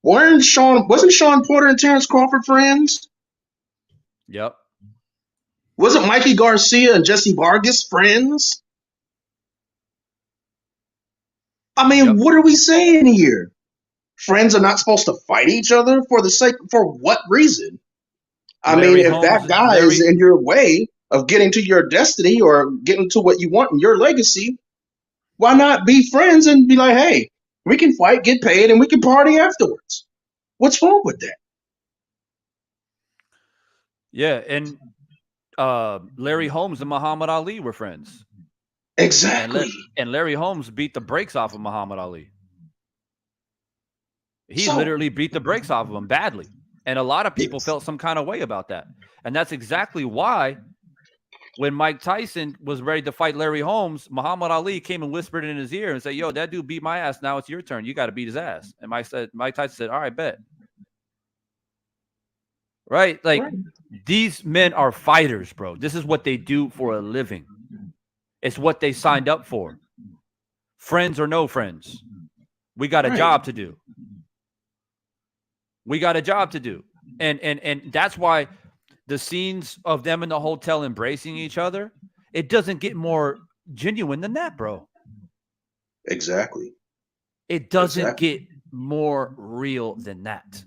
Wasn't Sean Porter and Terrence Crawford friends? Yep. Wasn't Mikey Garcia and Jesse Vargas friends? I mean, What are we saying here? Friends are not supposed to fight each other for what reason? I mean, if that guy is in your way of getting to your destiny or getting to what you want in your legacy, why not be friends and be like, hey, we can fight, get paid, and we can party afterwards? What's wrong with that? Yeah, and Larry Holmes and Muhammad Ali were friends. Exactly. And Larry Holmes beat the brakes off of Muhammad Ali. He literally beat the brakes off of him badly. And a lot of people felt some kind of way about that. And that's exactly why when Mike Tyson was ready to fight Larry Holmes, Muhammad Ali came and whispered in his ear and said, yo, that dude beat my ass. Now it's your turn. You got to beat his ass. And Mike Tyson said, all right, bet. Right? Like, these men are fighters, bro. This is what they do for a living. It's what they signed up for. Friends or no friends. We got a job to do. We got a job to do. And that's why the scenes of them in the hotel embracing each other, it doesn't get more genuine than that, bro. Exactly. It doesn't get more real than that.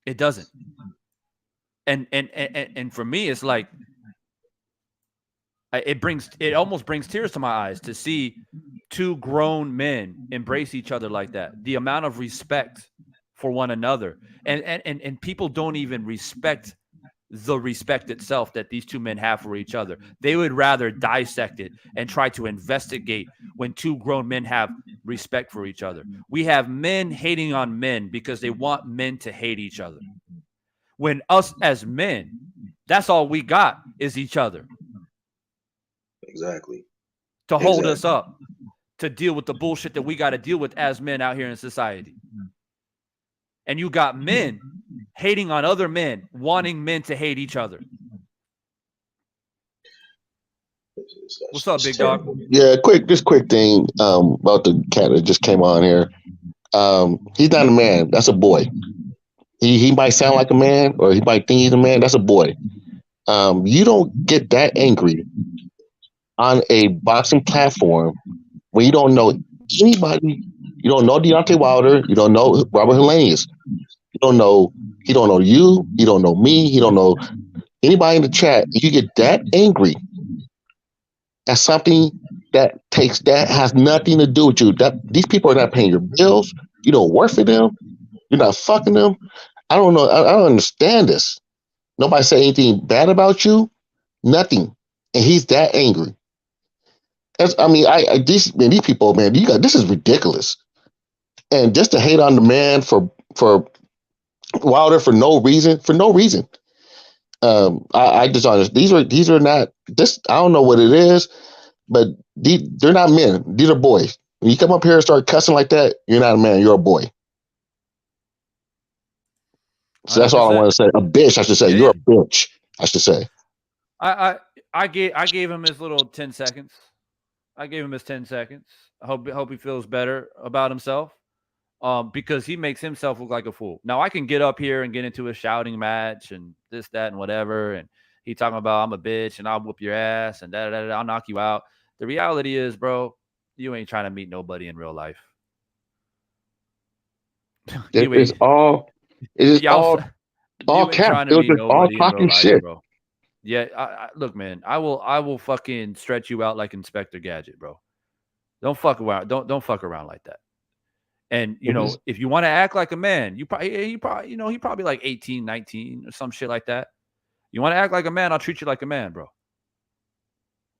It doesn't. And for me, it's like it almost brings tears to my eyes to see two grown men embrace each other like that. The amount of respect for one another. And people don't even respect the respect itself that these two men have for each other. They would rather dissect it and try to investigate when two grown men have respect for each other. We have men hating on men because they want men to hate each other. When us as men, that's all we got is each other. Exactly. To hold us up, to deal with the bullshit that we got to deal with as men out here in society. And you got men hating on other men, wanting men to hate each other. What's up, big dog? Yeah, quick thing about the cat that just came on here. He's not a man. That's a boy. He might sound like a man, or he might think he's a man. That's a boy. You don't get that angry on a boxing platform when you don't know anybody. You don't know Deontay Wilder. You don't know Robert Helenius. He don't know you. He don't know me. He don't know anybody in the chat. You get that angry at something that has nothing to do with you. That these people are not paying your bills. You don't work for them. You're not fucking them. I don't know. I don't understand this. Nobody say anything bad about you. Nothing. And he's that angry. These people, man, this is ridiculous. And just to hate on the man for Wilder for no reason. I just honest. These are not this. I don't know what it is, but they're not men. These are boys. When you come up here and start cussing like that, you're not a man. You're a boy. So that's all I want to say. A bitch, I should say. Yeah. You're a bitch, I should say. I gave him his little 10 seconds. I gave him his 10 seconds. I hope he feels better about himself. Because he makes himself look like a fool. Now I can get up here and get into a shouting match and this, that, and whatever. And he talking about I'm a bitch and I'll whoop your ass and I'll knock you out. The reality is, bro, you ain't trying to meet nobody in real life. It is all cap. It was just all talking shit, bro. Yeah, look, man, I will fucking stretch you out like Inspector Gadget, bro. Don't fuck around. Don't fuck around like that. And, you know, if you want to act like a man, he probably like 18, 19 or some shit like that. You want to act like a man, I'll treat you like a man, bro.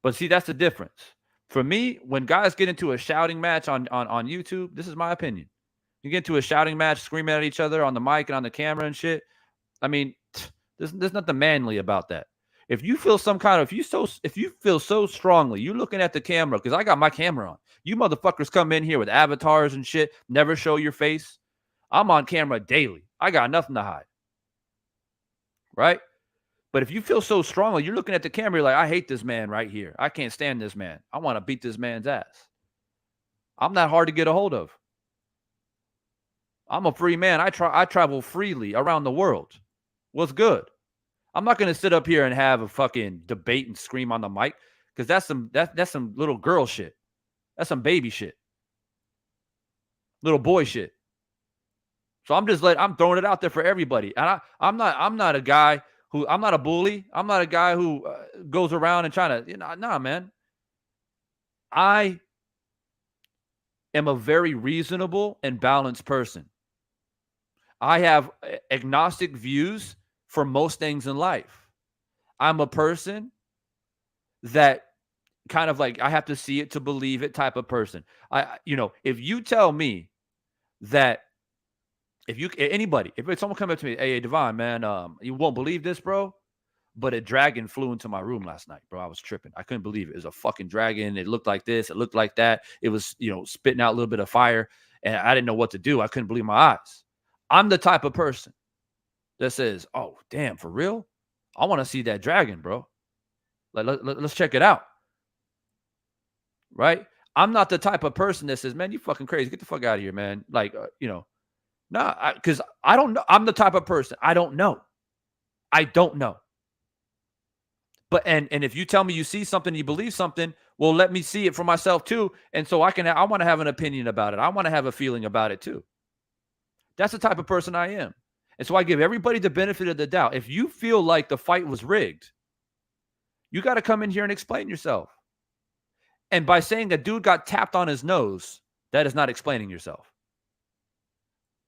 But see, that's the difference. For me, when guys get into a shouting match on YouTube, this is my opinion. You get into a shouting match, screaming at each other on the mic and on the camera and shit. I mean, there's nothing manly about that. If you feel if you feel so strongly, you're looking at the camera, because I got my camera on. You motherfuckers come in here with avatars and shit, never show your face. I'm on camera daily. I got nothing to hide. Right? But if you feel so strongly, you're looking at the camera, you're like, I hate this man right here. I can't stand this man. I want to beat this man's ass. I'm not hard to get a hold of. I'm a free man. I travel freely around the world. What's good? I'm not going to sit up here and have a fucking debate and scream on the mic, because that's some little girl shit. That's some baby shit. Little boy shit. So I'm throwing it out there for everybody. And I'm not a guy who, I'm not a bully. I'm not a guy who goes around and trying to, nah, man. I am a very reasonable and balanced person. I have agnostic views for most things in life. I'm a person that kind of like, I have to see it to believe it type of person. If you tell me that, if someone come up to me, hey, Devon, man, you won't believe this, bro, but a dragon flew into my room last night, bro. I was tripping. I couldn't believe it. It was a fucking dragon. It looked like this. It looked like that. It was, spitting out a little bit of fire, and I didn't know what to do. I couldn't believe my eyes. I'm the type of person that says, oh, damn, for real? I want to see that dragon, bro. Let's check it out. Right? I'm not the type of person that says, man, you fucking crazy. Get the fuck out of here, man. Nah, because I don't know. I'm the type of person. I don't know. But and if you tell me you see something, you believe something, well, let me see it for myself too. And so I want to have an opinion about it. I want to have a feeling about it too. That's the type of person I am. And so I give everybody the benefit of the doubt. If you feel like the fight was rigged, you got to come in here and explain yourself. And by saying a dude got tapped on his nose, that is not explaining yourself.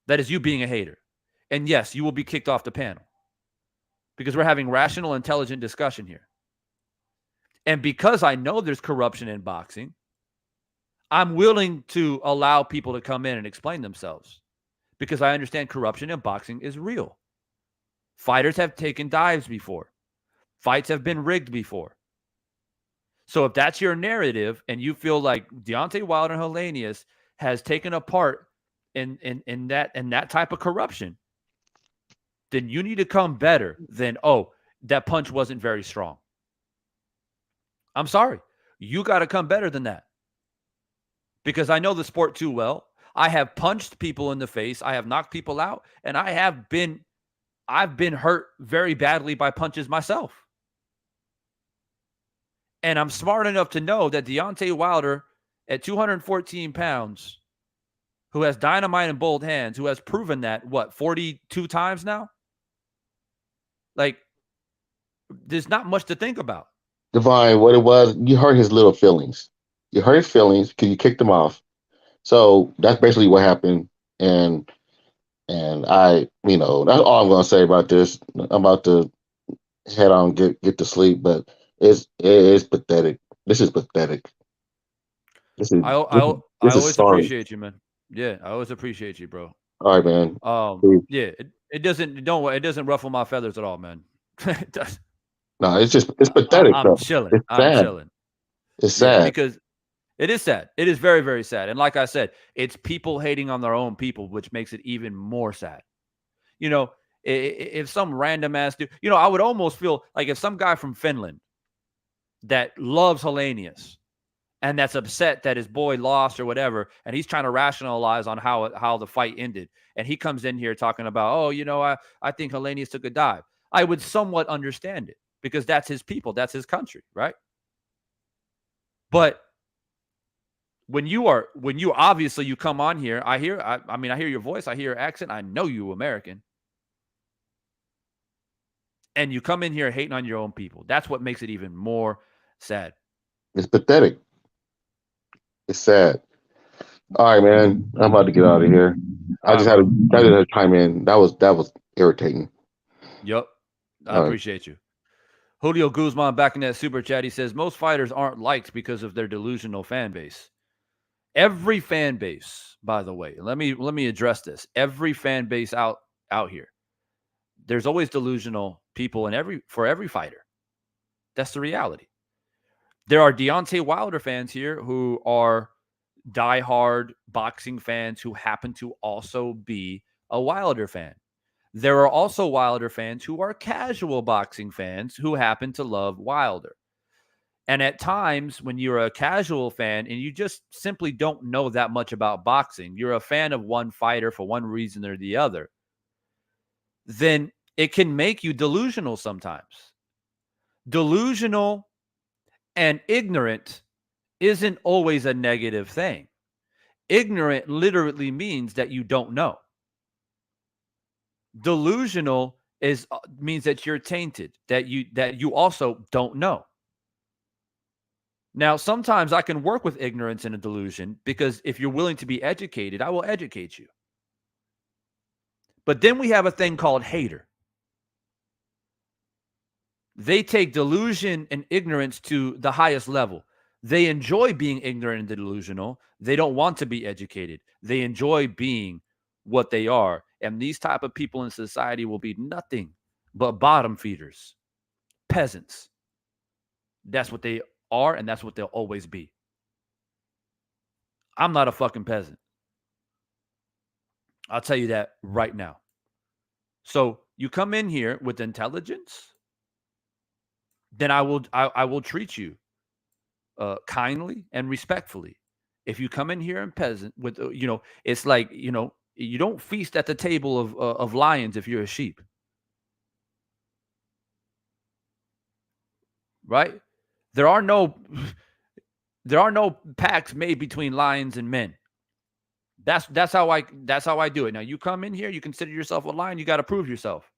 That is you being a hater. And yes, you will be kicked off the panel, because we're having rational, intelligent discussion here. And because I know there's corruption in boxing, I'm willing to allow people to come in and explain themselves, because I understand corruption in boxing is real. Fighters have taken dives before. Fights have been rigged before. So if that's your narrative and you feel like Deontay Wilder and Helenius has taken a part in that type of corruption, then you need to come better than, oh, that punch wasn't very strong. I'm sorry. You got to come better than that, because I know the sport too well. I have punched people in the face. I have knocked people out, and I've been hurt very badly by punches myself. And I'm smart enough to know that Deontay Wilder at 214 pounds, who has dynamite in both hands, who has proven that, 42 times now? Like, there's not much to think about. Divine, what it was, you hurt his little feelings. You hurt his feelings because you kicked him off. So that's basically what happened. And I, that's all I'm gonna say about this. I'm about to head on, get to sleep, but it is pathetic. This is pathetic. This is I always sorry. appreciate you, man. Yeah, I always appreciate you, bro. All right, man. Yeah, it doesn't ruffle my feathers at all, man. It does. No, it's pathetic. I'm chilling. It's I'm sad. chilling. It's Yeah, sad. because it is sad. It is very, very sad. And like I said, it's people hating on their own people, which makes it even more sad. If some random ass dude, I would almost feel like if some guy from Finland that loves Helenius and that's upset that his boy lost or whatever, and he's trying to rationalize on how the fight ended, and he comes in here talking about, I think Helenius took a dive. I would somewhat understand it because that's his people, that's his country, right? But when you obviously you come on here, I hear your voice, I hear your accent, I know you American. And you come in here hating on your own people. That's what makes it even more sad. It's pathetic. It's sad. All right, man. I'm about to get out of here. I just had to chime in. That was irritating. Yep. I appreciate you. Julio Guzman back in that super chat. He says most fighters aren't liked because of their delusional fan base. Every fan base, by the way, let me address this. Every fan base out here. There's always delusional people for every fighter. That's the reality. There are Deontay Wilder fans here who are diehard boxing fans who happen to also be a Wilder fan. There are also Wilder fans who are casual boxing fans who happen to love Wilder. And at times when you're a casual fan and you just simply don't know that much about boxing, you're a fan of one fighter for one reason or the other, then it can make you delusional sometimes. Delusional and ignorant isn't always a negative thing. Ignorant literally means that you don't know. Delusional means that you're tainted, that you also don't know. Now, sometimes I can work with ignorance and a delusion because if you're willing to be educated, I will educate you. But then we have a thing called hater. They take delusion and ignorance to the highest level. They enjoy being ignorant and delusional. They don't want to be educated. They enjoy being what they are. And these type of people in society will be nothing but bottom feeders, peasants. That's what they are, and that's what they'll always be. I'm not a fucking peasant. I'll tell you that right now. So you come in here with intelligence, then I will treat you kindly and respectfully. If you come in here and peasant with, it's like, you don't feast at the table of lions if you're a sheep. Right? There are no pacts made between lions and men. That's how I do it. Now you come in here, you consider yourself a lion, you got to prove yourself.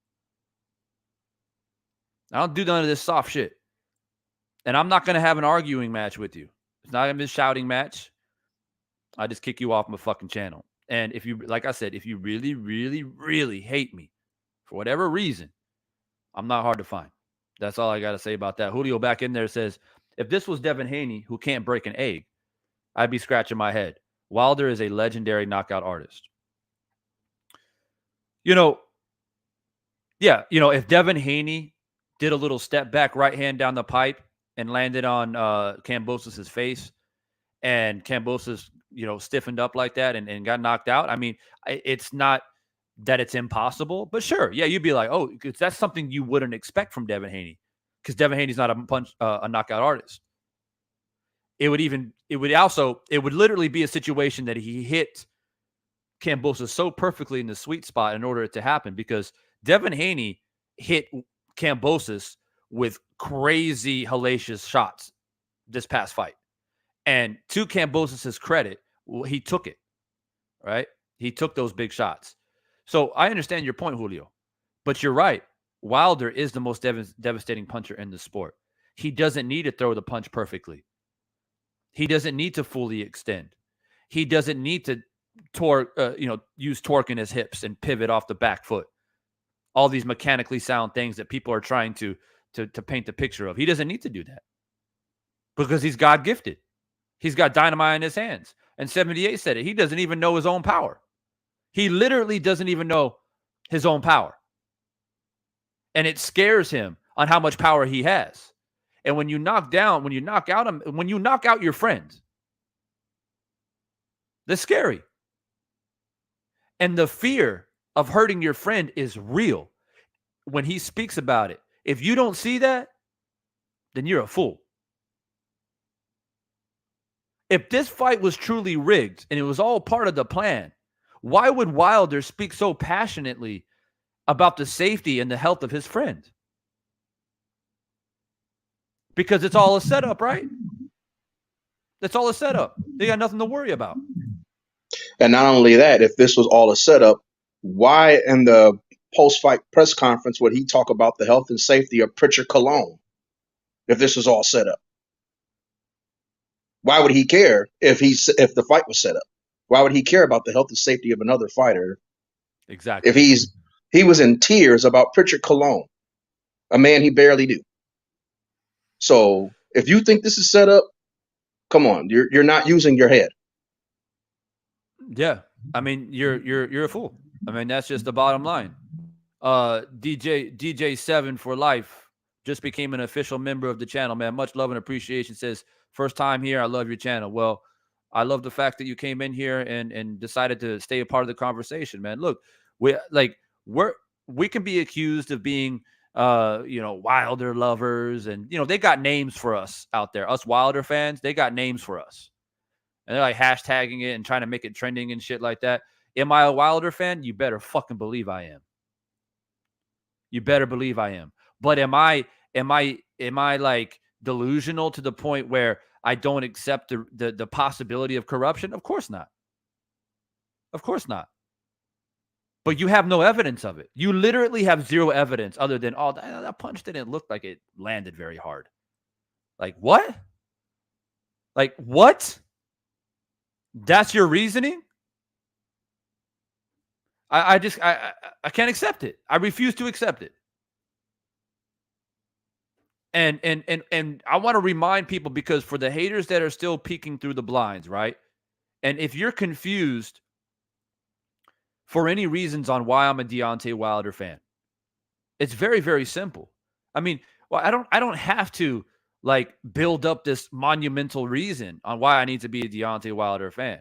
I don't do none of this soft shit. And I'm not going to have an arguing match with you. It's not going to be a shouting match. I just kick you off my fucking channel. And if you, like I said, if you really, really, really hate me for whatever reason, I'm not hard to find. That's all I got to say about that. Julio back in there says, if this was Devin Haney who can't break an egg, I'd be scratching my head. Wilder is a legendary knockout artist. If Devin Haney did a little step back right hand down the pipe and landed on Kambosos' face, and Kambosos, stiffened up like that and got knocked out. I mean, it's not that it's impossible, but sure. Yeah, you'd be like, oh, that's something you wouldn't expect from Devin Haney because Devin Haney's not a knockout artist. It would literally be a situation that he hit Kambosos so perfectly in the sweet spot in order to happen, because Devin Haney hit Kambosos with crazy hellacious shots this past fight. And to Kambosos' credit, he took it, right? He took those big shots. So I understand your point, Julio, but you're right. Wilder is the most devastating puncher in the sport. He doesn't need to throw the punch perfectly. He doesn't need to fully extend. He doesn't need to use torque in his hips and pivot off the back foot. All these mechanically sound things that people are trying to paint the picture of. He doesn't need to do that because he's God gifted. He's got dynamite in his hands. And 78 said it. He doesn't even know his own power. He literally doesn't even know his own power. And it scares him on how much power he has. And when you knock out your friend, that's scary. And the fear of hurting your friend is real when he speaks about it. If you don't see that, then you're a fool. If this fight was truly rigged and it was all part of the plan, why would Wilder speak so passionately about the safety and the health of his friend? Because it's all a setup, right? It's all a setup. They got nothing to worry about. And not only that, if this was all a setup, why in the post-fight press conference would he talk about the health and safety of Pritchard Cologne if this was all set up? Why would he care if the fight was set up? Why would he care about the health and safety of another fighter? Exactly. If he was in tears about Pritchard Cologne, a man he barely knew. So if you think this is set up, come on, you're not using your head. Yeah, I mean you're a fool. I mean that's just the bottom line. DJ7 for life just became an official member of the channel, man. Much love and appreciation. Says first time here. I love your channel. Well, I love the fact that you came in here and decided to stay a part of the conversation, man. Look, we can be accused of being Wilder lovers, and they got names for us out there. Us Wilder fans, they got names for us. And they're like hashtagging it and trying to make it trending and shit like that. Am I a Wilder fan? You better fucking believe I am. You better believe I am. But am I like delusional to the point where I don't accept the possibility of corruption? Of course not. Of course not. But you have no evidence of it. You literally have zero evidence other than, oh, that punch didn't look like it landed very hard. Like what? Like what? That's your reasoning? I can't accept it. I refuse to accept it. And I want to remind people, because for the haters that are still peeking through the blinds, right? And if you're confused for any reasons on why I'm a Deontay Wilder fan, it's very, very simple. I mean, well, I don't have to like build up this monumental reason on why I need to be a Deontay Wilder fan.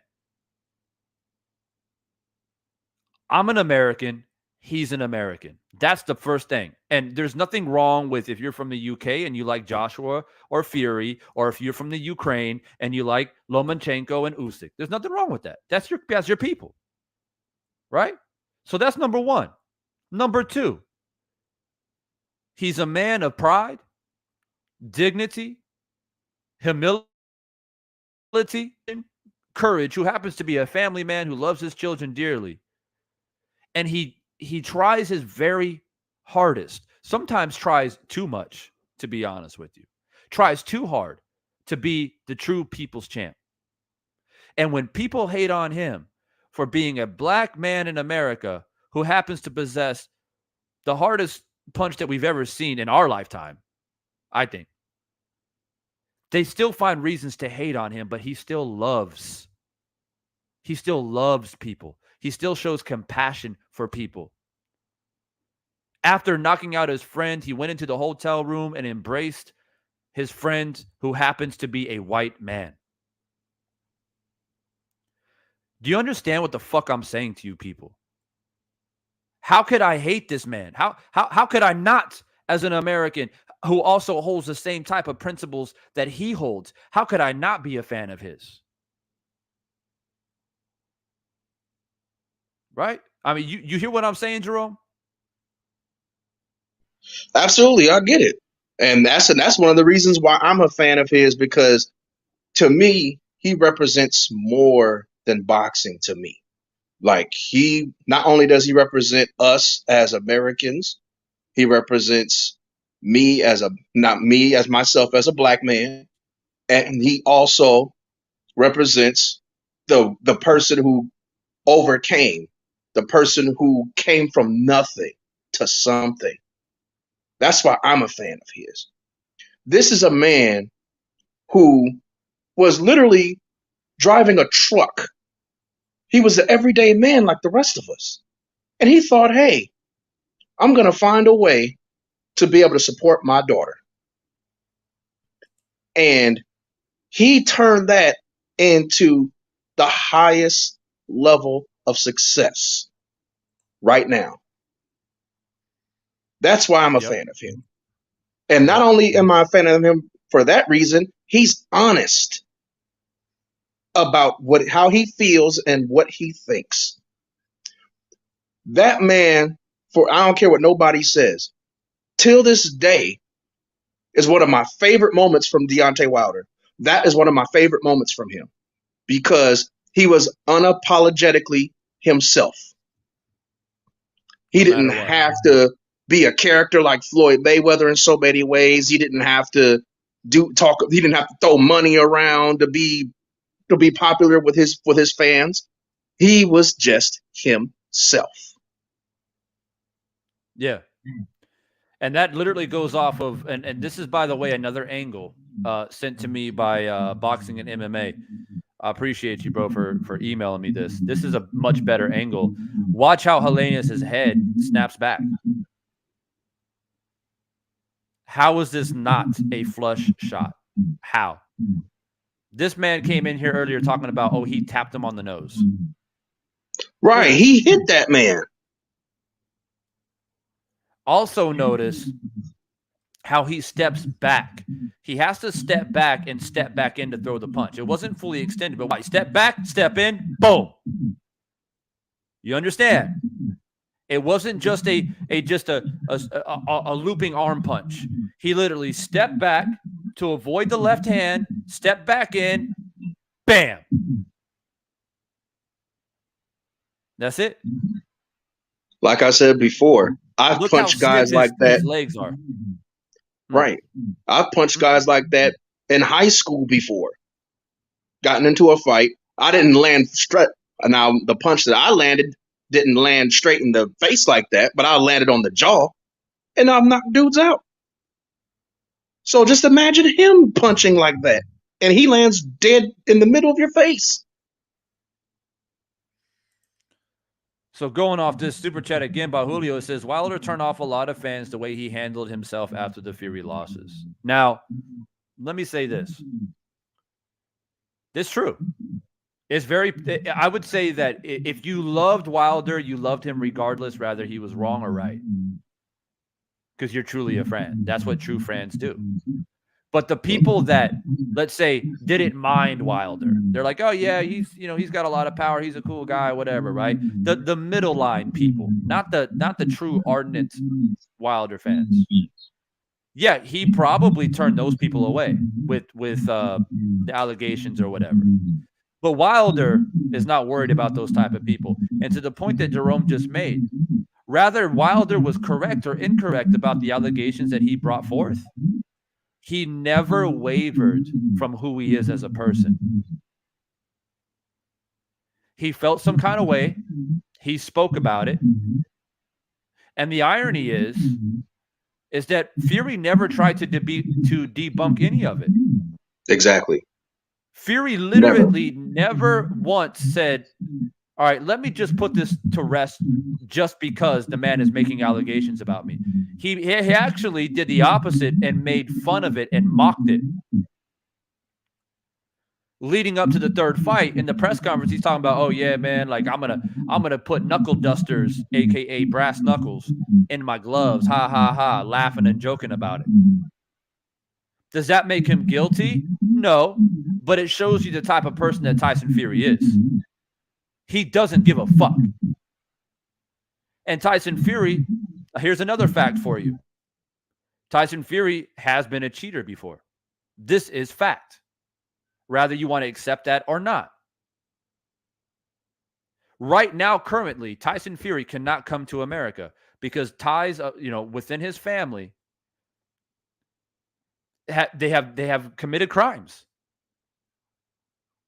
I'm an American. He's an American. That's the first thing. And there's nothing wrong with if you're from the UK and you like Joshua or Fury, or if you're from the Ukraine and you like Lomachenko and Usyk. There's nothing wrong with that. That's your people. Right? So that's number one. Number two, he's a man of pride, dignity, humility, and courage, who happens to be a family man who loves his children dearly. And he tries his very hardest, sometimes tries too much, to be honest with you, tries too hard to be the true people's champ. And when people hate on him for being a black man in America who happens to possess the hardest punch that we've ever seen in our lifetime, I think, they still find reasons to hate on him, but he still loves people. He still shows compassion for people. After knocking out his friend, he went into the hotel room and embraced his friend, who happens to be a white man. Do you understand what the fuck I'm saying to you people? How could I hate this man? How could I not, as an American who also holds the same type of principles that he holds, how could I not be a fan of his? Right? I mean, you hear what I'm saying, Jerome? Absolutely, I get it. And that's one of the reasons why I'm a fan of his, because to me, he represents more than boxing to me. Like, he not only does he represent us as Americans, he represents me as myself as a black man, and he also represents the person who overcame, the person who came from nothing to something. That's why I'm a fan of his. This is a man who was literally driving a truck. He was an everyday man like the rest of us. And he thought, hey, I'm going to find a way to be able to support my daughter. And he turned that into the highest level of success right now. That's why I'm a fan of him. And not only am I a fan of him for that reason, he's honest about how he feels and what he thinks. That man, I don't care what nobody says, till this day, is one of my favorite moments from Deontay Wilder. That is one of my favorite moments from him because he was unapologetically himself. He didn't have to be a character like Floyd Mayweather in so many ways. He didn't have to he didn't have to throw money around to be popular with his fans. He was just himself. Yeah. And that literally goes off of, and this is, by the way, another angle sent to me by Boxing and MMA. I appreciate you, bro, for emailing me this. This is a much better angle. Watch how Helenius' head snaps back. How is this not a flush shot? How? This man came in here earlier talking about, he tapped him on the nose. Right. He hit that man. Also notice how he steps back. He has to step back and step back in to throw the punch. It wasn't fully extended, but why? Step back, step in, boom. You understand? It wasn't just a looping arm punch. He literally stepped back to avoid the left hand, step back in, bam. That's it. Like I said before, I've punched guys like that. His legs are. Right. I've punched guys like that in high school before. Gotten into a fight. I didn't land straight. Now, the punch that I landed didn't land straight in the face like that, but I landed on the jaw, and I've knocked dudes out. So just imagine him punching like that, and he lands dead in the middle of your face. So going off this super chat again by Julio, it says, Wilder turned off a lot of fans the way he handled himself after the Fury losses. Now, let me say this. This is true. I would say that if you loved Wilder, you loved him regardless, whether he was wrong or right. Because you're truly a friend. That's what true friends do. But the people that, let's say, didn't mind Wilder, they're like, oh yeah, he's got a lot of power, he's a cool guy, whatever, right? The middle line people, not the true ardent Wilder fans. Yeah, he probably turned those people away with the allegations or whatever. But Wilder is not worried about those type of people. And to the point that Jerome just made, rather Wilder was correct or incorrect about the allegations that he brought forth, he never wavered from who he is as a person. He felt some kind of way. He spoke about it. And the irony is that Fury never tried to debunk any of it. Exactly. Fury literally never once said, all right, let me just put this to rest just because the man is making allegations about me. He actually did the opposite and made fun of it and mocked it. Leading up to the third fight in the press conference, he's talking about, oh yeah, man, like I'm gonna put knuckle dusters, aka brass knuckles, in my gloves. Ha ha ha, laughing and joking about it. Does that make him guilty? No, but it shows you the type of person that Tyson Fury is. He doesn't give a fuck. And Tyson Fury, here's another fact for you. Tyson Fury has been a cheater before. This is fact. Whether you want to accept that or not. Right now, currently, Tyson Fury cannot come to America because ties, within his family, they have committed crimes.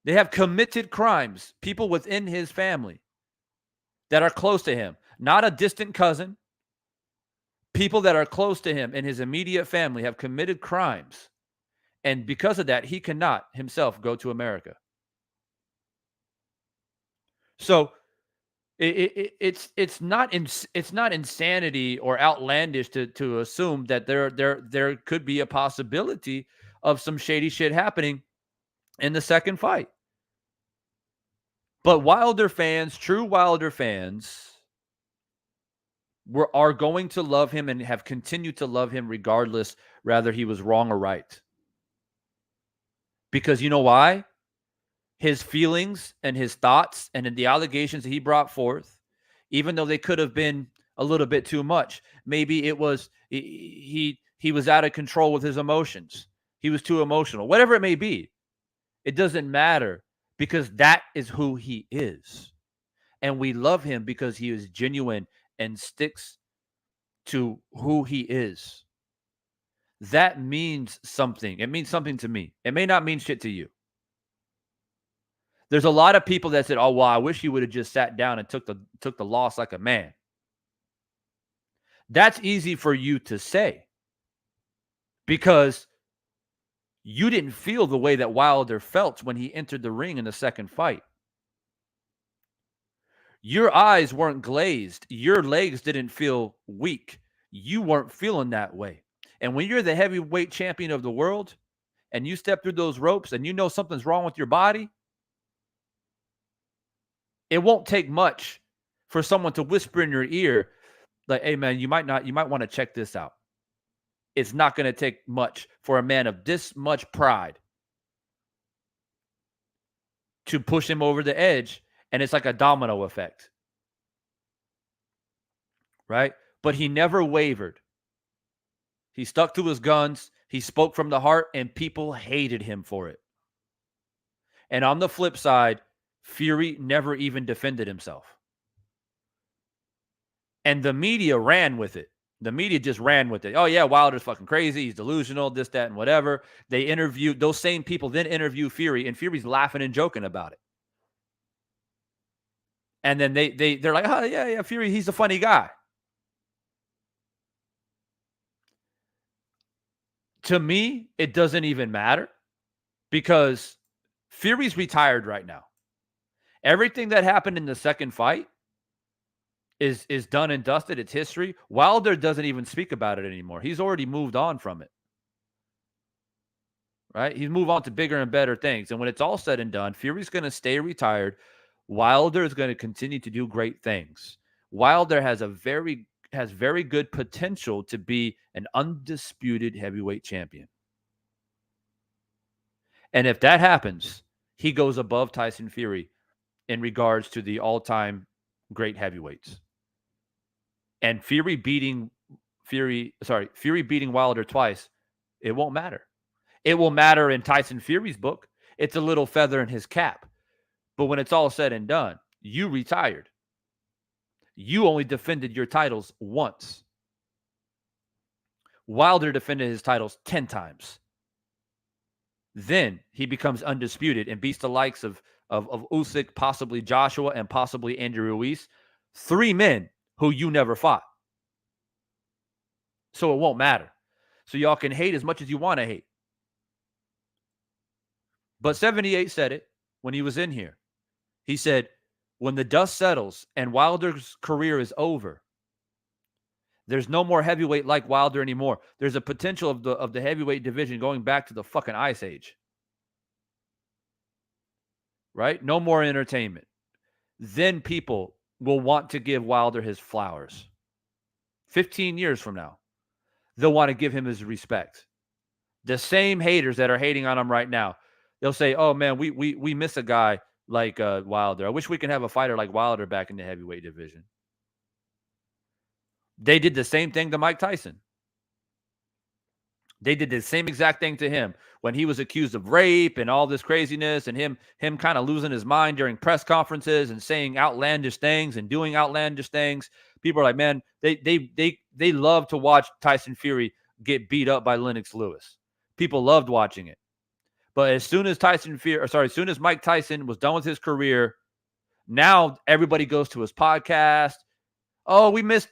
They have committed crimes, people within his family that are close to him, not a distant cousin. People that are close to him in his immediate family have committed crimes. And because of that, he cannot himself go to America. So it's not insanity or outlandish to assume that there could be a possibility of some shady shit happening in the second fight. But Wilder fans, true Wilder fans, are going to love him and have continued to love him regardless, whether he was wrong or right. Because you know why? His feelings and his thoughts and the allegations that he brought forth, even though they could have been a little bit too much, maybe it was he was out of control with his emotions. He was too emotional. Whatever it may be, it doesn't matter because that is who he is. And we love him because he is genuine and sticks to who he is. That means something. It means something to me. It may not mean shit to you. There's a lot of people that said, oh, well, I wish you would have just sat down and took the loss like a man. That's easy for you to say because you didn't feel the way that Wilder felt when he entered the ring in the second fight. Your eyes weren't glazed. Your legs didn't feel weak. You weren't feeling that way. And when you're the heavyweight champion of the world and you step through those ropes and you know something's wrong with your body, it won't take much for someone to whisper in your ear, like, hey, man, you might want to check this out. It's not going to take much for a man of this much pride to push him over the edge, and it's like a domino effect. Right? But he never wavered. He stuck to his guns. He spoke from the heart, and people hated him for it. And on the flip side, Fury never even defended himself. And the media ran with it. The media just ran with it. Oh, yeah, Wilder's fucking crazy. He's delusional, this, that, and whatever. They interviewed, those same people then interview Fury, and Fury's laughing and joking about it. And then they're like, oh, yeah, Fury, he's a funny guy. To me, it doesn't even matter because Fury's retired right now. Everything that happened in the second fight is done and dusted. It's history. Wilder doesn't even speak about it anymore. He's already moved on from it. Right? He's moved on to bigger and better things. And when it's all said and done, Fury's going to stay retired. Wilder is going to continue to do great things. Wilder has very good potential to be an undisputed heavyweight champion. And if that happens, he goes above Tyson Fury in regards to the all-time great heavyweights. And Fury beating Wilder twice, it won't matter. It will matter in Tyson Fury's book. It's a little feather in his cap. But when it's all said and done, you retired. You only defended your titles once. Wilder defended his titles 10 times. Then he becomes undisputed and beats the likes of Usyk, possibly Joshua, and possibly Andy Ruiz. 3 men who you never fought. So it won't matter. So y'all can hate as much as you want to hate. But 78 said it when he was in here. He said, when the dust settles and Wilder's career is over, there's no more heavyweight like Wilder anymore. There's a potential of the heavyweight division going back to the fucking Ice Age. Right? No more entertainment. Then people will want to give Wilder his flowers. 15 years from now, they'll want to give him his respect. The same haters that are hating on him right now, they'll say, oh, man, we miss a guy like Wilder. I wish we could have a fighter like Wilder back in the heavyweight division. They did the same thing to Mike Tyson. They did the same exact thing to him when he was accused of rape and all this craziness and him kind of losing his mind during press conferences and saying outlandish things and doing outlandish things. People are like, man, they love to watch Tyson Fury get beat up by Lennox Lewis. People loved watching it. But as soon as as soon as Mike Tyson was done with his career, now everybody goes to his podcast. Oh, we missed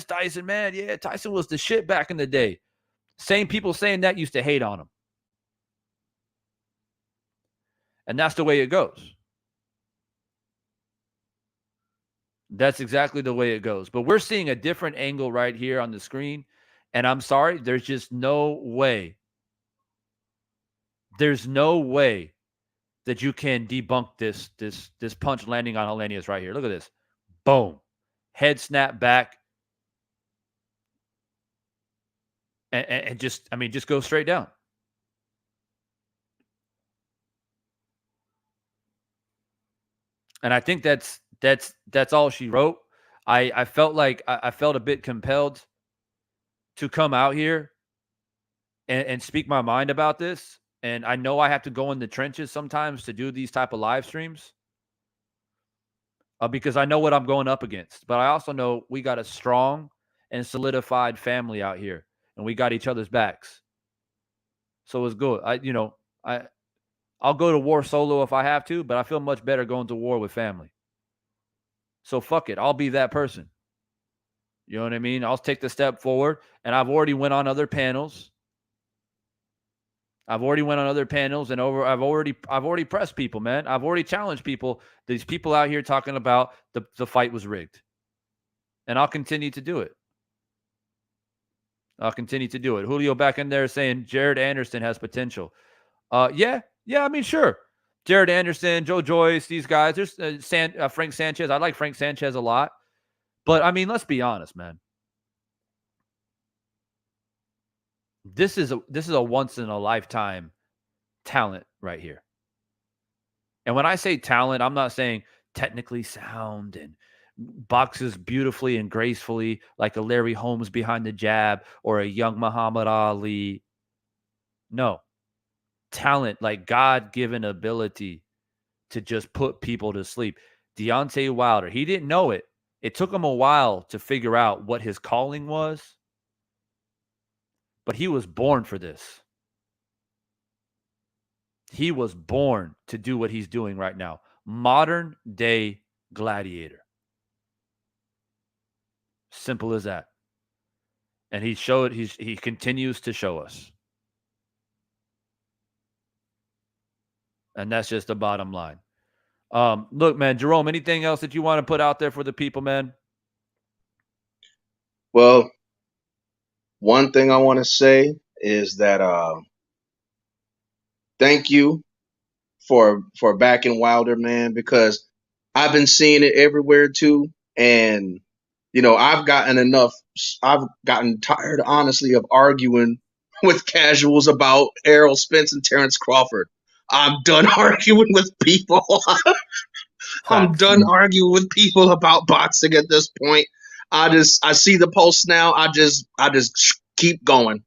Tyson, man. Yeah, Tyson was the shit back in the day. Same people saying that used to hate on him. And that's the way it goes. That's exactly the way it goes. But we're seeing a different angle right here on the screen. And I'm sorry, there's just no way. There's no way that you can debunk this punch landing on Helenius right here. Look at this. Boom. Head snap back. And just go straight down. And I think that's all she wrote. I felt like I felt a bit compelled to come out here and speak my mind about this. And I know I have to go in the trenches sometimes to do these type of live streams because I know what I'm going up against. But I also know we got a strong and solidified family out here, and we got each other's backs. So it's good. I'll go to war solo if I have to, but I feel much better going to war with family. So fuck it. I'll be that person. You know what I mean? I'll take the step forward, and I've already went on other panels. And I've already pressed people, man. I've already challenged people. These people out here talking about the fight was rigged. And I'll continue to do it. Julio back in there saying Jared Anderson has potential. Yeah, I mean, sure. Jared Anderson, Joe Joyce, these guys. There's Frank Sanchez. I like Frank Sanchez a lot. But, I mean, let's be honest, man. This is a once-in-a-lifetime talent right here. And when I say talent, I'm not saying technically sound and boxes beautifully and gracefully like a Larry Holmes behind the jab or a young Muhammad Ali. No. Talent, like God-given ability to just put people to sleep. Deontay Wilder, he didn't know it. It took him a while to figure out what his calling was. But he was born for this. He was born to do what he's doing right now. Modern day gladiator. Simple as that. And he continues to show us. And that's just the bottom line. Look, man, Jerome, anything else that you want to put out there for the people, man? Well, one thing I want to say is that thank you for backing Wilder, man, because I've been seeing it everywhere too. And, I've gotten tired, honestly, of arguing with casuals about Errol Spence and Terrence Crawford. I'm done arguing with people. I'm done arguing with people about boxing at this point. I see the posts now. I just keep going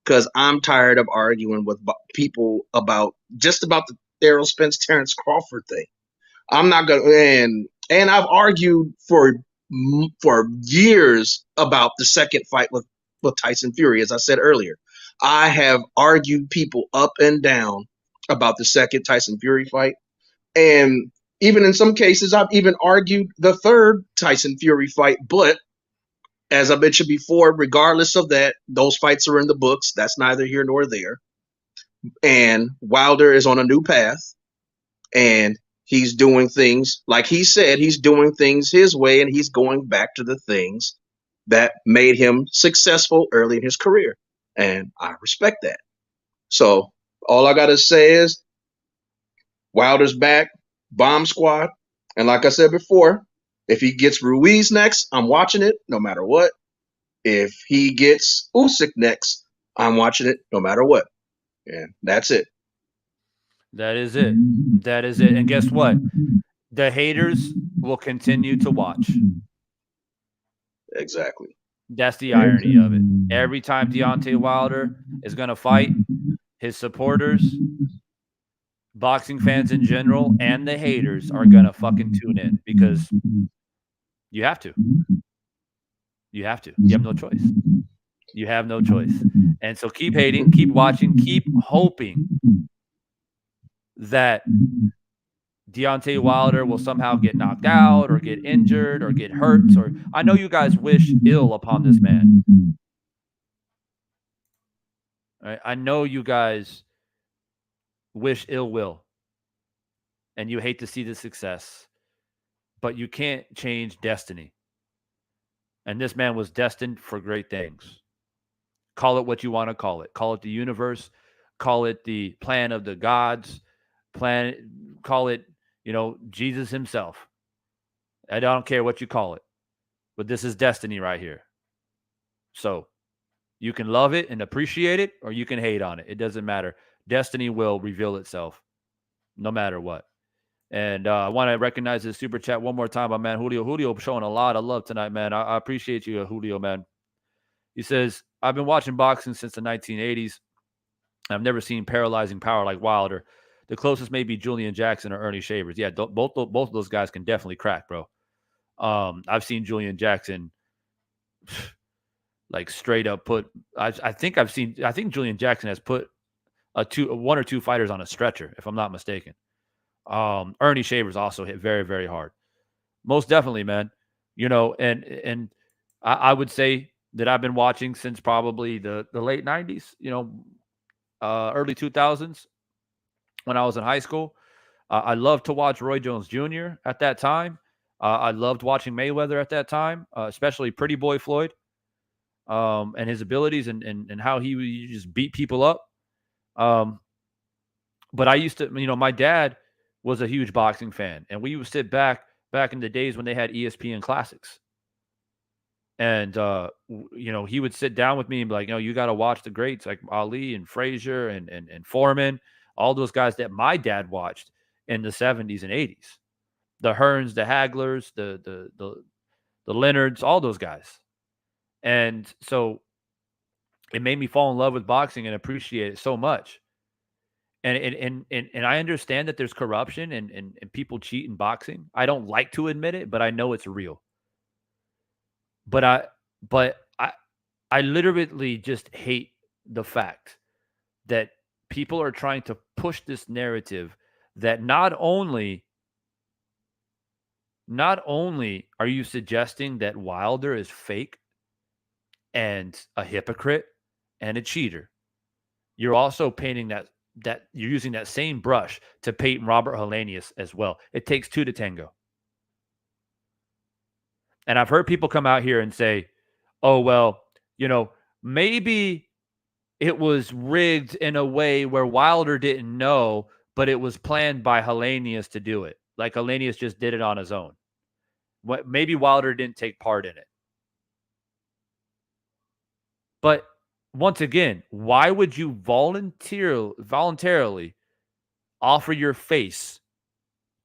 because I'm tired of arguing with people about the Errol Spence Terrence Crawford thing. I'm not gonna, and I've argued for years about the second fight with Tyson Fury. As I said earlier, I have argued people up and down about the second Tyson Fury fight, and even in some cases, I've even argued the third Tyson Fury fight. But as I mentioned before, regardless of that, those fights are in the books. That's neither here nor there. And Wilder is on a new path, and he's doing things, like he said, he's doing things his way, and he's going back to the things that made him successful early in his career. And I respect that. So all I got to say is Wilder's back, bomb squad. And like I said before, if he gets Ruiz next, I'm watching it no matter what. If he gets Usyk next, I'm watching it no matter what. And that's it. That is it. And guess what? The haters will continue to watch. Exactly. That's the irony of it. Every time Deontay Wilder is going to fight, his supporters, boxing fans in general, and the haters are going to fucking tune in because you have to. You have to. You have no choice. You have no choice. And so keep hating, keep watching, keep hoping that Deontay Wilder will somehow get knocked out or get injured or get hurt. Or I know you guys wish ill upon this man. Right? I know you guys wish ill will and you hate to see the success, but you can't change destiny. And this man was destined for great things. Call it what you want to call it. Call it the universe. Call it the plan of the gods. Call it, Jesus himself. I don't care what you call it. But this is destiny right here. So you can love it and appreciate it, or you can hate on it. It doesn't matter. Destiny will reveal itself no matter what. And I want to recognize this super chat one more time by man Julio. Julio showing a lot of love tonight, man. I appreciate you, Julio, man. He says, I've been watching boxing since the 1980s. I've never seen paralyzing power like Wilder. The closest may be Julian Jackson or Ernie Shavers. Yeah, both of those guys can definitely crack, bro. I've seen Julian Jackson like straight up put. I think Julian Jackson has put one or two fighters on a stretcher, if I'm not mistaken. Ernie Shavers also hit very, very hard. Most definitely, man. And I would say that I've been watching since probably the late 90s, early 2000s when I was in high school. I loved to watch Roy Jones Jr. at that time. I loved watching Mayweather at that time, especially Pretty Boy Floyd, and his abilities and how he just beat people up. But I used to, my dad was a huge boxing fan, and we would sit back in the days when they had ESPN Classics. And, he would sit down with me and be like, you got to watch the greats like Ali and Frazier and Foreman, all those guys that my dad watched in the 70s and 80s. The Hearns, the Haglers, the Leonards, all those guys. And so it made me fall in love with boxing and appreciate it so much. And I understand that there's corruption and people cheat in boxing. I don't like to admit it, but I know it's real. But I literally just hate the fact that people are trying to push this narrative that not only are you suggesting that Wilder is fake and a hypocrite and a cheater, you're also painting that you're using that same brush to paint Robert Helenius as well. It takes two to tango. And I've heard people come out here and say, oh, well, maybe it was rigged in a way where Wilder didn't know, but it was planned by Helenius to do it. Like Helenius just did it on his own. Maybe Wilder didn't take part in it. But once again, why would you voluntarily offer your face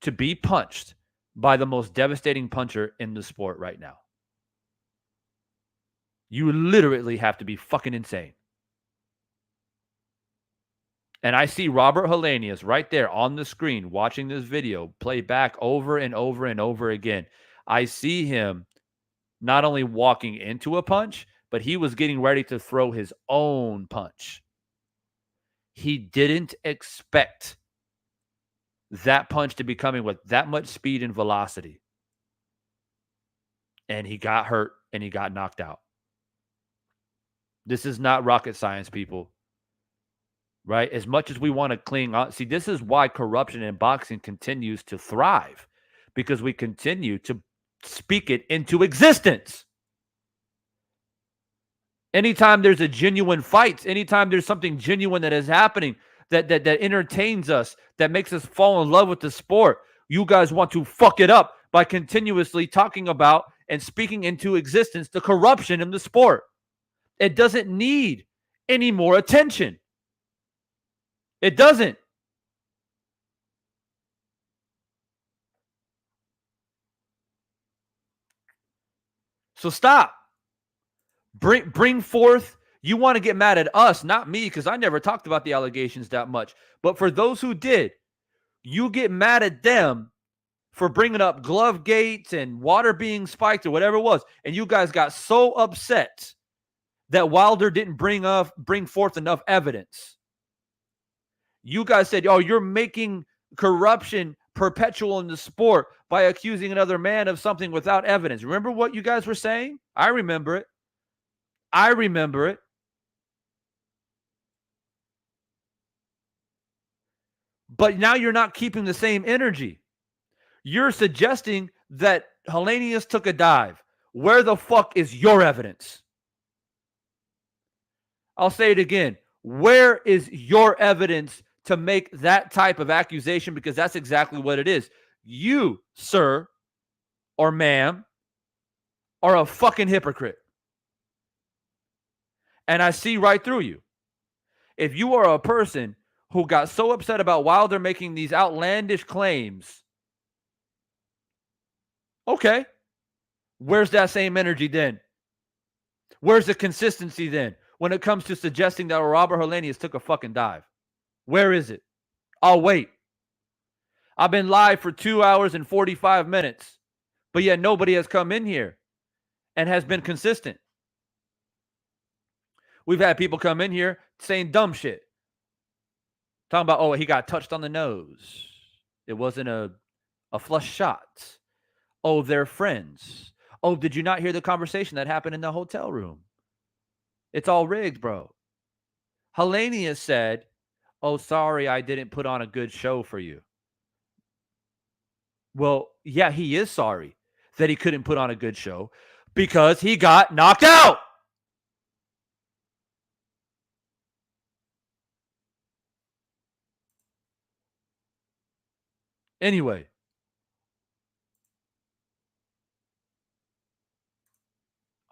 to be punched by the most devastating puncher in the sport right now? You literally have to be fucking insane. And I see Robert Helenius right there on the screen watching this video play back over and over and over again. I see him not only walking into a punch, but he was getting ready to throw his own punch. He didn't expect that punch to be coming with that much speed and velocity. And he got hurt and he got knocked out. This is not rocket science, people. Right? As much as we want to cling on. See, this is why corruption in boxing continues to thrive. Because we continue to speak it into existence. Anytime there's a genuine fight, anytime there's something genuine that is happening, that entertains us, that makes us fall in love with the sport, you guys want to fuck it up by continuously talking about and speaking into existence the corruption in the sport. It doesn't need any more attention. It doesn't. So stop. Bring forth. You want to get mad at us, not me, because I never talked about the allegations that much. But for those who did, you get mad at them for bringing up glove gates and water being spiked or whatever it was. And you guys got so upset that Wilder didn't bring forth enough evidence. You guys said, oh, you're making corruption perpetual in the sport by accusing another man of something without evidence. Remember what you guys were saying? I remember it. I remember it. But now you're not keeping the same energy. You're suggesting that Helenius took a dive. Where the fuck is your evidence? I'll say it again. Where is your evidence to make that type of accusation? Because that's exactly what it is. You, sir or ma'am, are a fucking hypocrite. And I see right through you. If you are a person who got so upset about Wilder making these outlandish claims, okay, where's that same energy then? Where's the consistency then when it comes to suggesting that Robert Helenius took a fucking dive? Where is it? I'll wait. I've been live for 2 hours and 45 minutes, but yet nobody has come in here and has been consistent. We've had people come in here saying dumb shit. Talking about, oh, he got touched on the nose. It wasn't a flush shot. Oh, they're friends. Oh, did you not hear the conversation that happened in the hotel room? It's all rigged, bro. Helenius said, oh, sorry, I didn't put on a good show for you. Well, yeah, he is sorry that he couldn't put on a good show because he got knocked out. Anyway,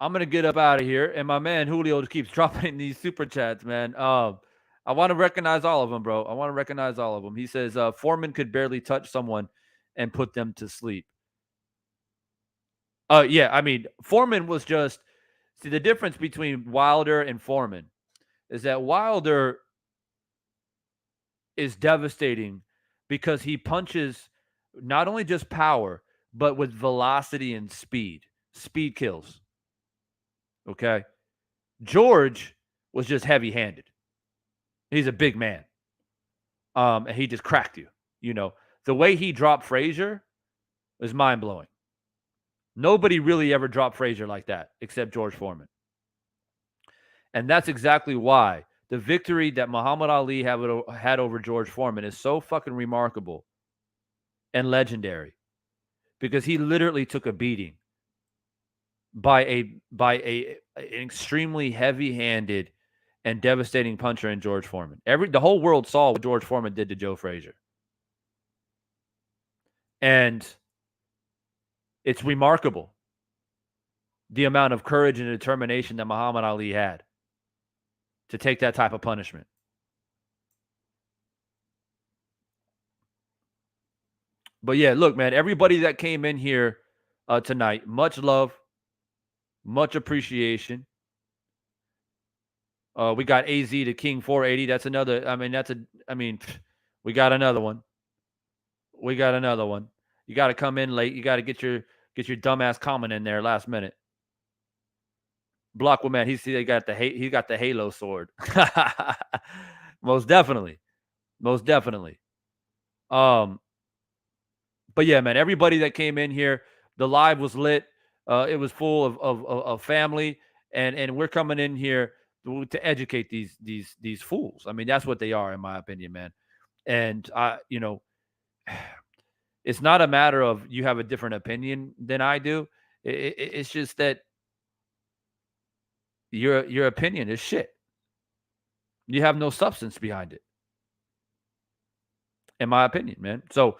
I'm going to get up out of here. And my man Julio keeps dropping these super chats, man. I want to recognize all of them, bro. I want to recognize all of them. He says, Foreman could barely touch someone and put them to sleep. Yeah, I mean, Foreman was just... See, the difference between Wilder and Foreman is that Wilder is devastating because he punches not only just power, but with velocity and speed. Speed kills. Okay? George was just heavy-handed. He's a big man. And he just cracked you. You know, the way he dropped Frazier was mind-blowing. Nobody really ever dropped Frazier like that except George Foreman. And that's exactly why the victory that Muhammad Ali had over George Foreman is so fucking remarkable and legendary, because he literally took a beating by an extremely heavy-handed and devastating puncher in George Foreman. The whole world saw what George Foreman did to Joe Frazier. And it's remarkable the amount of courage and determination that Muhammad Ali had to take that type of punishment. But yeah, look, man, everybody that came in here tonight, much love, much appreciation. We got AZ to King 480. That's another. We got another one. We got another one. You got to come in late. You got to get your dumbass comment in there last minute. Blockwood, man, he got the Halo sword. Most definitely. Most definitely. But yeah, man, everybody that came in here, the live was lit. It was full of family, and we're coming in here to educate these fools. I mean, that's what they are, in my opinion, man. And it's not a matter of you have a different opinion than I do. It's just that your opinion is shit. You have no substance behind it, in my opinion, man. So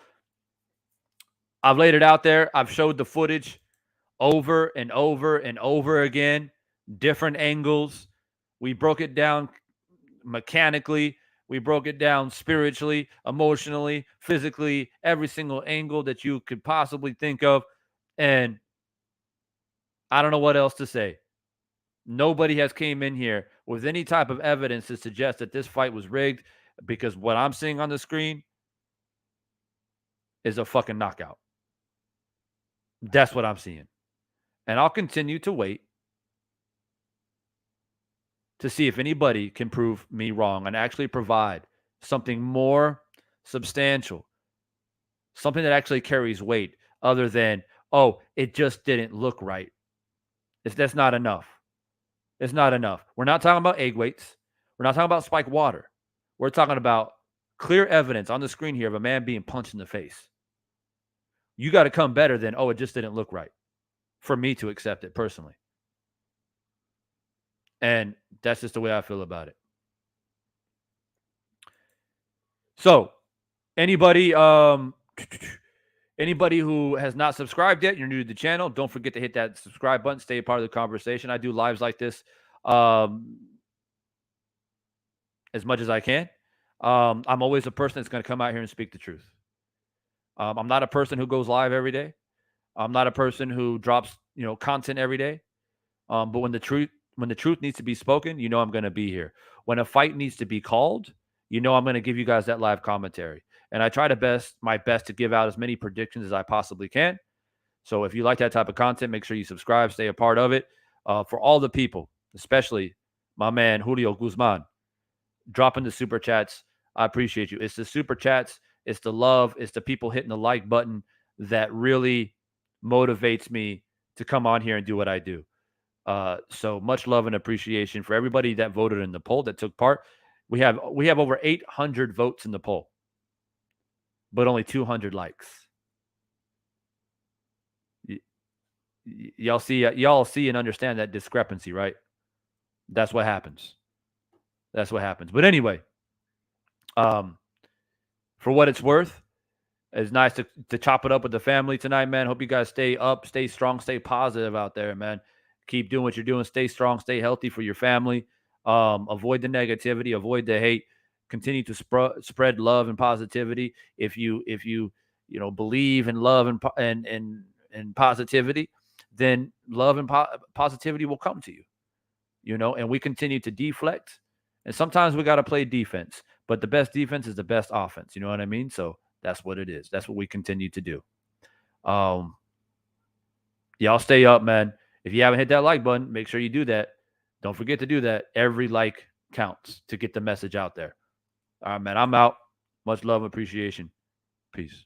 I've laid it out there. I've showed the footage over and over and over again, different angles. We broke it down mechanically. We broke it down spiritually, emotionally, physically, every single angle that you could possibly think of. And I don't know what else to say. Nobody has came in here with any type of evidence to suggest that this fight was rigged, because what I'm seeing on the screen is a fucking knockout. That's what I'm seeing. And I'll continue to wait to see if anybody can prove me wrong and actually provide something more substantial, something that actually carries weight other than, oh, it just didn't look right. That's not enough. It's not enough. We're not talking about egg weights. We're not talking about spiked water. We're talking about clear evidence on the screen here of a man being punched in the face. You got to come better than, oh, it just didn't look right for me to accept it personally. And that's just the way I feel about it. So, anybody who has not subscribed yet, you're new to the channel, don't forget to hit that subscribe button. Stay a part of the conversation. I do lives like this as much as I can. I'm always a person that's going to come out here and speak the truth. I'm not a person who goes live every day. I'm not a person who drops, content every day. But when the truth needs to be spoken, I'm going to be here. When a fight needs to be called, I'm going to give you guys that live commentary. And I try my best to give out as many predictions as I possibly can. So if you like that type of content, make sure you subscribe, stay a part of it. For all the people, especially my man Julio Guzman, dropping the super chats, I appreciate you. It's the super chats, it's the love, it's the people hitting the like button that really motivates me to come on here and do what I do. So much love and appreciation for everybody that voted in the poll, that took part. We have over 800 votes in the poll, but only 200 likes. Y'all see and understand that discrepancy, right? That's what happens. But anyway, for what it's worth, it's nice to chop it up with the family tonight, man. Hope you guys stay up, stay strong, stay positive out there, man. Keep doing what you're doing. Stay strong, stay healthy for your family. Avoid the negativity, avoid the hate. Continue to spread love and positivity. If you believe in love and positivity, then love and positivity will come to you. And we continue to deflect. And sometimes we got to play defense, but the best defense is the best offense. You know what I mean? So that's what it is. That's what we continue to do. Y'all stay up, man. If you haven't hit that like button, make sure you do that. Don't forget to do that. Every like counts to get the message out there. All right, man. I'm out. Much love and appreciation. Peace.